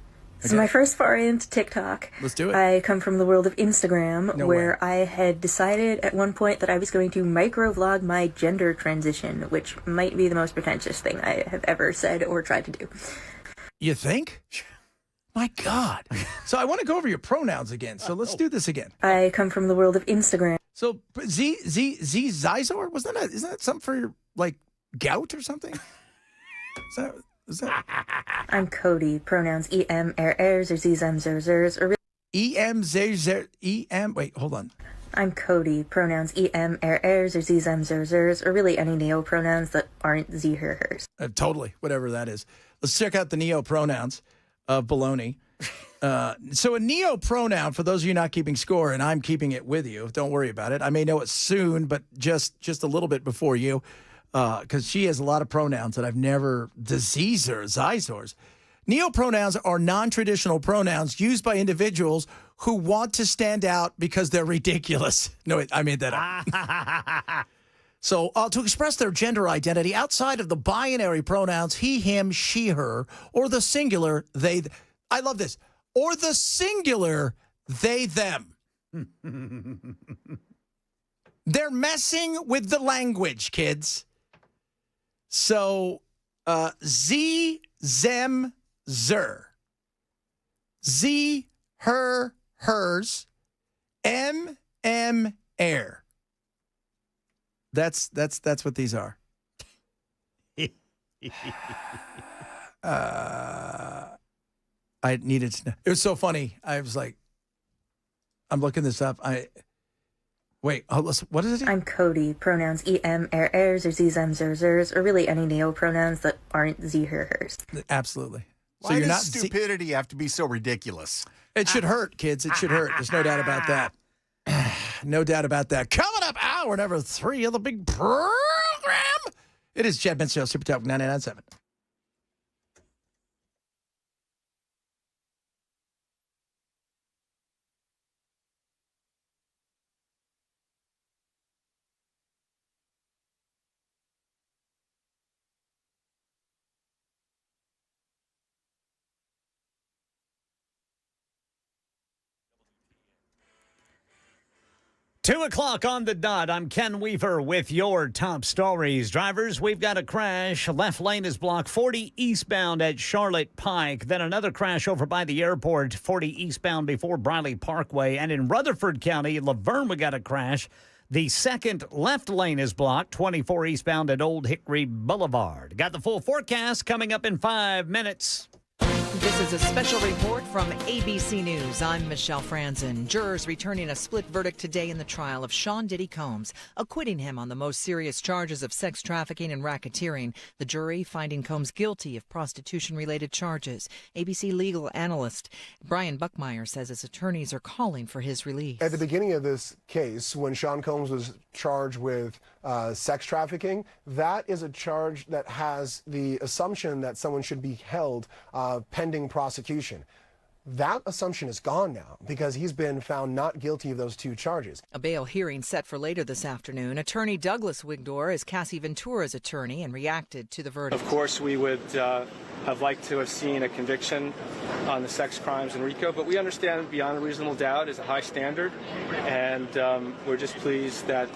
Speaker 10: So my first foray into TikTok.
Speaker 1: Let's do it.
Speaker 10: I come from the world of Instagram,
Speaker 1: No
Speaker 10: where
Speaker 1: way.
Speaker 10: I had decided at one point that I was going to micro-vlog my gender transition, which might be the most pretentious thing I have ever said or tried to do.
Speaker 1: You think? My God. So I want to go over your pronouns again. So let's do this again.
Speaker 10: I come from the world of Instagram.
Speaker 1: So Zizor? Isn't that something for your, like, gout or something? Is that?
Speaker 10: I'm Cody, pronouns em, ers, or zem, zers, or
Speaker 1: wait, hold on.
Speaker 10: I'm Cody, pronouns em, ers, or zem, zers, or really any neo-pronouns that aren't ze, her, hers.
Speaker 1: Totally, whatever that is. Let's check out the neo-pronouns of baloney. So a neo-pronoun, for those of you not keeping score, and I'm keeping it with you, don't worry about it. I may know it soon, but just a little bit before you, because she has a lot of pronouns that I've never, zizors. Neo-pronouns are non-traditional pronouns used by individuals who want to stand out because they're ridiculous. No, wait, I made that up. So to express their gender identity outside of the binary pronouns he, him, she, her, or the singular they. I love this. Or the singular they, them. They're messing with the language, kids. So z, zem, zer. Z, her, hers. M, air. That's what these are. I needed to know. It was so funny. I was like, I'm looking this up. Wait, what is it?
Speaker 10: I'm Cody, pronouns em, ers, or zem, zers, or really any neo-pronouns that aren't ze, her, hers.
Speaker 1: Absolutely. So
Speaker 3: Why
Speaker 1: you're
Speaker 3: does
Speaker 1: not
Speaker 3: stupidity have to be so ridiculous?
Speaker 1: It should hurt, kids. It should hurt. There's no doubt about that. No doubt about that. Coming up, hour number 3 of the big program. It is Chad Benson, Super Talk 99.7.
Speaker 2: Two o'clock on the dot. I'm Ken Weaver with your top stories. Drivers, we've got a crash. Left lane is blocked 40 eastbound at Charlotte Pike. Then another crash over by the airport, 40 eastbound before Briley Parkway. And in Rutherford County, Laverne, we got a crash. The second left lane is blocked, 24 eastbound at Old Hickory Boulevard. Got the full forecast coming up in 5 minutes.
Speaker 20: This is a special report from ABC News. I'm Michelle Franzen. Jurors returning a split verdict today in the trial of Sean Diddy Combs, acquitting him on the most serious charges of sex trafficking and racketeering. The jury finding Combs guilty of prostitution-related charges. ABC legal analyst Brian Buckmeyer says his attorneys are calling for his release.
Speaker 11: At the beginning of this case, when Sean Combs was charged with sex trafficking, that is a charge that has the assumption that someone should be held pending prosecution. That assumption is gone now because he's been found not guilty of those two charges.
Speaker 20: A bail hearing set for later this afternoon. Attorney Douglas Wigdor is Cassie Ventura's attorney and reacted to the verdict.
Speaker 6: Of course, we would have liked to have seen a conviction on the sex crimes in RICO, but we understand beyond a reasonable doubt is a high standard, and we're just pleased that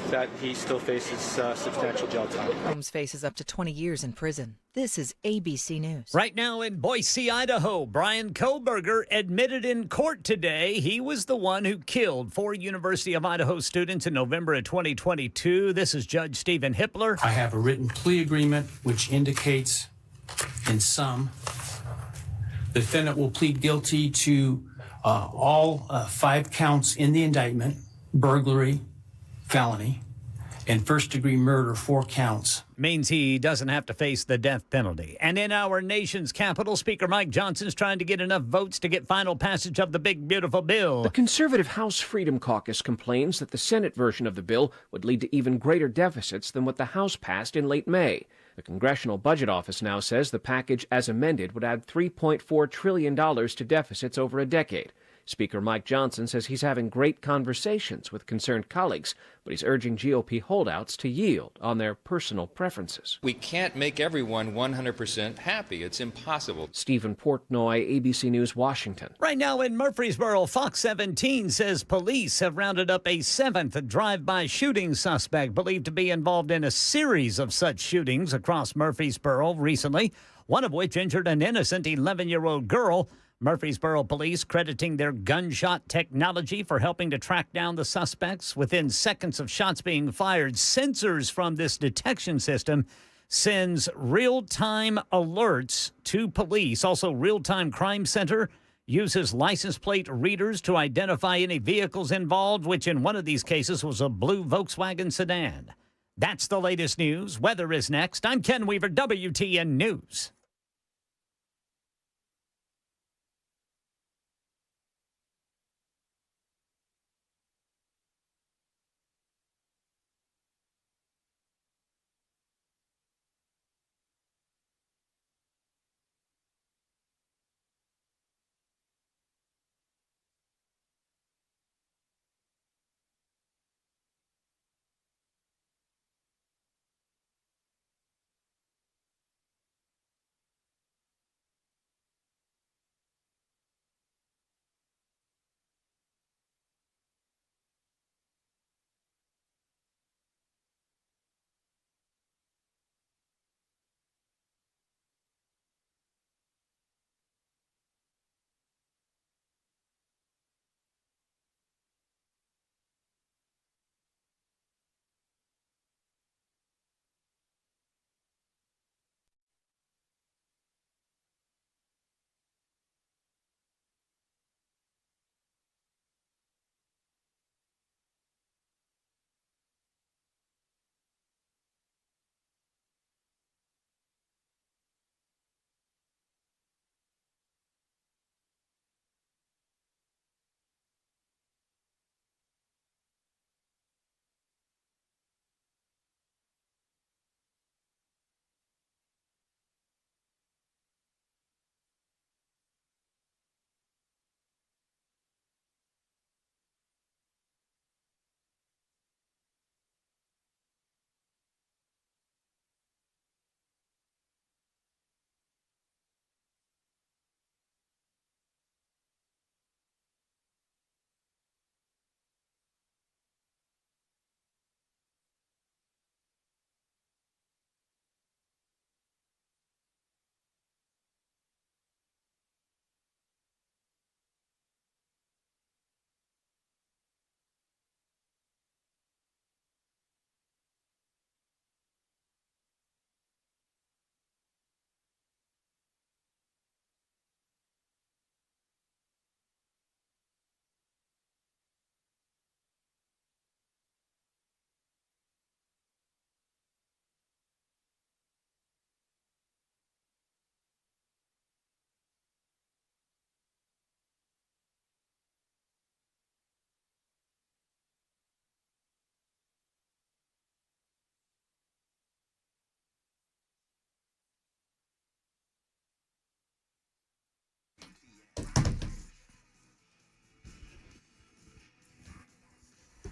Speaker 6: that he still faces substantial jail time.
Speaker 20: Combs faces up to 20 years in prison. This is ABC News.
Speaker 2: Right now in Boise, Idaho, Brian Koberger admitted in court today he was the one who killed 4 University of Idaho students in November of 2022. This is Judge Stephen Hippler.
Speaker 12: I have a written plea agreement which indicates, in sum, the defendant will plead guilty to all 5 counts in the indictment, burglary, felony, and first-degree murder, 4 counts.
Speaker 2: Means he doesn't have to face the death penalty. And in our nation's capital, Speaker Mike Johnson's trying to get enough votes to get final passage of the big, beautiful bill.
Speaker 21: The conservative House Freedom Caucus complains that the Senate version of the bill would lead to even greater deficits than what the House passed in late May. The Congressional Budget Office now says the package as amended would add $3.4 trillion to deficits over a decade. Speaker Mike Johnson says he's having great conversations with concerned colleagues, but he's urging GOP holdouts to yield on their personal preferences.
Speaker 7: We can't make everyone 100% happy. It's impossible.
Speaker 21: Stephen Portnoy, ABC News, Washington.
Speaker 2: Right now in Murfreesboro, Fox 17 says police have rounded up a 7th drive-by shooting suspect believed to be involved in a series of such shootings across Murfreesboro recently, one of which injured an innocent 11-year-old girl. Murfreesboro police crediting their gunshot technology for helping to track down the suspects. Within seconds of shots being fired, sensors from this detection system sends real-time alerts to police. Also, Real-Time Crime Center uses license plate readers to identify any vehicles involved, which in one of these cases was a blue Volkswagen sedan. That's the latest news. Weather is next. I'm Ken Weaver, WTN News.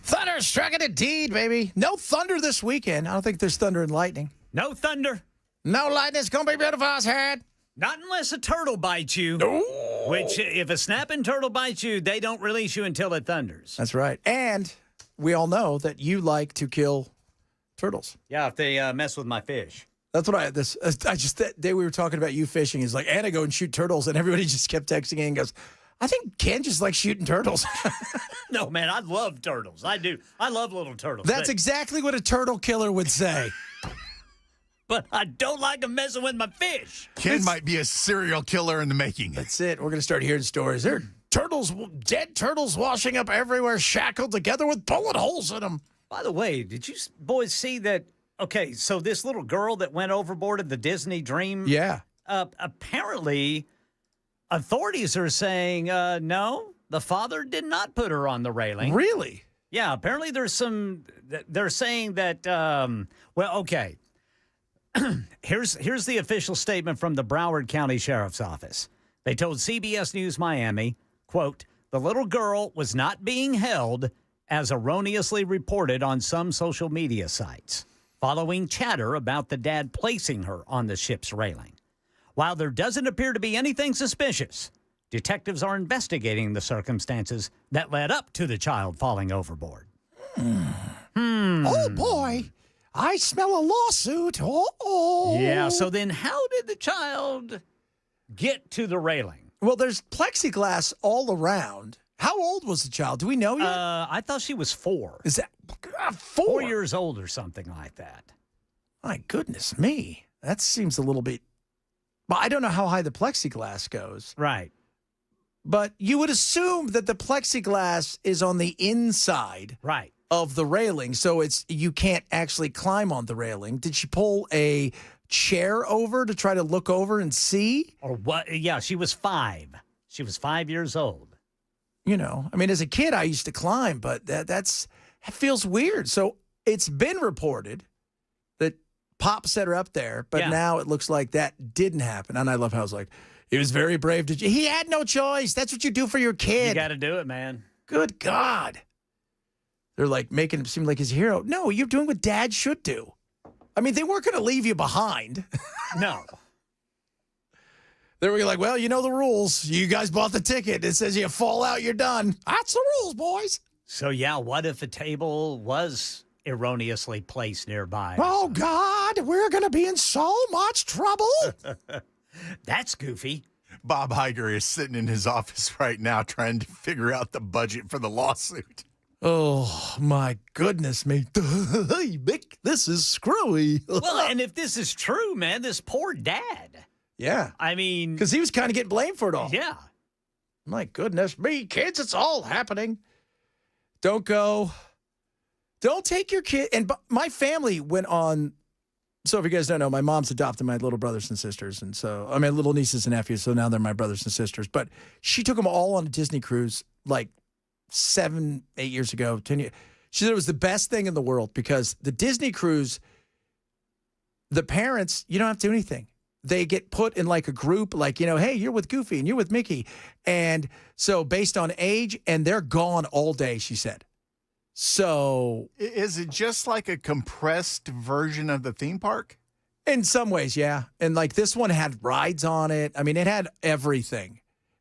Speaker 1: Thunder struck it indeed, baby. No thunder this weekend. I don't think there's thunder and lightning.
Speaker 2: No thunder.
Speaker 1: No lightning. It's going to be beautiful, I heard.
Speaker 2: Not unless a turtle bites you.
Speaker 1: No.
Speaker 2: Which, if a snapping turtle bites you, they don't release you until it thunders.
Speaker 1: That's right. And we all know that you like to kill turtles.
Speaker 2: Yeah, if they mess with my fish.
Speaker 1: That's what that day we were talking about you fishing is like, Anna, go and shoot turtles. And everybody just kept texting in and goes, I think Ken just likes shooting turtles.
Speaker 2: No, man, I love turtles. I do. I love little turtles.
Speaker 1: That's exactly what a turtle killer would say.
Speaker 2: But I don't like them messing with my fish.
Speaker 3: Ken might be a serial killer in the making.
Speaker 1: That's it. We're going to start hearing stories. There are turtles, dead turtles washing up everywhere, shackled together with bullet holes in them.
Speaker 2: By the way, did you boys see that? Okay, so this little girl that went overboard in the Disney Dream.
Speaker 1: Yeah.
Speaker 2: Apparently, authorities are saying, no, the father did not put her on the railing.
Speaker 1: Really?
Speaker 2: Yeah, apparently they're saying that, well, okay. Here's the official statement from the Broward County Sheriff's Office. They told CBS News Miami, quote, The little girl was not being held, as erroneously reported on some social media sites, following chatter about the dad placing her on the ship's railing. While there doesn't appear to be anything suspicious, detectives are investigating the circumstances that led up to the child falling overboard.
Speaker 1: Oh, boy. I smell a lawsuit. Oh.
Speaker 2: Yeah, so then how did the child get to the railing?
Speaker 1: Well, there's plexiglass all around. How old was the child? Do we know yet?
Speaker 2: I thought she was 4.
Speaker 1: Is that
Speaker 2: 4 years old or something like that?
Speaker 1: My goodness me. That seems a little bit... Well, I don't know how high the plexiglass goes.
Speaker 2: Right.
Speaker 1: But you would assume that the plexiglass is on the inside
Speaker 2: right.
Speaker 1: of the railing, so you can't actually climb on the railing. Did she pull a chair over to try to look over and see?
Speaker 2: Or what? Yeah, she was 5. She was 5 years old.
Speaker 1: You know, I mean, as a kid, I used to climb, but that feels weird. So it's been reported that Pop set her up there, but now it looks like that didn't happen. And I love how it's like, he was very brave. He had no choice. That's what you do for your kid.
Speaker 2: You got to do it, man.
Speaker 1: Good God. They're like making him seem like he's a hero. No, you're doing what dad should do. I mean, they weren't going to leave you behind.
Speaker 2: No.
Speaker 1: They were like, well, you know the rules. You guys bought the ticket. It says you fall out, you're done. That's the rules, boys.
Speaker 2: So, yeah, what if a table was erroneously placed nearby?
Speaker 1: Oh, God, we're going to be in so much trouble.
Speaker 2: That's goofy.
Speaker 3: Bob Iger is sitting in his office right now trying to figure out the budget for the lawsuit.
Speaker 1: Oh, my goodness me. Hey, Mick, this is screwy.
Speaker 2: Well, and if this is true, man, this poor dad.
Speaker 1: Yeah.
Speaker 2: I mean...
Speaker 1: Because he was kind of getting blamed for it all.
Speaker 2: Yeah.
Speaker 1: My goodness me, kids, it's all happening. Don't go. Don't take your kid. And my family went on. So if you guys don't know, my mom's adopted my little brothers and sisters. And so, I mean, little nieces and nephews. So now they're my brothers and sisters. But she took them all on a Disney cruise like 7, 8 years ago, 10 years. She said it was the best thing in the world because the Disney cruise, the parents, you don't have to do anything. They get put in like a group, like, you know, hey, you're with Goofy and you're with Mickey. And so based on age, and they're gone all day, she said. So.
Speaker 3: Is it just like a compressed version of the theme park?
Speaker 1: In some ways, yeah. And like this one had rides on it. I mean, it had everything.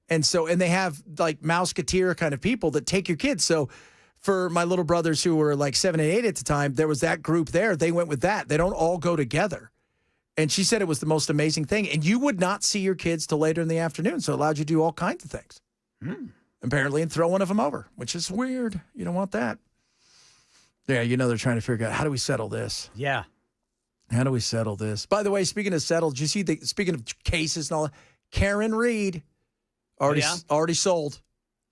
Speaker 1: And so, and they have like Mouseketeer kind of people that take your kids. So for my little brothers who were like 7 and 8 at the time, there was that group there. They went with that. They don't all go together. And she said it was the most amazing thing. And you would not see your kids till later in the afternoon. So it allowed you to do all kinds of things. Apparently, and throw one of them over, which is weird. You don't want that. Yeah, you know they're trying to figure out, how do we settle this?
Speaker 2: Yeah.
Speaker 1: How do we settle this? By the way, speaking of settled, did you see speaking of cases and all that, Karen Reed already sold.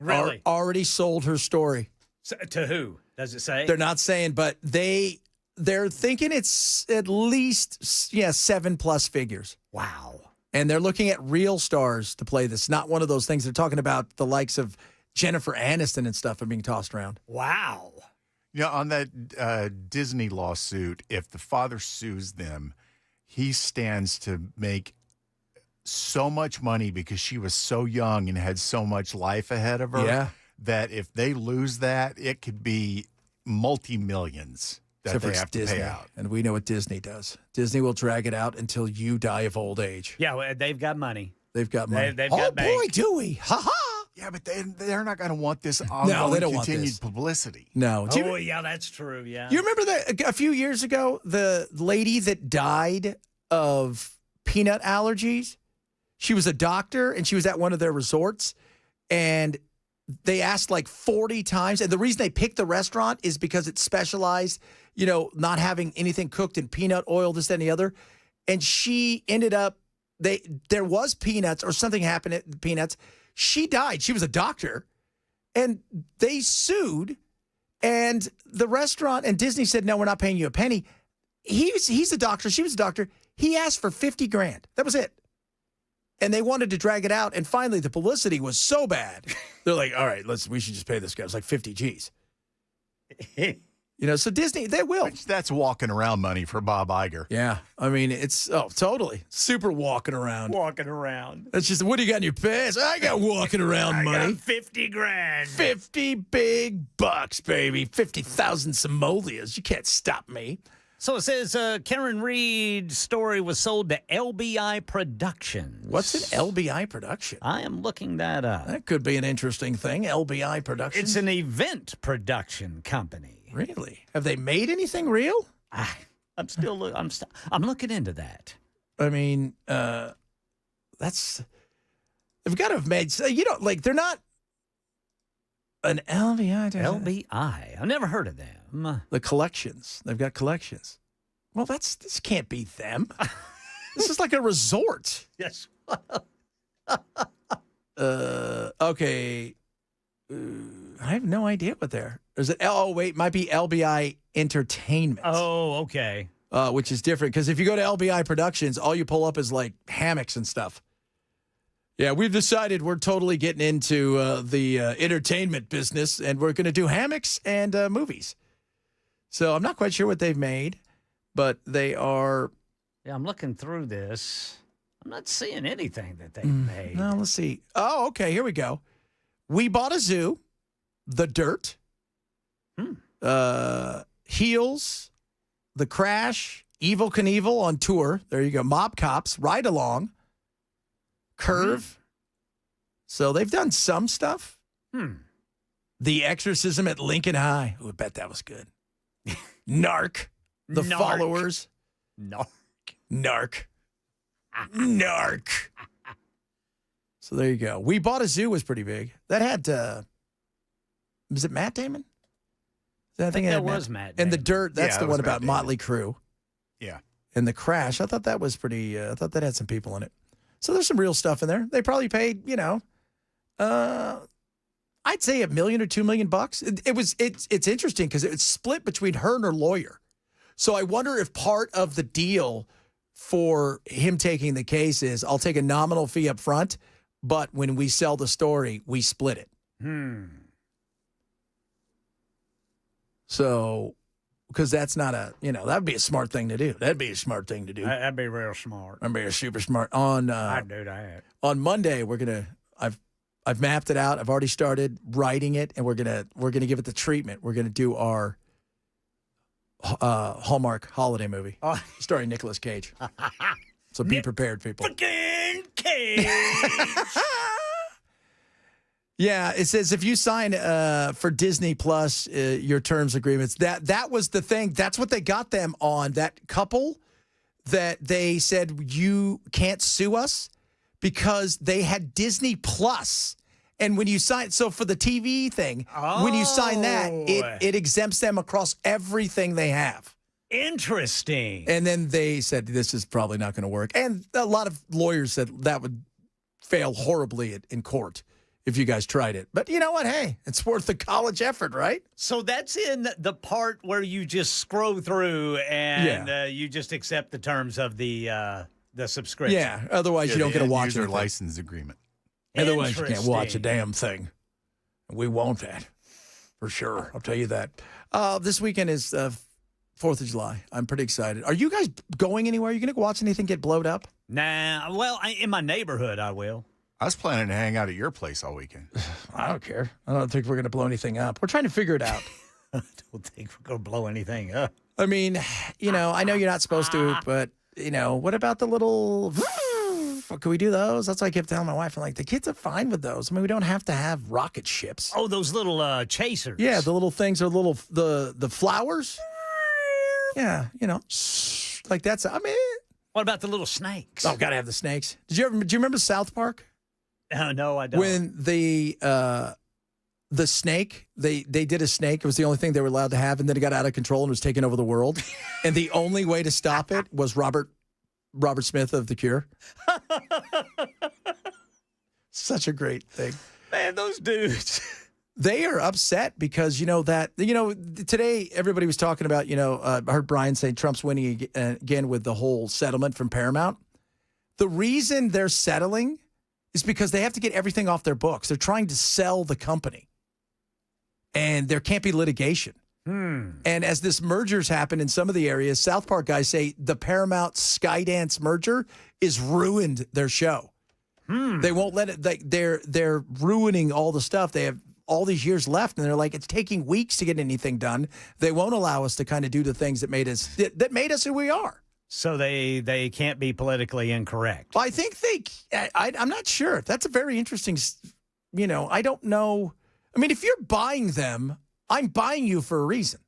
Speaker 2: Really?
Speaker 1: Already sold her story.
Speaker 2: So, to who? Does it say?
Speaker 1: They're not saying, but they're thinking it's at least 7+ figures.
Speaker 2: Wow.
Speaker 1: And they're looking at real stars to play this. Not one of those things. They're talking about the likes of Jennifer Aniston and stuff are being tossed around.
Speaker 2: Wow.
Speaker 3: Yeah, on that Disney lawsuit, if the father sues them, he stands to make so much money because she was so young and had so much life ahead of her.
Speaker 1: Yeah.
Speaker 3: That if they lose that, it could be multi-millions that they have to pay out.
Speaker 1: And we know what Disney does. Disney will drag it out until you die of old age.
Speaker 2: Yeah, well, they've got money.
Speaker 1: They've got money.
Speaker 2: They've got bank.
Speaker 1: Boy, do we. Ha-ha.
Speaker 3: Yeah, but they're not going to want this
Speaker 1: they
Speaker 3: ongoing
Speaker 1: don't want
Speaker 3: continued
Speaker 1: this.
Speaker 3: publicity.
Speaker 1: No.
Speaker 2: Yeah, that's true, yeah.
Speaker 1: You remember that a few years ago, the lady that died of peanut allergies? She was a doctor, and she was at one of their resorts, and they asked like 40 times. And the reason they picked the restaurant is because it specialized, not having anything cooked in peanut oil, this, that, and the other. And she ended up, there was peanuts or something happened at peanuts. She died. She was a doctor. And they sued. And the restaurant and Disney said, no, we're not paying you a penny. He's a doctor. She was a doctor. He asked for $50,000. That was it. And they wanted to drag it out. And finally, the publicity was so bad. They're like, all right, we should just pay this guy. It was like 50 G's. So Disney, they will.
Speaker 3: That's walking around money for Bob Iger.
Speaker 1: Yeah. I mean, it's, totally. Super walking around.
Speaker 2: Walking around.
Speaker 1: That's just, what do you got in your pants? I got walking around money.
Speaker 2: I got 50 grand.
Speaker 1: 50 big bucks, baby. 50,000 simoleons. You can't stop me.
Speaker 2: So it says Karen Reed's story was sold to LBI Productions.
Speaker 1: What's an LBI production?
Speaker 2: I am looking that up.
Speaker 1: That could be an interesting thing. LBI Productions.
Speaker 2: It's an event production company.
Speaker 1: Really? Have they made anything real?
Speaker 2: I'm looking into that.
Speaker 1: I mean, they've got to have made. They're not an LBI.
Speaker 2: LBI. I've never heard of them.
Speaker 1: The collections. They've got collections. Well, this can't be them. This is like a resort.
Speaker 2: Yes.
Speaker 1: Okay. I have no idea what they're. Is it? Oh, wait, might be LBI Entertainment.
Speaker 2: Oh, okay.
Speaker 1: Which is different because if you go to LBI Productions, all you pull up is like hammocks and stuff. Yeah, we've decided we're totally getting into the entertainment business, and we're going to do hammocks and movies. So I'm not quite sure what they've made, but they are.
Speaker 2: Yeah, I'm looking through this. I'm not seeing anything that they've made.
Speaker 1: No, let's see. Oh, okay, here we go. We Bought a Zoo, The Dirt, Heels, The Crash, Evil Knievel on Tour. There you go. Mob Cops, Ride Along, Curve. So they've done some stuff. The Exorcism at Lincoln High. Ooh, I bet that was good. Narc, The Followers. Narc. So there you go. We Bought a Zoo was pretty big. That had, was it Matt Damon?
Speaker 2: I think that was Matt Damon.
Speaker 1: And The Dirt, that's the one about Motley Crue.
Speaker 3: Yeah.
Speaker 1: And The Crash, I thought that was pretty, I thought that had some people in it. So there's some real stuff in there. They probably paid, I'd say $1 million or $2 million bucks. It's interesting because it's split between her and her lawyer. So I wonder if part of the deal for him taking the case is I'll take a nominal fee up front, but when we sell the story, we split it. So, because that's not that'd be a smart thing to do. That'd be a smart thing to do.
Speaker 2: That'd be real smart.
Speaker 1: That'd be super smart. I'd
Speaker 2: do that.
Speaker 1: On Monday, I've mapped it out. I've already started writing it, and we're gonna give it the treatment. We're gonna do our Hallmark holiday movie starring Nicolas Cage. So be prepared, people.
Speaker 2: Fucking Cage.
Speaker 1: Yeah, it says if you sign for Disney Plus, your terms agreements, that was the thing. That's what they got them on. That couple that they said you can't sue us because they had Disney Plus. And when you sign, so for the TV thing, when you sign that, it exempts them across everything they have.
Speaker 2: Interesting.
Speaker 1: And then they said this is probably not going to work. And a lot of lawyers said that would fail horribly in court if you guys tried it. But you know what? Hey, it's worth the college effort, right?
Speaker 2: So that's in the part where you just scroll through and you just accept the terms of the subscription.
Speaker 1: Yeah. Otherwise, you don't get to watch
Speaker 3: their
Speaker 1: anything.
Speaker 3: license agreement.
Speaker 1: Otherwise, you can't watch a damn thing. We want that for sure. I'll tell you that. This weekend is 4th of July. I'm pretty excited. Are you guys going anywhere? Are you going to watch anything get blowed up?
Speaker 2: Nah. Well, in my neighborhood, I will.
Speaker 3: I was planning to hang out at your place all weekend.
Speaker 1: I don't care. I don't think we're going to blow anything up. We're trying to figure it out.
Speaker 2: I don't think we're going to blow anything up.
Speaker 1: I mean, I know you're not supposed to, but, what about the little... Can we do those? That's what I kept telling my wife. I'm like, the kids are fine with those. I mean, we don't have to have rocket ships.
Speaker 2: Oh, those little chasers.
Speaker 1: Yeah, the little things are little, the flowers. Yeah, like that's, I mean.
Speaker 2: What about the little snakes?
Speaker 1: Oh, got to have the snakes. Do you remember South Park?
Speaker 2: No, I don't.
Speaker 1: When the snake, they did a snake. It was the only thing they were allowed to have, and then it got out of control and was taking over the world. And the only way to stop it was Robert Smith of The Cure. Such a great thing.
Speaker 2: Man, those dudes.
Speaker 1: They are upset because, today everybody was talking about, I heard Brian say Trump's winning again with the whole settlement from Paramount. The reason they're settling is because they have to get everything off their books. They're trying to sell the company. And there can't be litigation. And as this merger's happened in some of the areas, South Park guys say the Paramount Skydance merger is ruined their show. They won't let it. They're ruining all the stuff. They have all these years left, and they're like, it's taking weeks to get anything done. They won't allow us to kind of do the things that made us who we are.
Speaker 2: So they can't be politically incorrect.
Speaker 1: Well, I think I'm not sure. That's a very interesting. I don't know. I mean, if you're buying them, I'm buying you for a reason.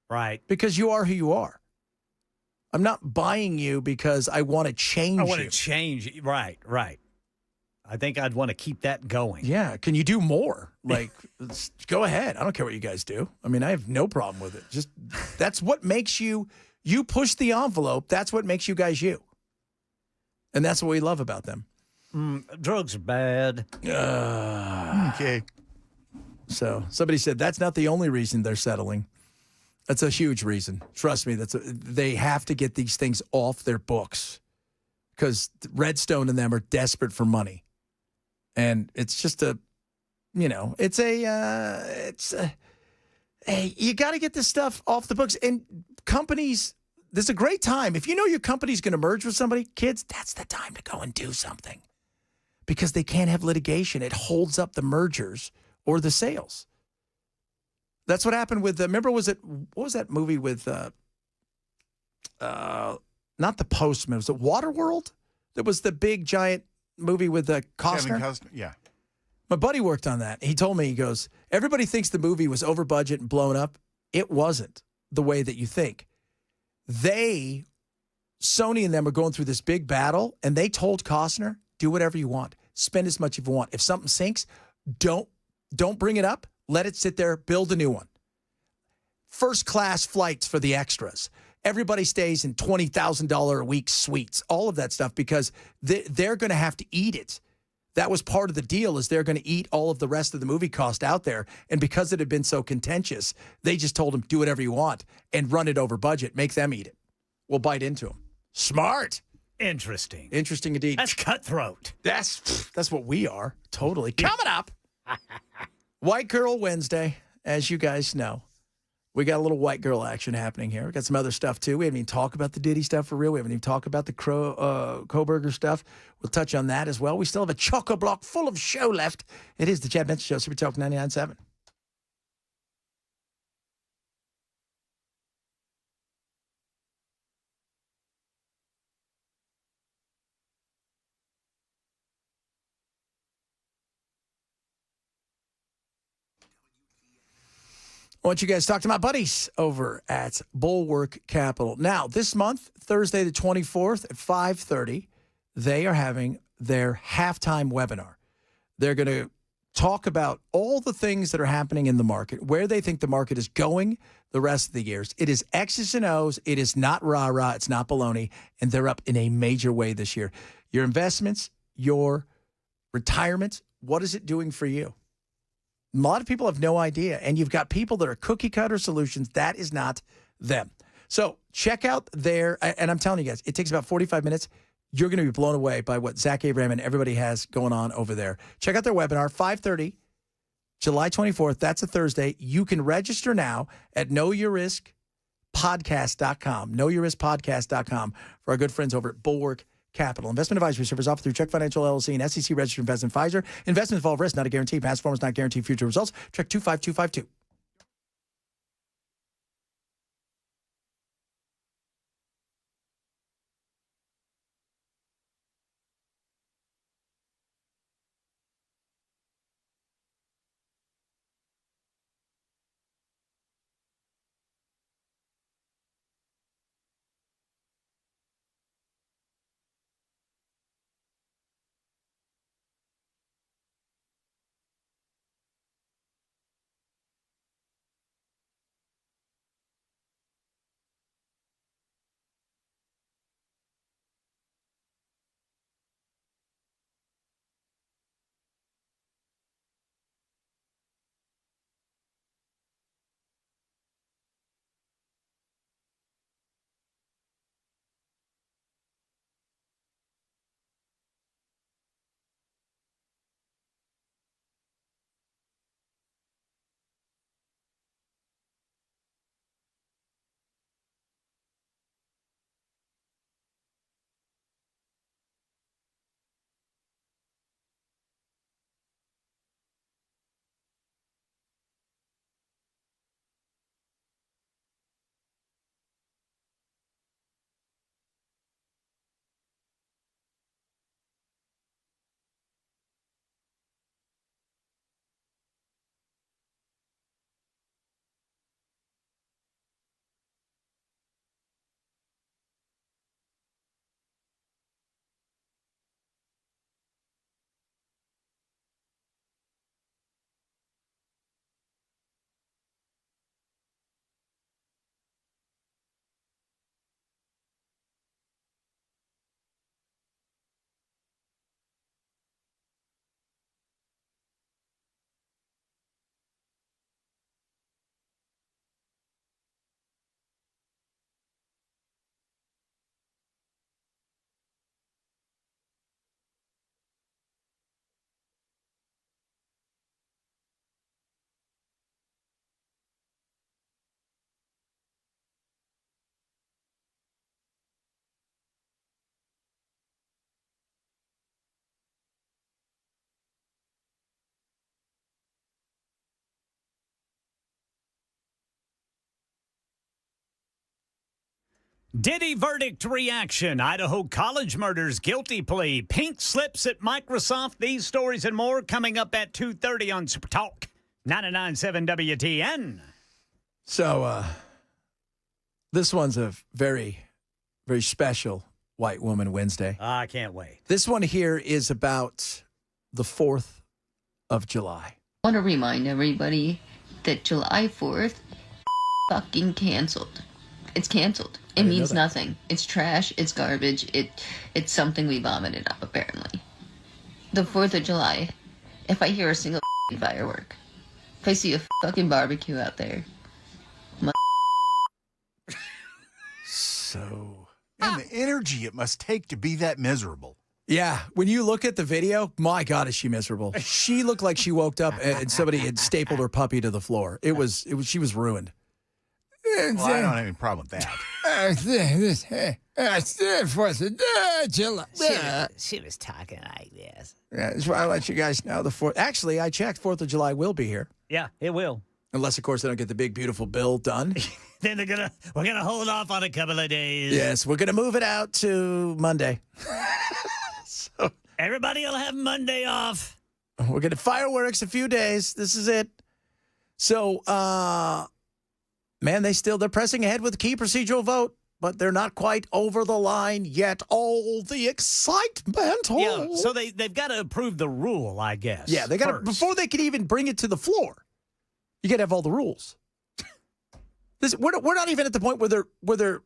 Speaker 2: Right.
Speaker 1: Because you are who you are. I'm not buying you because I want to change you.
Speaker 2: I want to change. Right. I think I'd want to keep that going.
Speaker 1: Yeah. Can you do more? Like, go ahead. I don't care what you guys do. I mean, I have no problem with it. Just that's what makes you push the envelope. That's what makes you guys you. And that's what we love about them.
Speaker 2: Drugs are bad.
Speaker 1: Okay. So somebody said that's not the only reason they're settling. That's a huge reason. Trust me. They have to get these things off their books because Redstone and them are desperate for money. And it's just you got to get this stuff off the books. And companies, this is a great time. If you know your company's going to merge with somebody, kids, that's the time to go and do something because they can't have litigation. It holds up the mergers or the sales. That's what happened with, remember, what was that movie with, not The Postman, was it Waterworld? That was the big, giant movie with Costner?
Speaker 3: Kevin Costner, yeah.
Speaker 1: My buddy worked on that. He told me, he goes, everybody thinks the movie was over budget and blown up. It wasn't the way that you think. Sony and them are going through this big battle, and they told Costner, do whatever you want. Spend as much as you want. If something sinks, don't bring it up. Let it sit there. Build a new one. First class flights for the extras. Everybody stays in $20,000 a week suites. All of that stuff because they're going to have to eat it. That was part of the deal is they're going to eat all of the rest of the movie cost out there. And because it had been so contentious, they just told them, do whatever you want and run it over budget. Make them eat it. We'll bite into them. Smart.
Speaker 2: Interesting.
Speaker 1: Interesting indeed.
Speaker 2: That's cutthroat.
Speaker 1: That's what we are. Totally. Coming up. White Girl Wednesday, as you guys know. We got a little white girl action happening here. We got some other stuff, too. We haven't even talked about the Diddy stuff for real. We haven't even talked about the Koberger stuff. We'll touch on that as well. We still have a chock-a-block full of show left. It is the Chad Benson Show, Super Talk 99.7. I want you guys to talk to my buddies over at Bulwark Capital. Now, this month, Thursday the 24th at 5:30, they are having their halftime webinar. They're going to talk about all the things that are happening in the market, where they think the market is going the rest of the years. It is X's and O's. It is not rah-rah. It's not baloney. And they're up in a major way this year. Your investments, your retirement, what is it doing for you? A lot of people have no idea, and you've got people that are cookie-cutter solutions. That is not them. So check out and I'm telling you guys, it takes about 45 minutes. You're going to be blown away by what Zach Abraham and everybody has going on over there. Check out their webinar, 5:30, July 24th. That's a Thursday. You can register now at knowyourriskpodcast.com, knowyourriskpodcast.com for our good friends over at Bulwark Capital. Investment advisory service offered through Check Financial LLC and SEC registered investment advisor. Investments involve risk, not a guarantee. Past performance not guarantee future results. Check 25252.
Speaker 2: Diddy verdict reaction. Idaho college murders guilty plea. Pink slips at Microsoft. These stories and more coming up at 2:30 on Super Talk 99.7 WTN.
Speaker 1: So this one's a very, very special White Woman Wednesday.
Speaker 2: I can't wait.
Speaker 1: This one here is about the 4th of July.
Speaker 13: I want to remind everybody that July 4th fucking canceled. It's canceled. It means nothing. It's trash. It's garbage. It's something we vomited up, apparently. The 4th of July, if I hear a single firework, if I see a fucking barbecue out there,
Speaker 3: So, and the energy it must take to be that miserable.
Speaker 1: Yeah, when you look at the video, my God, is she miserable. She looked like she woke up and somebody had stapled her puppy to the floor. She was ruined.
Speaker 3: Well, I don't have any problem with that.
Speaker 2: She was talking like this.
Speaker 1: Yeah, that's why I let you guys know the 4th. Actually, I checked 4th of July will be here.
Speaker 2: Yeah, it will.
Speaker 1: Unless, of course, they don't get the big, beautiful bill done.
Speaker 2: Then we're gonna hold off on a couple of days.
Speaker 1: Yes, we're going to move it out to Monday. So
Speaker 2: everybody will have Monday off.
Speaker 1: We're going to fireworks a few days. This is it. So, man, they're pressing ahead with the key procedural vote, but they're not quite over the line yet. All the excitement.
Speaker 2: Yeah, so they've got to approve the rule, I guess.
Speaker 1: Yeah, they got to, before they can even bring it to the floor, you got to have all the rules. We're not even at the point where they're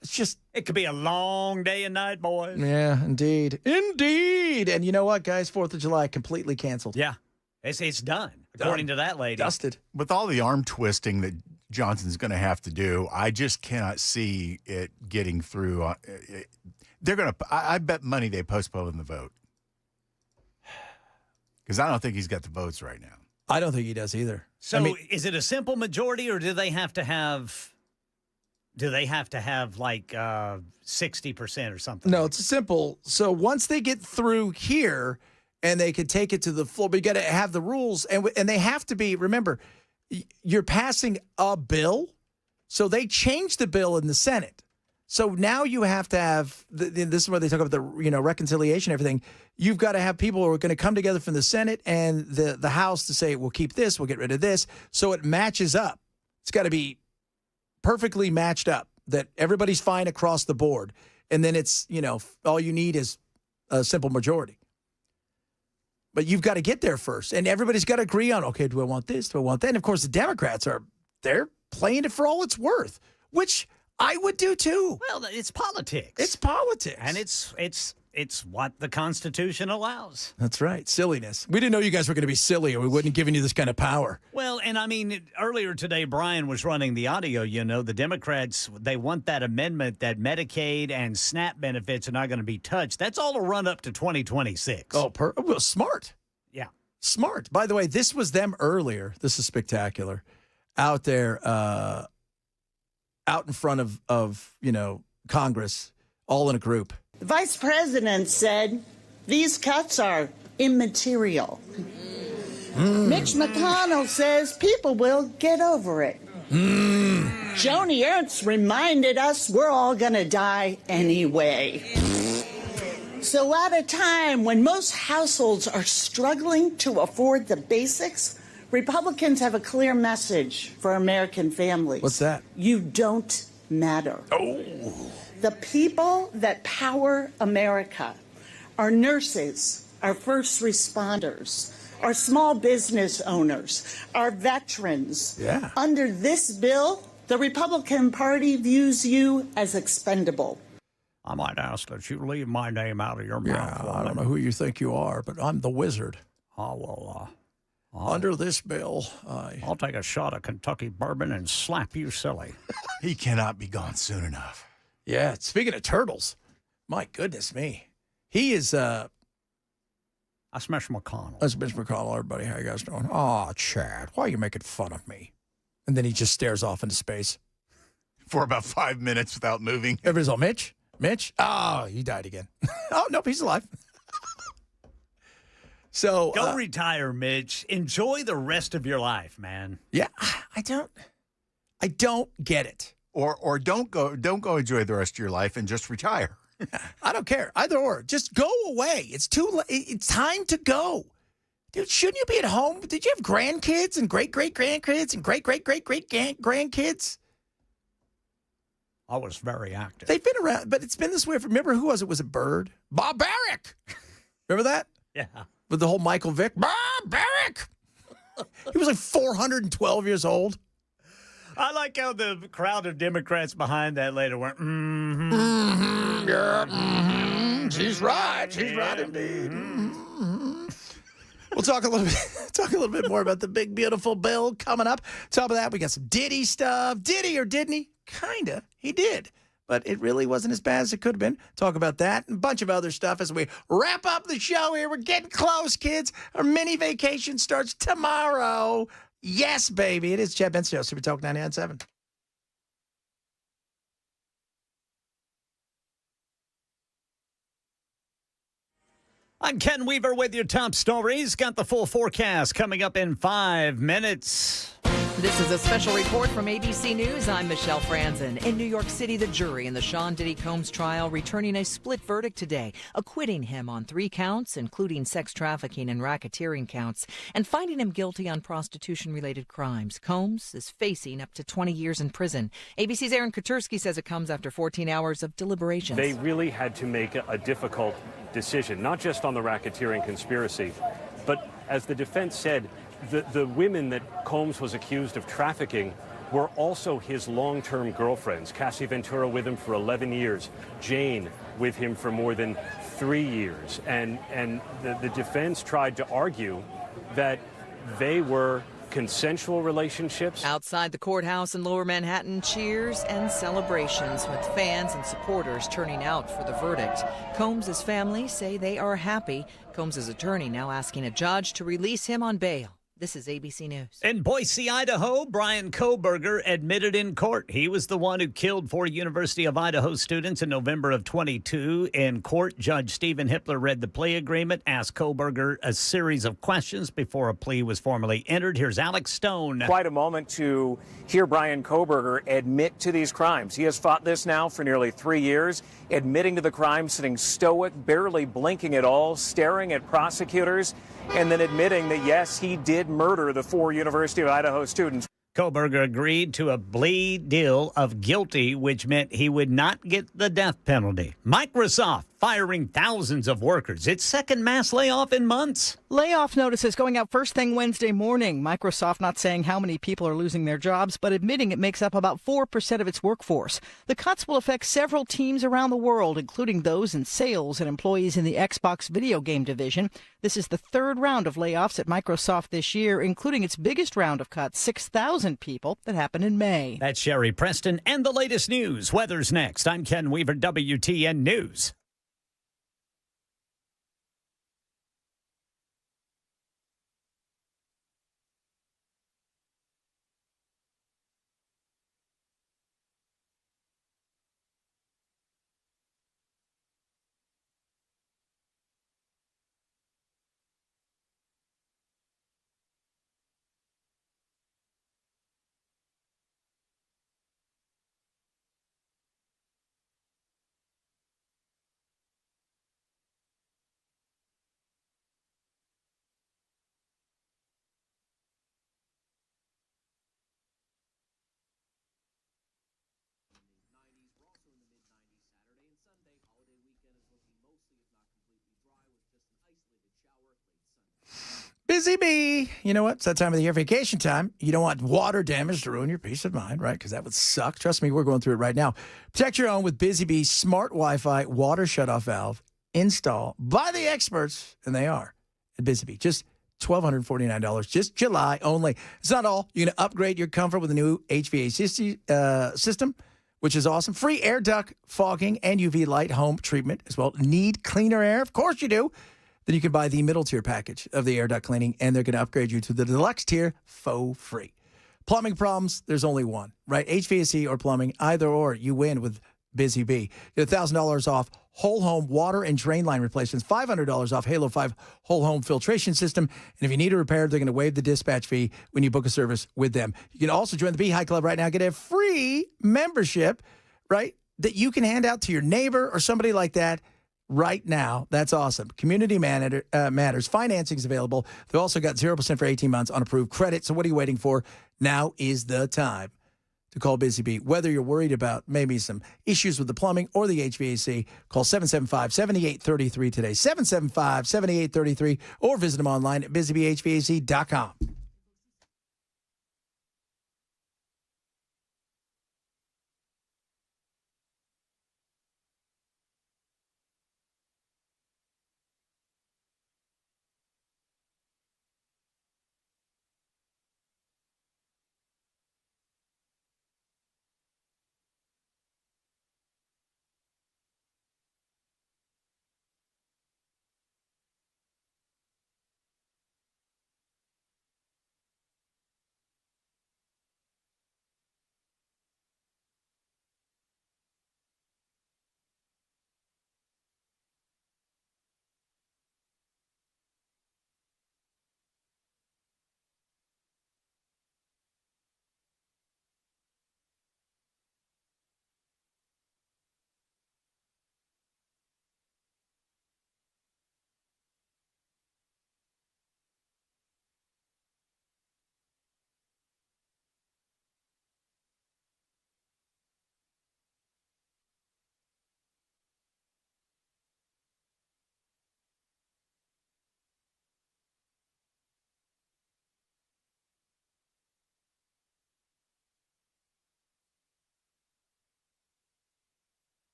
Speaker 1: it's just.
Speaker 2: It could be a long day and night, boys.
Speaker 1: Yeah, indeed. Indeed. And you know what, guys? 4th of July completely canceled.
Speaker 2: Yeah. It's done, according to that lady.
Speaker 1: Dusted.
Speaker 3: With all the arm twisting that Johnson's going to have to do, I just cannot see it getting through. They're going to, I bet money they postpone the vote. Because I don't think he's got the votes right now.
Speaker 1: I don't think he does either.
Speaker 2: So is it a simple majority, or do they have to have like 60% or something?
Speaker 1: No, it's simple. So once they get through here and they can take it to the floor, but you got to have the rules, and they have to be, remember, you're passing a bill. So they changed the bill in the Senate. So now you have to have, this is where they talk about the reconciliation, everything. You've got to have people who are going to come together from the Senate and the House to say, we'll keep this, we'll get rid of this. So it matches up. It's got to be perfectly matched up, that everybody's fine across the board. And then it's, all you need is a simple majority. But you've got to get there first. And everybody's got to agree on, okay, do I want this? Do I want that? And of course, the Democrats they're playing it for all it's worth, which I would do too.
Speaker 2: Well, it's politics.
Speaker 1: It's politics.
Speaker 2: And it's what the Constitution allows.
Speaker 1: That's right. Silliness. We didn't know you guys were going to be silly, or we wouldn't have given you this kind of power.
Speaker 2: Well, and I mean, earlier today, Brian was running the audio. The Democrats, they want that amendment that Medicaid and SNAP benefits are not going to be touched. That's all to run up to 2026.
Speaker 1: Oh, well, smart.
Speaker 2: Yeah.
Speaker 1: Smart. By the way, this was them earlier. This is spectacular. Out there, out in front of Congress, all in a group.
Speaker 15: The vice president said these cuts are immaterial. Mitch McConnell says people will get over it. Joni Ernst reminded us we're all going to die anyway. So at a time when most households are struggling to afford the basics, Republicans have a clear message for American families.
Speaker 1: What's that?
Speaker 15: You don't matter.
Speaker 1: Oh.
Speaker 15: The people that power America, our nurses, our first responders, our small business owners, our veterans.
Speaker 1: Yeah.
Speaker 15: Under this bill, the Republican Party views you as expendable.
Speaker 2: I might ask that you leave my name out of your mouth.
Speaker 1: I don't know who you think you are, but I'm the wizard.
Speaker 2: Oh, well,
Speaker 1: under this bill,
Speaker 2: I'll take a shot of Kentucky bourbon and slap you silly.
Speaker 3: He cannot be gone soon enough.
Speaker 1: Yeah, speaking of turtles, my goodness me. He is,
Speaker 2: That's Mitch McConnell.
Speaker 1: That's Mitch McConnell, everybody. How you guys doing? Oh, Chad, why are you making fun of me? And then he just stares off into space.
Speaker 3: For about 5 minutes without moving.
Speaker 1: Everybody's all, Mitch? Mitch? Oh, he died again. Oh, nope, he's alive. So
Speaker 2: go retire, Mitch. Enjoy the rest of your life, man.
Speaker 1: Yeah, I don't get it.
Speaker 3: or don't go enjoy the rest of your life and just retire.
Speaker 1: I don't care. Either or. Just go away. It's too late. It's time to go. Dude, shouldn't you be at home? Did you have grandkids and great-great-grandkids and great-great-great-great-grandkids?
Speaker 2: I was very active.
Speaker 1: They've been around, but it's been this way. Remember who was it? Was it Bird? Bob Barrack. Remember that?
Speaker 2: Yeah.
Speaker 1: With the whole Michael Vick. Bob Barrack. He was like 412 years old.
Speaker 2: I like how the crowd of Democrats behind that later went,
Speaker 1: She's right. She's right indeed. We'll talk a little bit more about the big, beautiful bill coming up. Top of that, we got some Diddy stuff. Diddy or didn't he? Kinda. He did. But it really wasn't as bad as it could have been. Talk about that and a bunch of other stuff as we wrap up the show here. We're getting close, kids. Our mini vacation starts tomorrow. Yes, baby. It is Chad Benson Show, Super Talk 99.7.
Speaker 2: I'm Ken Weaver with your top stories. Got the full forecast coming up in 5 minutes.
Speaker 20: This is a special report from ABC News. I'm Michelle Franzen. In New York City, the jury in the Sean Diddy Combs trial returning a split verdict today, acquitting him on 3 counts, including sex trafficking and racketeering counts, and finding him guilty on prostitution-related crimes. Combs is facing up to 20 years in prison. ABC's Aaron Katersky says it comes after 14 hours of deliberations.
Speaker 9: They really had to make a difficult decision, not just on the racketeering conspiracy, but as the defense said, the women that Combs was accused of trafficking were also his long-term girlfriends. Cassie Ventura with him for 11 years, Jane with him for more than 3 years. And the defense tried to argue that they were consensual relationships.
Speaker 20: Outside the courthouse in Lower Manhattan, cheers and celebrations with fans and supporters turning out for the verdict. Combs' family say they are happy. Combs' attorney now asking a judge to release him on bail. This is ABC News.
Speaker 2: In Boise, Idaho, Brian Kohberger admitted in court he was the one who killed 4 University of Idaho students in November of 22. In court, Judge Stephen Hippler read the plea agreement, asked Kohberger a series of questions before a plea was formally entered. Here's Alex Stone.
Speaker 16: Quite a moment to hear Brian Kohberger admit to these crimes. He has fought this now for nearly 3 years, admitting to the crime, sitting stoic, barely blinking at all, staring at prosecutors, and then admitting that, yes, he did murder the 4 University of Idaho students.
Speaker 2: Kohberger agreed to a plea deal of guilty, which meant he would not get the death penalty. Microsoft firing thousands of workers. Its second mass layoff in months.
Speaker 17: Layoff notices going out first thing Wednesday morning. Microsoft not saying how many people are losing their jobs, but admitting it makes up about 4% of its workforce. The cuts will affect several teams around the world, including those in sales and employees in the Xbox video game division. This is the 3rd round of layoffs at Microsoft this year, including its biggest round of cuts, 6,000 people, that happened in May.
Speaker 2: That's Sherry Preston and the latest news. Weather's next. I'm Ken Weaver, WTN News.
Speaker 1: Busy bee. You know what? It's that time of the year, vacation time. You don't want water damage to ruin your peace of mind, right? Because that would suck. Trust me, we're going through it right now. Protect your own with Busy Bee's smart Wi-Fi water shutoff valve install by the experts, and they are at Busy Bee. Just $1,249, just July only. It's not all. You're going to upgrade your comfort with a new HVAC system, which is awesome. Free air duct fogging and UV light home treatment as well. Need cleaner air? Of course you do. Then you can buy the middle tier package of the air duct cleaning, and they're going to upgrade you to the deluxe tier for free. Plumbing problems, there's only one, right? HVAC or plumbing, either or, you win with Busy Bee. Get $1,000 off whole home water and drain line replacements, $500 off Halo 5 whole home filtration system. And if you need a repair, they're going to waive the dispatch fee when you book a service with them. You can also join the Bee High Club right now. Get a free membership, right, that you can hand out to your neighbor or somebody like that right now. That's awesome. Community matters. Financing is available. They've also got 0% for 18 months on approved credit. So what are you waiting for? Now is the time to call Busy Bee. Whether you're worried about maybe some issues with the plumbing or the HVAC, call 775-7833 today. 775-7833 or visit them online at busybeehvac.com.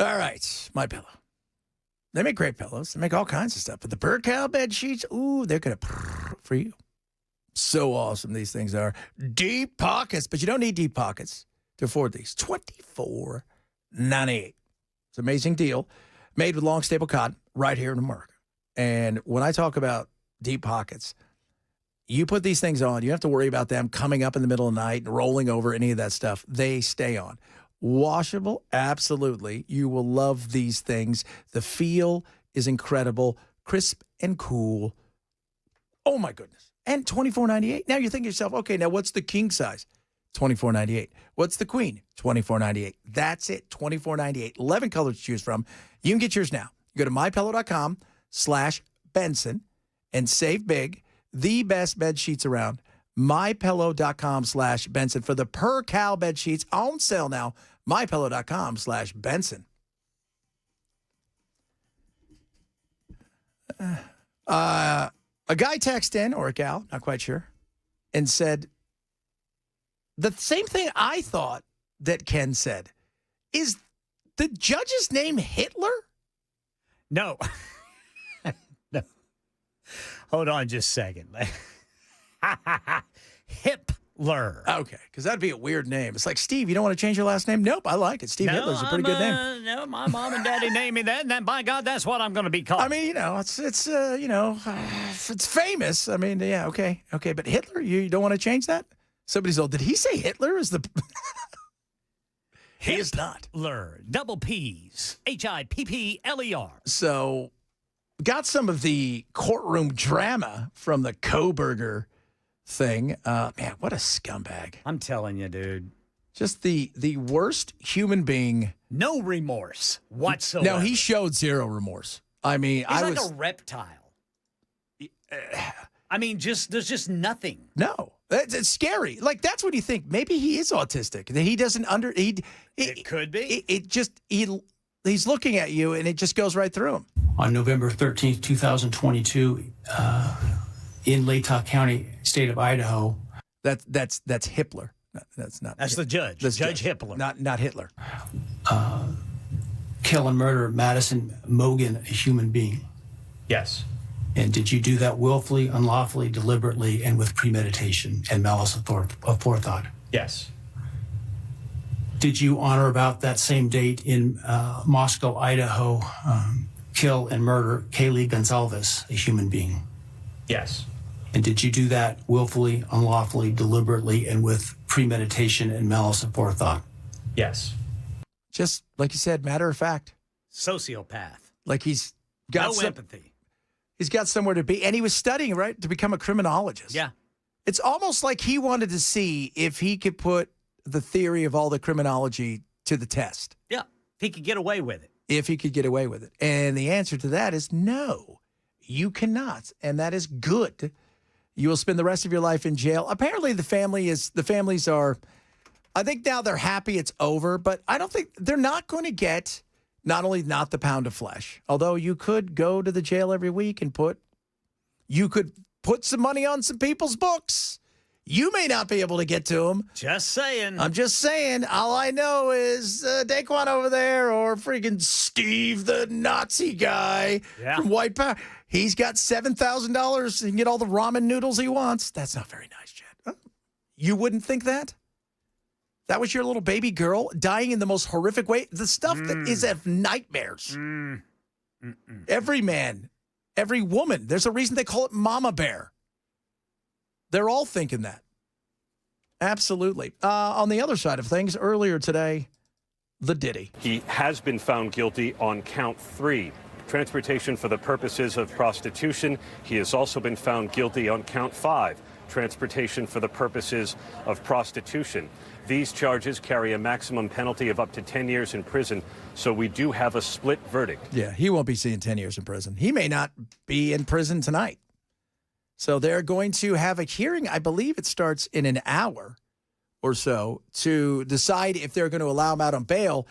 Speaker 1: All right, My Pillow. They make great pillows. They make all kinds of stuff. But the Percal bed sheets, ooh, they're going to for you. So awesome these things are. Deep pockets, but you don't need deep pockets to afford these. $24.98. It's an amazing deal. Made with long, stable cotton right here in America. And when I talk about deep pockets, you put these things on, you have to worry about them coming up in the middle of the night and rolling over, any of that stuff. They stay on. Washable, absolutely. You will love these things. The feel is incredible, crisp and cool. Oh, my goodness. And $24.98. Now you're thinking to yourself, okay, now what's the king size? $24.98. What's the queen? $24.98. That's it, $24.98. 11 colors to choose from. You can get yours now. Go to mypillow.com/Benson and save big. The best bed sheets around. mypillow.com/Benson for the Percal bed sheets on sale now. mypillow.com/Benson. A guy texted in, or a gal, not quite sure, and said the same thing I thought that Ken said. Is the judge's name Hitler?
Speaker 2: No. No. Hold on just a second. Hitler.
Speaker 1: Okay, because that'd be a weird name. It's like, Steve, you don't want to change your last name? Nope, I like it. Steve Hitler's a pretty good name.
Speaker 2: No, my mom and daddy named me that, and then, by God, that's what I'm going to be called.
Speaker 1: I mean, it's famous. I mean, yeah, okay. But Hitler, you don't want to change that? Somebody's old. Did he say Hitler is the... He is not.
Speaker 2: Hitler. Double P's. Hippler.
Speaker 1: So got some of the courtroom drama from the Kohberger thing. Man, what a scumbag.
Speaker 2: I'm telling you, dude.
Speaker 1: Just the worst human being.
Speaker 2: No remorse whatsoever.
Speaker 1: No, he showed zero remorse. I mean,
Speaker 2: He's like a reptile. I mean, there's just nothing.
Speaker 1: No, it's scary. Like, that's what you think. Maybe he is autistic. That he doesn't
Speaker 2: It could be.
Speaker 1: He's looking at you, and it just goes right through him.
Speaker 12: On November 13th, 2022, in Latah County, state of Idaho.
Speaker 1: That's Hitler. That's not.
Speaker 2: That's the judge.
Speaker 1: That's
Speaker 2: Judge Hitler.
Speaker 1: Not Hitler.
Speaker 12: Kill and murder Madison Mogan, a human being.
Speaker 9: Yes.
Speaker 12: And did you do that willfully, unlawfully, deliberately, and with premeditation and malice of forethought?
Speaker 9: Yes.
Speaker 12: Did you, on or about that same date in Moscow, Idaho, kill and murder Kaylee Gonzalez, a human being?
Speaker 9: Yes.
Speaker 12: And did you do that willfully, unlawfully, deliberately, and with premeditation and malice of forethought?
Speaker 9: Yes.
Speaker 1: Just like you said, matter of fact.
Speaker 2: Sociopath.
Speaker 1: Like he's got
Speaker 2: no empathy.
Speaker 1: He's got somewhere to be. And he was studying, right, to become a criminologist.
Speaker 2: Yeah.
Speaker 1: It's almost like he wanted to see if he could put the theory of all the criminology to the test.
Speaker 2: Yeah. If he could get away with it.
Speaker 1: If he could get away with it. And the answer to that is no, you cannot. And that is good. You will spend the rest of your life in jail. Apparently the families are, I think now they're happy it's over, but I don't think they're not going to get not only not the pound of flesh, although you could go to the jail every week and you could put some money on some people's books. You may not be able to get to them.
Speaker 2: Just saying.
Speaker 1: I'm just saying. All I know is Daquan over there or freaking Steve, the Nazi guy from White Power. He's got $7,000 and get all the ramen noodles he wants. That's not very nice, Chad. You wouldn't think that? That was your little baby girl dying in the most horrific way? The stuff that is of nightmares. Every man, every woman. There's a reason they call it Mama Bear. They're all thinking that. Absolutely. On the other side of things, earlier today, the Diddy.
Speaker 9: He has been found guilty on count 3, transportation for the purposes of prostitution. He has also been found guilty on count 5, transportation for the purposes of prostitution. These charges carry a maximum penalty of up to 10 years in prison, so we do have a split verdict.
Speaker 1: Yeah, he won't be seeing 10 years in prison. He may not be in prison tonight. So they're going to have a hearing, I believe it starts in an hour or so, to decide if they're going to allow him out on bail.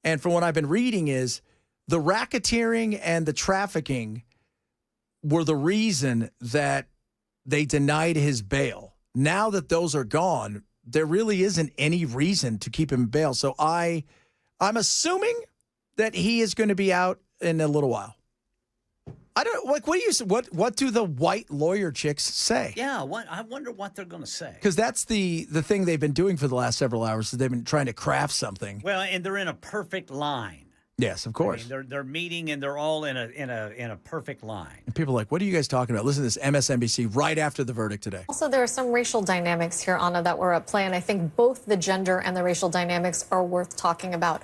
Speaker 1: And from what I've been reading is the racketeering and the trafficking were the reason that they denied his bail. Now that those are gone, there really isn't any reason to keep him in bail. So I'm assuming that he is going to be out in a little while. I don't like. What do the white lawyer chicks say?
Speaker 2: Yeah, I wonder what they're going to say.
Speaker 1: Because that's the thing they've been doing for the last several hours. Is they've been trying to craft something.
Speaker 2: Well, and they're in a perfect line.
Speaker 1: Yes, of course.
Speaker 2: I mean, they're meeting and they're all in a perfect line.
Speaker 1: And people are like, what are you guys talking about? Listen to this MSNBC right after the verdict today.
Speaker 4: Also, there are some racial dynamics here, Anna, that were at play, and I think both the gender and the racial dynamics are worth talking about.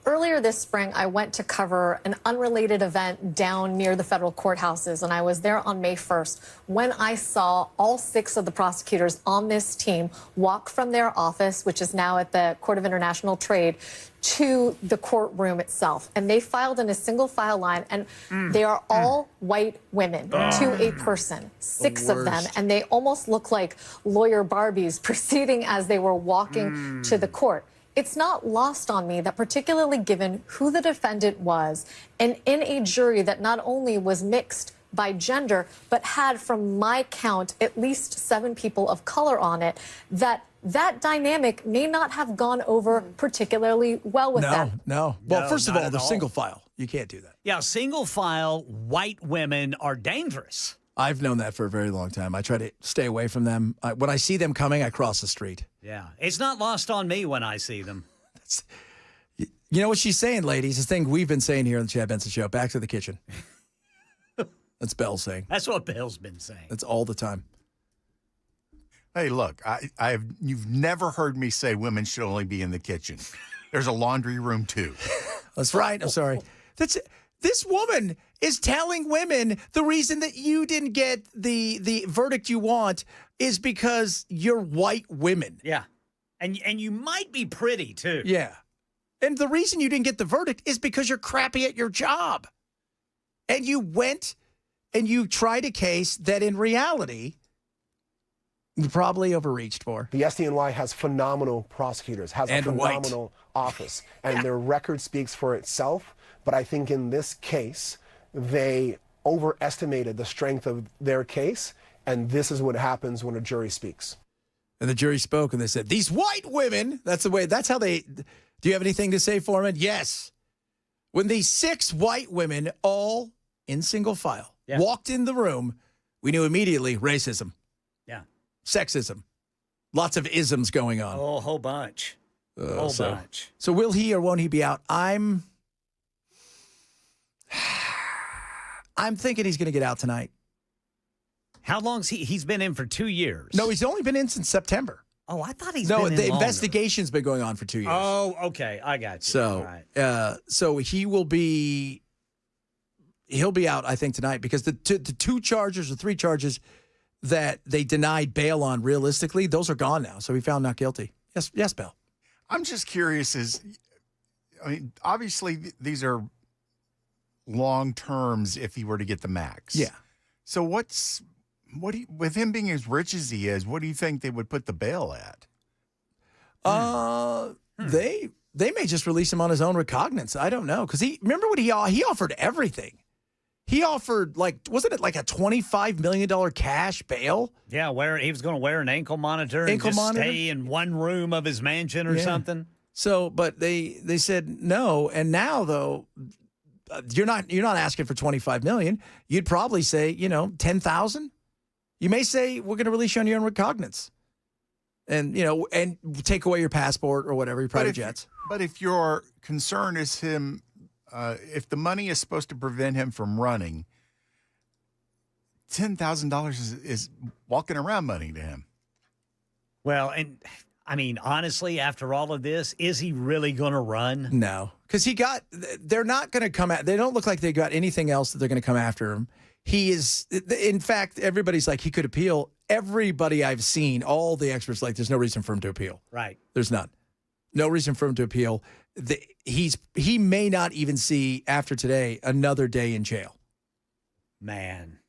Speaker 4: Earlier this spring, I went to cover an unrelated event down near the federal courthouses, and I was there on May 1st when I saw all 6 of the prosecutors on this team walk from their office, which is now at the Court of International Trade, to the courtroom itself. And they filed in a single file line, and they are all white women to a person, 6 of them, and they almost look like lawyer Barbies proceeding as they were walking to the court. It's not lost on me that, particularly given who the defendant was, and in a jury that not only was mixed by gender, but had, from my count, at least 7 people of color on it, that dynamic may not have gone over particularly well with them.
Speaker 1: No. Well,
Speaker 2: No,
Speaker 1: first of
Speaker 2: not
Speaker 1: all,
Speaker 2: at
Speaker 1: the
Speaker 2: all.
Speaker 1: single file. You can't do that.
Speaker 2: Yeah, single file white women are dangerous.
Speaker 1: I've known that for a very long time. I try to stay away from them. When I see them coming, I cross the street.
Speaker 2: Yeah, it's not lost on me when I see them.
Speaker 1: You know what she's saying, ladies? The thing we've been saying here on the Chad Benson Show. Back to the kitchen. That's Belle saying.
Speaker 2: That's what Bill's been saying.
Speaker 1: That's all the time.
Speaker 3: Hey, look, you've never heard me say women should only be in the kitchen. There's a laundry room too.
Speaker 1: That's right. I'm sorry. This woman is telling women the reason that you didn't get the verdict you want is because you're white women.
Speaker 2: Yeah. And you might be pretty, too.
Speaker 1: Yeah. And the reason you didn't get the verdict is because you're crappy at your job. And you went and you tried a case that in reality you probably overreached for.
Speaker 11: The SDNY has phenomenal prosecutors, has a phenomenal office, and their record speaks for itself. But I think in this case, they overestimated the strength of their case, and this is what happens when a jury speaks.
Speaker 1: And the jury spoke, and they said, these white women, that's how they, do you have anything to say, Foreman? Yes. When these 6 white women, all in single file, walked in the room, we knew immediately racism.
Speaker 2: Yeah.
Speaker 1: Sexism. Lots of isms going on.
Speaker 2: Oh, a whole bunch. Bunch.
Speaker 1: So will he or won't he be out? I'm thinking he's going to get out tonight.
Speaker 2: How long's he's been in for 2 years?
Speaker 1: No, he's only been in since September.
Speaker 2: Oh, I thought he's been in longer.
Speaker 1: No, the investigation's been going on for 2 years.
Speaker 2: Oh, okay. I got you.
Speaker 1: So, so he'll be out, I think, tonight because the 2 charges or 3 charges that they denied bail on realistically, those are gone now. So he found not guilty. Yes, Bill.
Speaker 3: I'm just curious obviously these are long terms if he were to get the max.
Speaker 1: Yeah.
Speaker 3: So with him being as rich as he is, what do you think they would put the bail at?
Speaker 1: They may just release him on his own recognizance. I don't know. Because remember what he offered everything. He offered wasn't it like a $25 million cash bail?
Speaker 2: Yeah, where he was going to wear an ankle monitor and stay in one room of his mansion or something.
Speaker 1: So, but they said no, and now though, you're not asking for $25 million. You'd probably say $10,000. You may say we're going to release you on your own recognizance, and and take away your passport or whatever your private jets.
Speaker 3: But if your concern is him. If the money is supposed to prevent him from running, $10,000 is walking around money to him.
Speaker 2: Well, and I mean, honestly, after all of this, is he really going to run?
Speaker 1: No, because they're not going to come at. They don't look like they got anything else that they're going to come after him. He is, in fact, everybody's like he could appeal. Everybody I've seen, all the experts, there's no reason for him to appeal.
Speaker 2: Right.
Speaker 1: There's none. No reason for him to appeal. He may not even see after today another day in jail.
Speaker 2: Man,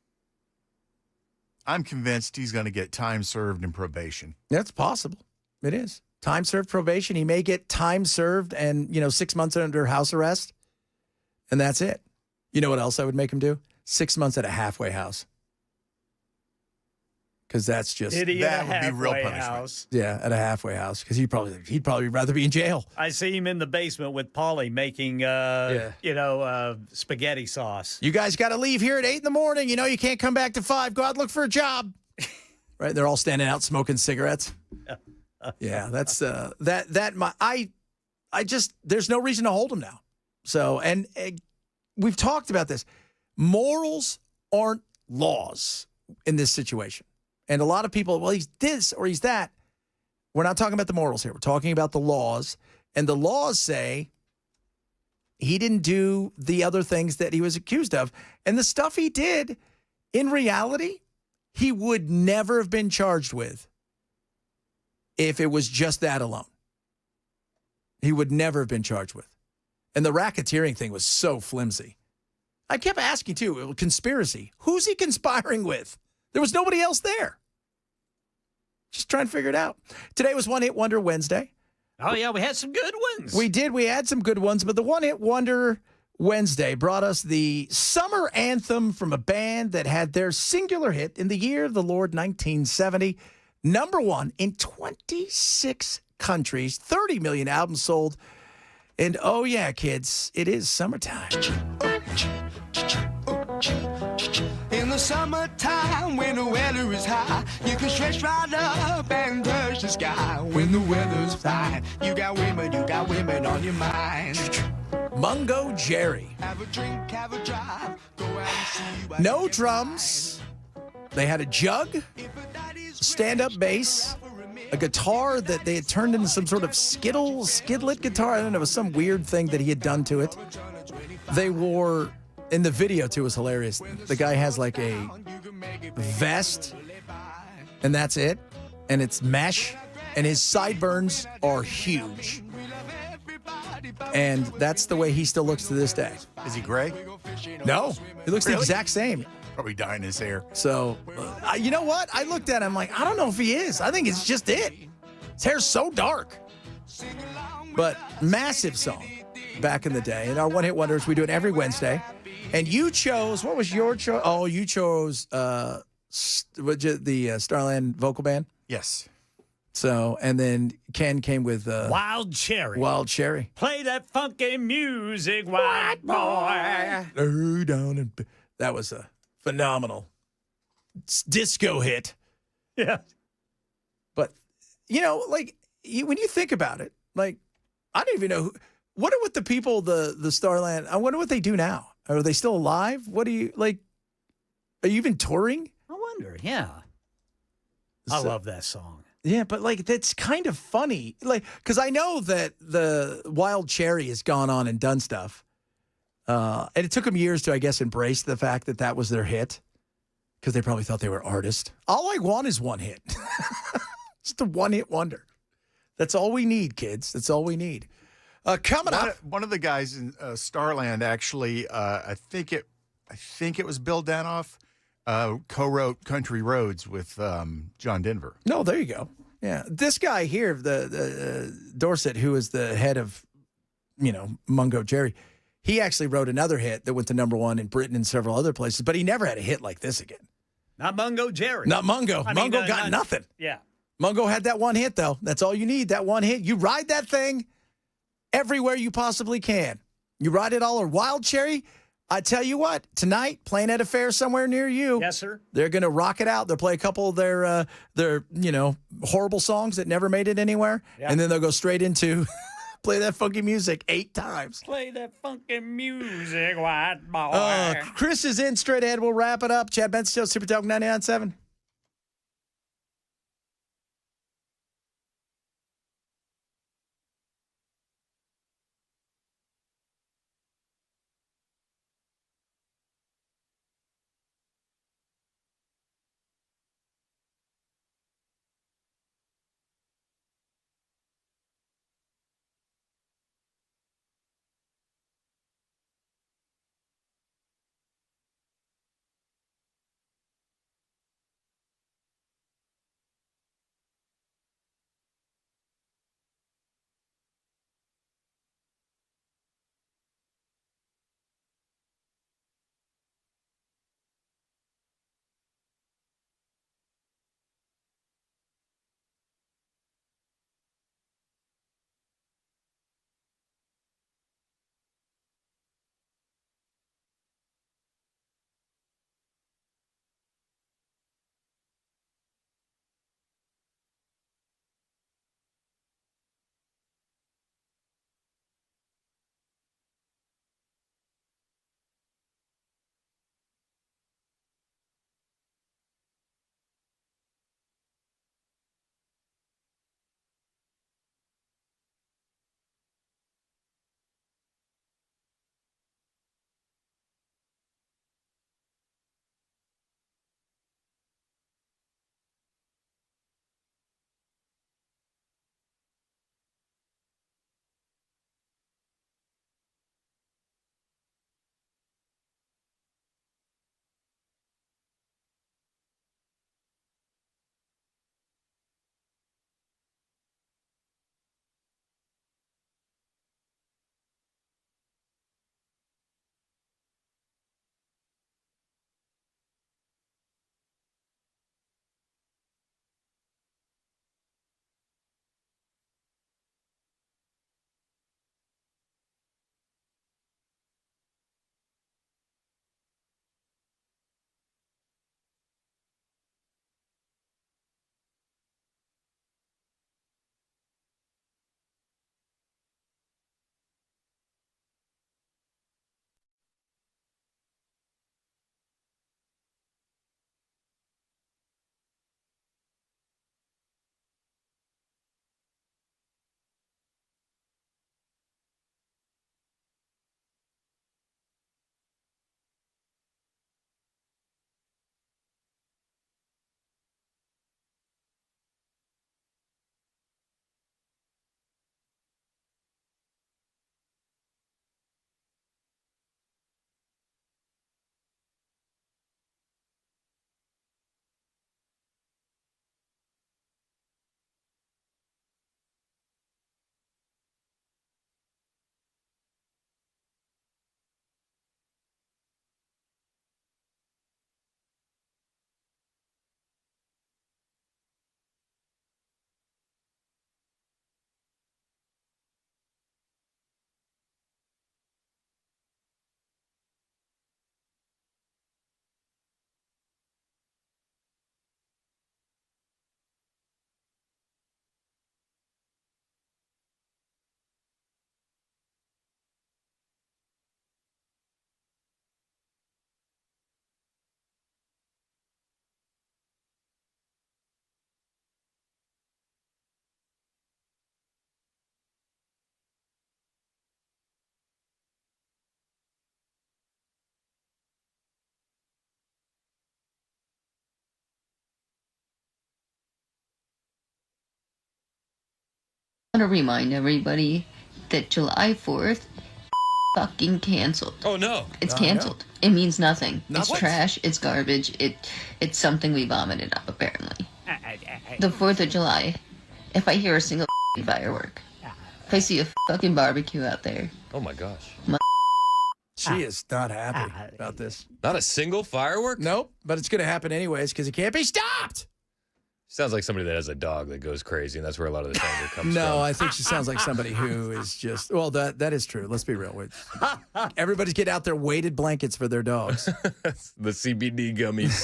Speaker 3: I'm convinced he's going to get time served and probation.
Speaker 1: That's possible. It is time served probation. He may get time served and 6 months under house arrest, and that's it. You know what else I would make him do? 6 months at a halfway house. Because that's just
Speaker 2: that would be real punishment.
Speaker 1: House. Yeah, at a halfway house. Because he'd probably rather be in jail.
Speaker 2: I see him in the basement with Paulie making spaghetti sauce.
Speaker 1: You guys got to leave here at 8 in the morning. You can't come back to 5. Go out and look for a job. Right? They're all standing out smoking cigarettes. Yeah, that's there's no reason to hold him now. So, and we've talked about this. Morals aren't laws in this situation. And a lot of people, well, he's this or he's that. We're not talking about the morals here. We're talking about the laws. And the laws say he didn't do the other things that he was accused of. And the stuff he did, in reality, he would never have been charged with if it was just that alone. He would never have been charged with. And the racketeering thing was so flimsy. I kept asking, too, conspiracy. Who's he conspiring with? There was nobody else there. Just trying to figure it out. Today was One Hit Wonder Wednesday.
Speaker 2: Oh, yeah, we had some good ones.
Speaker 1: We did. We had some good ones, but the One Hit Wonder Wednesday brought us the summer anthem from a band that had their singular hit in the year of the Lord 1970. Number 1 in 26 countries, 30 million albums sold. And oh, yeah, kids, it is summertime.
Speaker 18: In the summertime, when the weather is high, you can stretch right up and touch the sky. When the weather's fine, you got women on your mind.
Speaker 1: Mungo Jerry.
Speaker 18: Have a drink, have a drive, go out and see.
Speaker 1: No drums. They had a jug, stand-up bass, a guitar that they had turned into some sort of skidlet guitar. I don't know, it was some weird thing that he had done to it. They wore And the video, too, was hilarious. The guy has like a vest, and that's it. And it's mesh, and his sideburns are huge. And that's the way he still looks to this day.
Speaker 3: Is he gray?
Speaker 1: No, he looks the
Speaker 3: Really?
Speaker 1: exact same.
Speaker 3: Probably dyeing his hair.
Speaker 1: So, you know what? I looked at him, I'm like, I don't know if he is. I think it's just it. His hair's so dark. But massive song back in the day. And our one-hit wonders, we do it every Wednesday. And you chose, what was your choice? Oh, you chose the Starland vocal band?
Speaker 3: Yes.
Speaker 1: So, and then Ken came with
Speaker 2: Wild Cherry.
Speaker 1: Wild Cherry.
Speaker 2: Play that funky music, white boy.
Speaker 1: That was a phenomenal disco hit.
Speaker 2: Yeah.
Speaker 1: But, like, when you think about it, like, I don't even know. What are with the people, the Starland? I wonder what they do now. Are they still alive? What do you, like, are you even touring?
Speaker 2: I wonder, yeah. I love that song.
Speaker 1: Yeah, but, like, that's kind of funny. Like, because I know that the Wild Cherry has gone on and done stuff. And it took them years to, I guess, embrace the fact that that was their hit. Because they probably thought they were artists. All I want is one hit. Just a one-hit wonder. That's all we need, kids. That's all we need. Coming up.
Speaker 3: One of the guys in Starland actually, I think it was Bill Danoff, co-wrote Country Roads with John Denver.
Speaker 1: No, there you go. Yeah. This guy here, the Dorset, who is the head of, Mungo Jerry, he actually wrote another hit that went to #1 in Britain and several other places, but he never had a hit like this again.
Speaker 2: Not Mungo Jerry.
Speaker 1: Not Mungo. Mungo got nothing.
Speaker 2: Yeah.
Speaker 1: Mungo had that one hit, though. That's all you need, that one hit. You ride that thing everywhere you possibly can. You ride it all. Or Wild Cherry, I tell you what, tonight, playing at a fair somewhere near you.
Speaker 2: Yes, sir.
Speaker 1: They're going to rock it out. They'll play a couple of their horrible songs that never made it anywhere.
Speaker 2: Yeah.
Speaker 1: And then they'll go straight into play that funky music 8 times.
Speaker 2: Play that funky music, white boy.
Speaker 1: Chris is in straight ahead. We'll wrap it up. Chad Benson Show, Super Talk 99.7.
Speaker 13: want to remind everybody that July 4th fucking canceled.
Speaker 7: Oh, no.
Speaker 13: It's canceled. It means nothing.
Speaker 1: Not
Speaker 13: It's
Speaker 1: what?
Speaker 13: trash. It's garbage. It's something we vomited up, apparently. The 4th of July, if I hear a single firework, if I see a fucking barbecue out there,
Speaker 7: Oh, my gosh.
Speaker 1: She is not happy about this.
Speaker 7: Not a single firework?
Speaker 1: Nope, but it's going to happen anyways because it can't be stopped.
Speaker 7: Sounds like somebody that has a dog that goes crazy, and that's where a lot of this anger comes from.
Speaker 1: No, I think she sounds like somebody who is just, well, that is true. Let's be real. Everybody's getting out their weighted blankets for their dogs.
Speaker 7: The CBD gummies.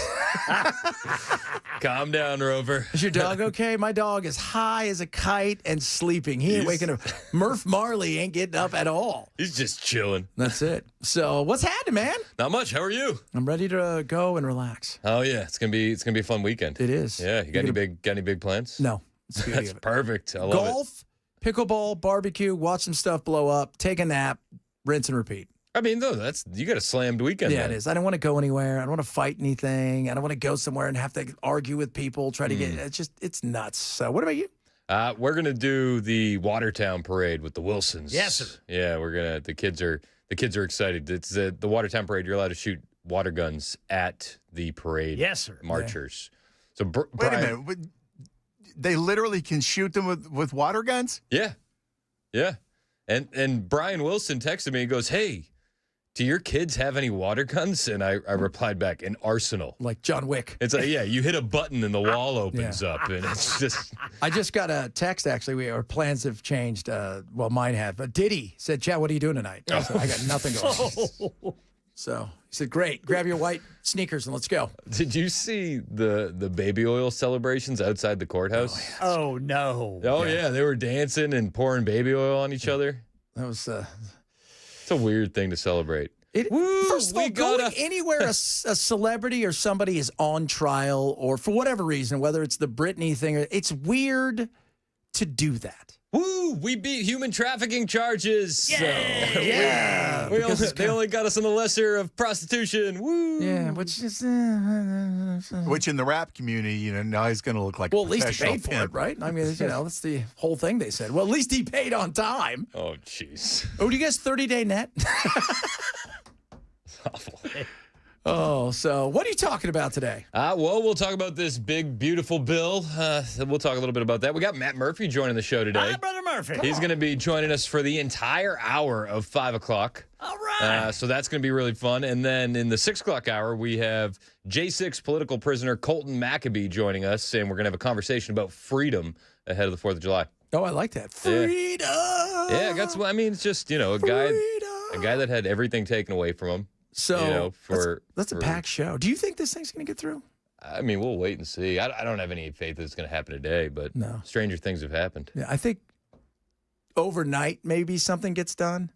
Speaker 7: Calm down, Rover.
Speaker 1: Is your dog okay? My dog is high as a kite and sleeping. He ain't waking up. Murph Marley ain't getting up at all.
Speaker 7: He's just chilling.
Speaker 1: That's it. So what's happening, man?
Speaker 7: Not much. How are you?
Speaker 1: I'm ready to go and relax.
Speaker 7: Oh yeah, it's gonna be a fun weekend.
Speaker 1: It is.
Speaker 7: Yeah, you got any big plans?
Speaker 1: No. It's the beauty
Speaker 7: That's
Speaker 1: of it.
Speaker 7: perfect. I love
Speaker 1: Golf, pickleball, barbecue, watch some stuff blow up, take a nap, rinse and repeat.
Speaker 7: I mean, though, you got a slammed weekend.
Speaker 1: Yeah,
Speaker 7: man.
Speaker 1: it is. I don't want to go anywhere. I don't want to fight anything. I don't want to go somewhere and have to argue with people, try to get it's nuts. So what about you?
Speaker 7: We're gonna do the Watertown parade with the Wilsons.
Speaker 2: Yes, sir.
Speaker 7: Yeah, the kids are excited. It's the Watertown parade. You're allowed to shoot water guns at the parade.
Speaker 2: Yes, sir.
Speaker 7: Marchers. So
Speaker 3: Wait a minute. They literally can shoot them with water guns?
Speaker 7: Yeah. Yeah. And Brian Wilson texted me and goes, "Hey, do your kids have any water guns?" And I replied back, "An arsenal."
Speaker 1: Like John Wick.
Speaker 7: It's like, yeah, you hit a button and the wall opens up, and it's just.
Speaker 1: I just got a text, actually. Our plans have changed. Well, mine have. But Diddy said, "Chad, what are you doing tonight?" I said, "I got nothing going on." So he said, "Great. Grab your white sneakers and let's go."
Speaker 7: Did you see the baby oil celebrations outside the courthouse?
Speaker 2: Oh, no.
Speaker 7: Oh, yeah. They were dancing and pouring baby oil on each other.
Speaker 1: That was...
Speaker 7: It's a weird thing to celebrate.
Speaker 1: First of all, going anywhere a celebrity or somebody is on trial or for whatever reason, whether it's the Britney thing, it's weird to do that.
Speaker 7: Woo! We beat human trafficking charges.
Speaker 1: Yeah.
Speaker 7: They only got us on the lesser of prostitution. Woo!
Speaker 1: Yeah, which is...
Speaker 3: Which in the rap community, now he's going to look like
Speaker 1: well,
Speaker 3: a
Speaker 1: at least he
Speaker 3: professional
Speaker 1: paid for it,
Speaker 3: pimp.
Speaker 1: right? I mean, that's the whole thing they said. Well, at least he paid on time.
Speaker 7: Oh, jeez.
Speaker 1: Oh, do you guys 30-day net?
Speaker 7: Awful.
Speaker 1: Oh, so what are you talking about today?
Speaker 7: Well, we'll talk about this big, beautiful bill. We'll talk a little bit about that. We got Matt Murphy joining the show today.
Speaker 2: Hi, Brother Murphy.
Speaker 7: He's going to be joining us for the entire hour of 5 o'clock.
Speaker 2: All right.
Speaker 7: So that's going to be really fun. And then in the 6 o'clock hour, we have J6 political prisoner Colton Maccabee joining us, and we're going to have a conversation about freedom ahead of the 4th of July.
Speaker 1: Oh, I like that. Freedom.
Speaker 7: Yeah, it's just, a guy that had everything taken away from him.
Speaker 1: So that's a
Speaker 7: for-
Speaker 1: packed show. Do you think this thing's going to get through?
Speaker 7: I mean, we'll wait and see. I don't have any faith that it's going to happen today, but stranger things have happened.
Speaker 1: Yeah, I think overnight maybe something gets done.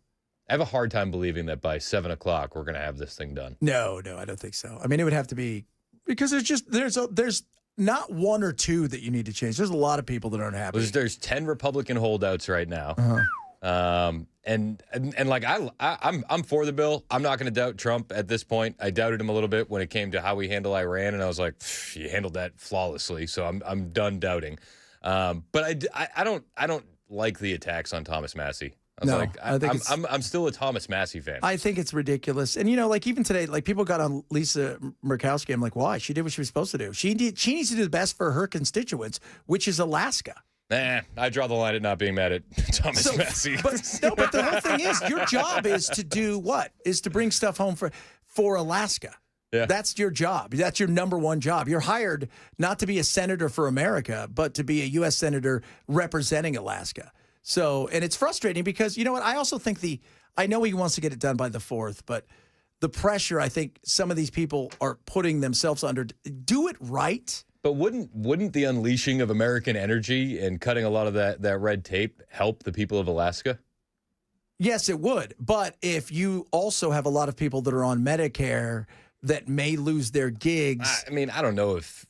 Speaker 7: I have a hard time believing that by 7 o'clock we're going to have this thing done.
Speaker 1: No, I don't think so. I mean, it would have to be because there's not one or two that you need to change. There's a lot of people that aren't happy.
Speaker 7: There's 10 Republican holdouts right now. And like I'm for the bill. I'm not going to doubt Trump at this point. I doubted him a little bit when it came to how we handle Iran, and I was like, you handled that flawlessly. So I'm done doubting. But I don't like the attacks on Thomas Massey. I'm still a Thomas Massey fan.
Speaker 1: I think it's ridiculous. And like even today, like people got on Lisa Murkowski. I'm like, why? She did what she was supposed to do. She needs to do the best for her constituents, which is Alaska.
Speaker 7: I draw the line at not being mad at Thomas Massey.
Speaker 1: But the whole thing is, your job is to do what? Is to bring stuff home for Alaska.
Speaker 7: Yeah.
Speaker 1: That's your job. That's your number one job. You're hired not to be a senator for America, but to be a U.S. senator representing Alaska. So, and it's frustrating because, you know what? I also think I know he wants to get it done by the 4th, but the pressure I think some of these people are putting themselves under, do it right.
Speaker 7: But wouldn't the unleashing of American energy and cutting a lot of that red tape help the people of Alaska?
Speaker 1: Yes, it would. But if you also have a lot of people that are on Medicare that may lose their gigs.
Speaker 7: I mean, I don't know if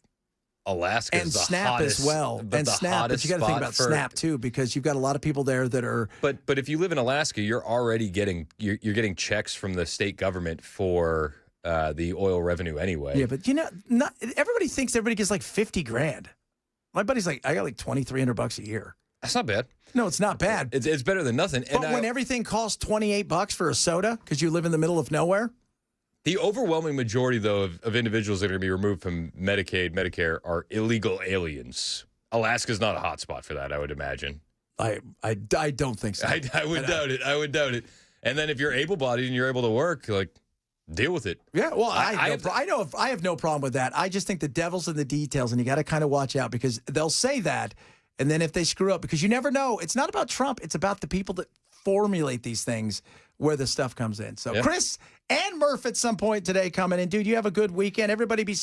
Speaker 7: Alaska
Speaker 1: and
Speaker 7: is the
Speaker 1: SNAP
Speaker 7: hottest,
Speaker 1: as well. And SNAP, but you got to think about
Speaker 7: for,
Speaker 1: SNAP too, because you've got a lot of people there that are.
Speaker 7: But if you live in Alaska, you're already getting getting checks from the state government for the oil revenue anyway.
Speaker 1: Yeah, but not everybody thinks everybody gets like $50,000. My buddy's like, I got like $2,300 a year.
Speaker 7: That's not bad.
Speaker 1: No, it's not bad.
Speaker 7: It's better than nothing.
Speaker 1: But when everything costs $28 for a soda because you live in the middle of nowhere?
Speaker 7: The overwhelming majority, though, of individuals that are going to be removed from Medicaid, Medicare are illegal aliens. Alaska's not a hot spot for that, I would imagine.
Speaker 1: I don't think so.
Speaker 7: I would doubt it. I would doubt it. And then if you're able-bodied and you're able to work, like, deal with it.
Speaker 1: Yeah, well, I have no problem with that. I just think the devil's in the details, and you got to kind of watch out because they'll say that, and then if they screw up, because you never know. It's not about Trump. It's about the people that formulate these things where the stuff comes in. So Chris and Murph at some point today coming in. Dude, you have a good weekend. Everybody be safe.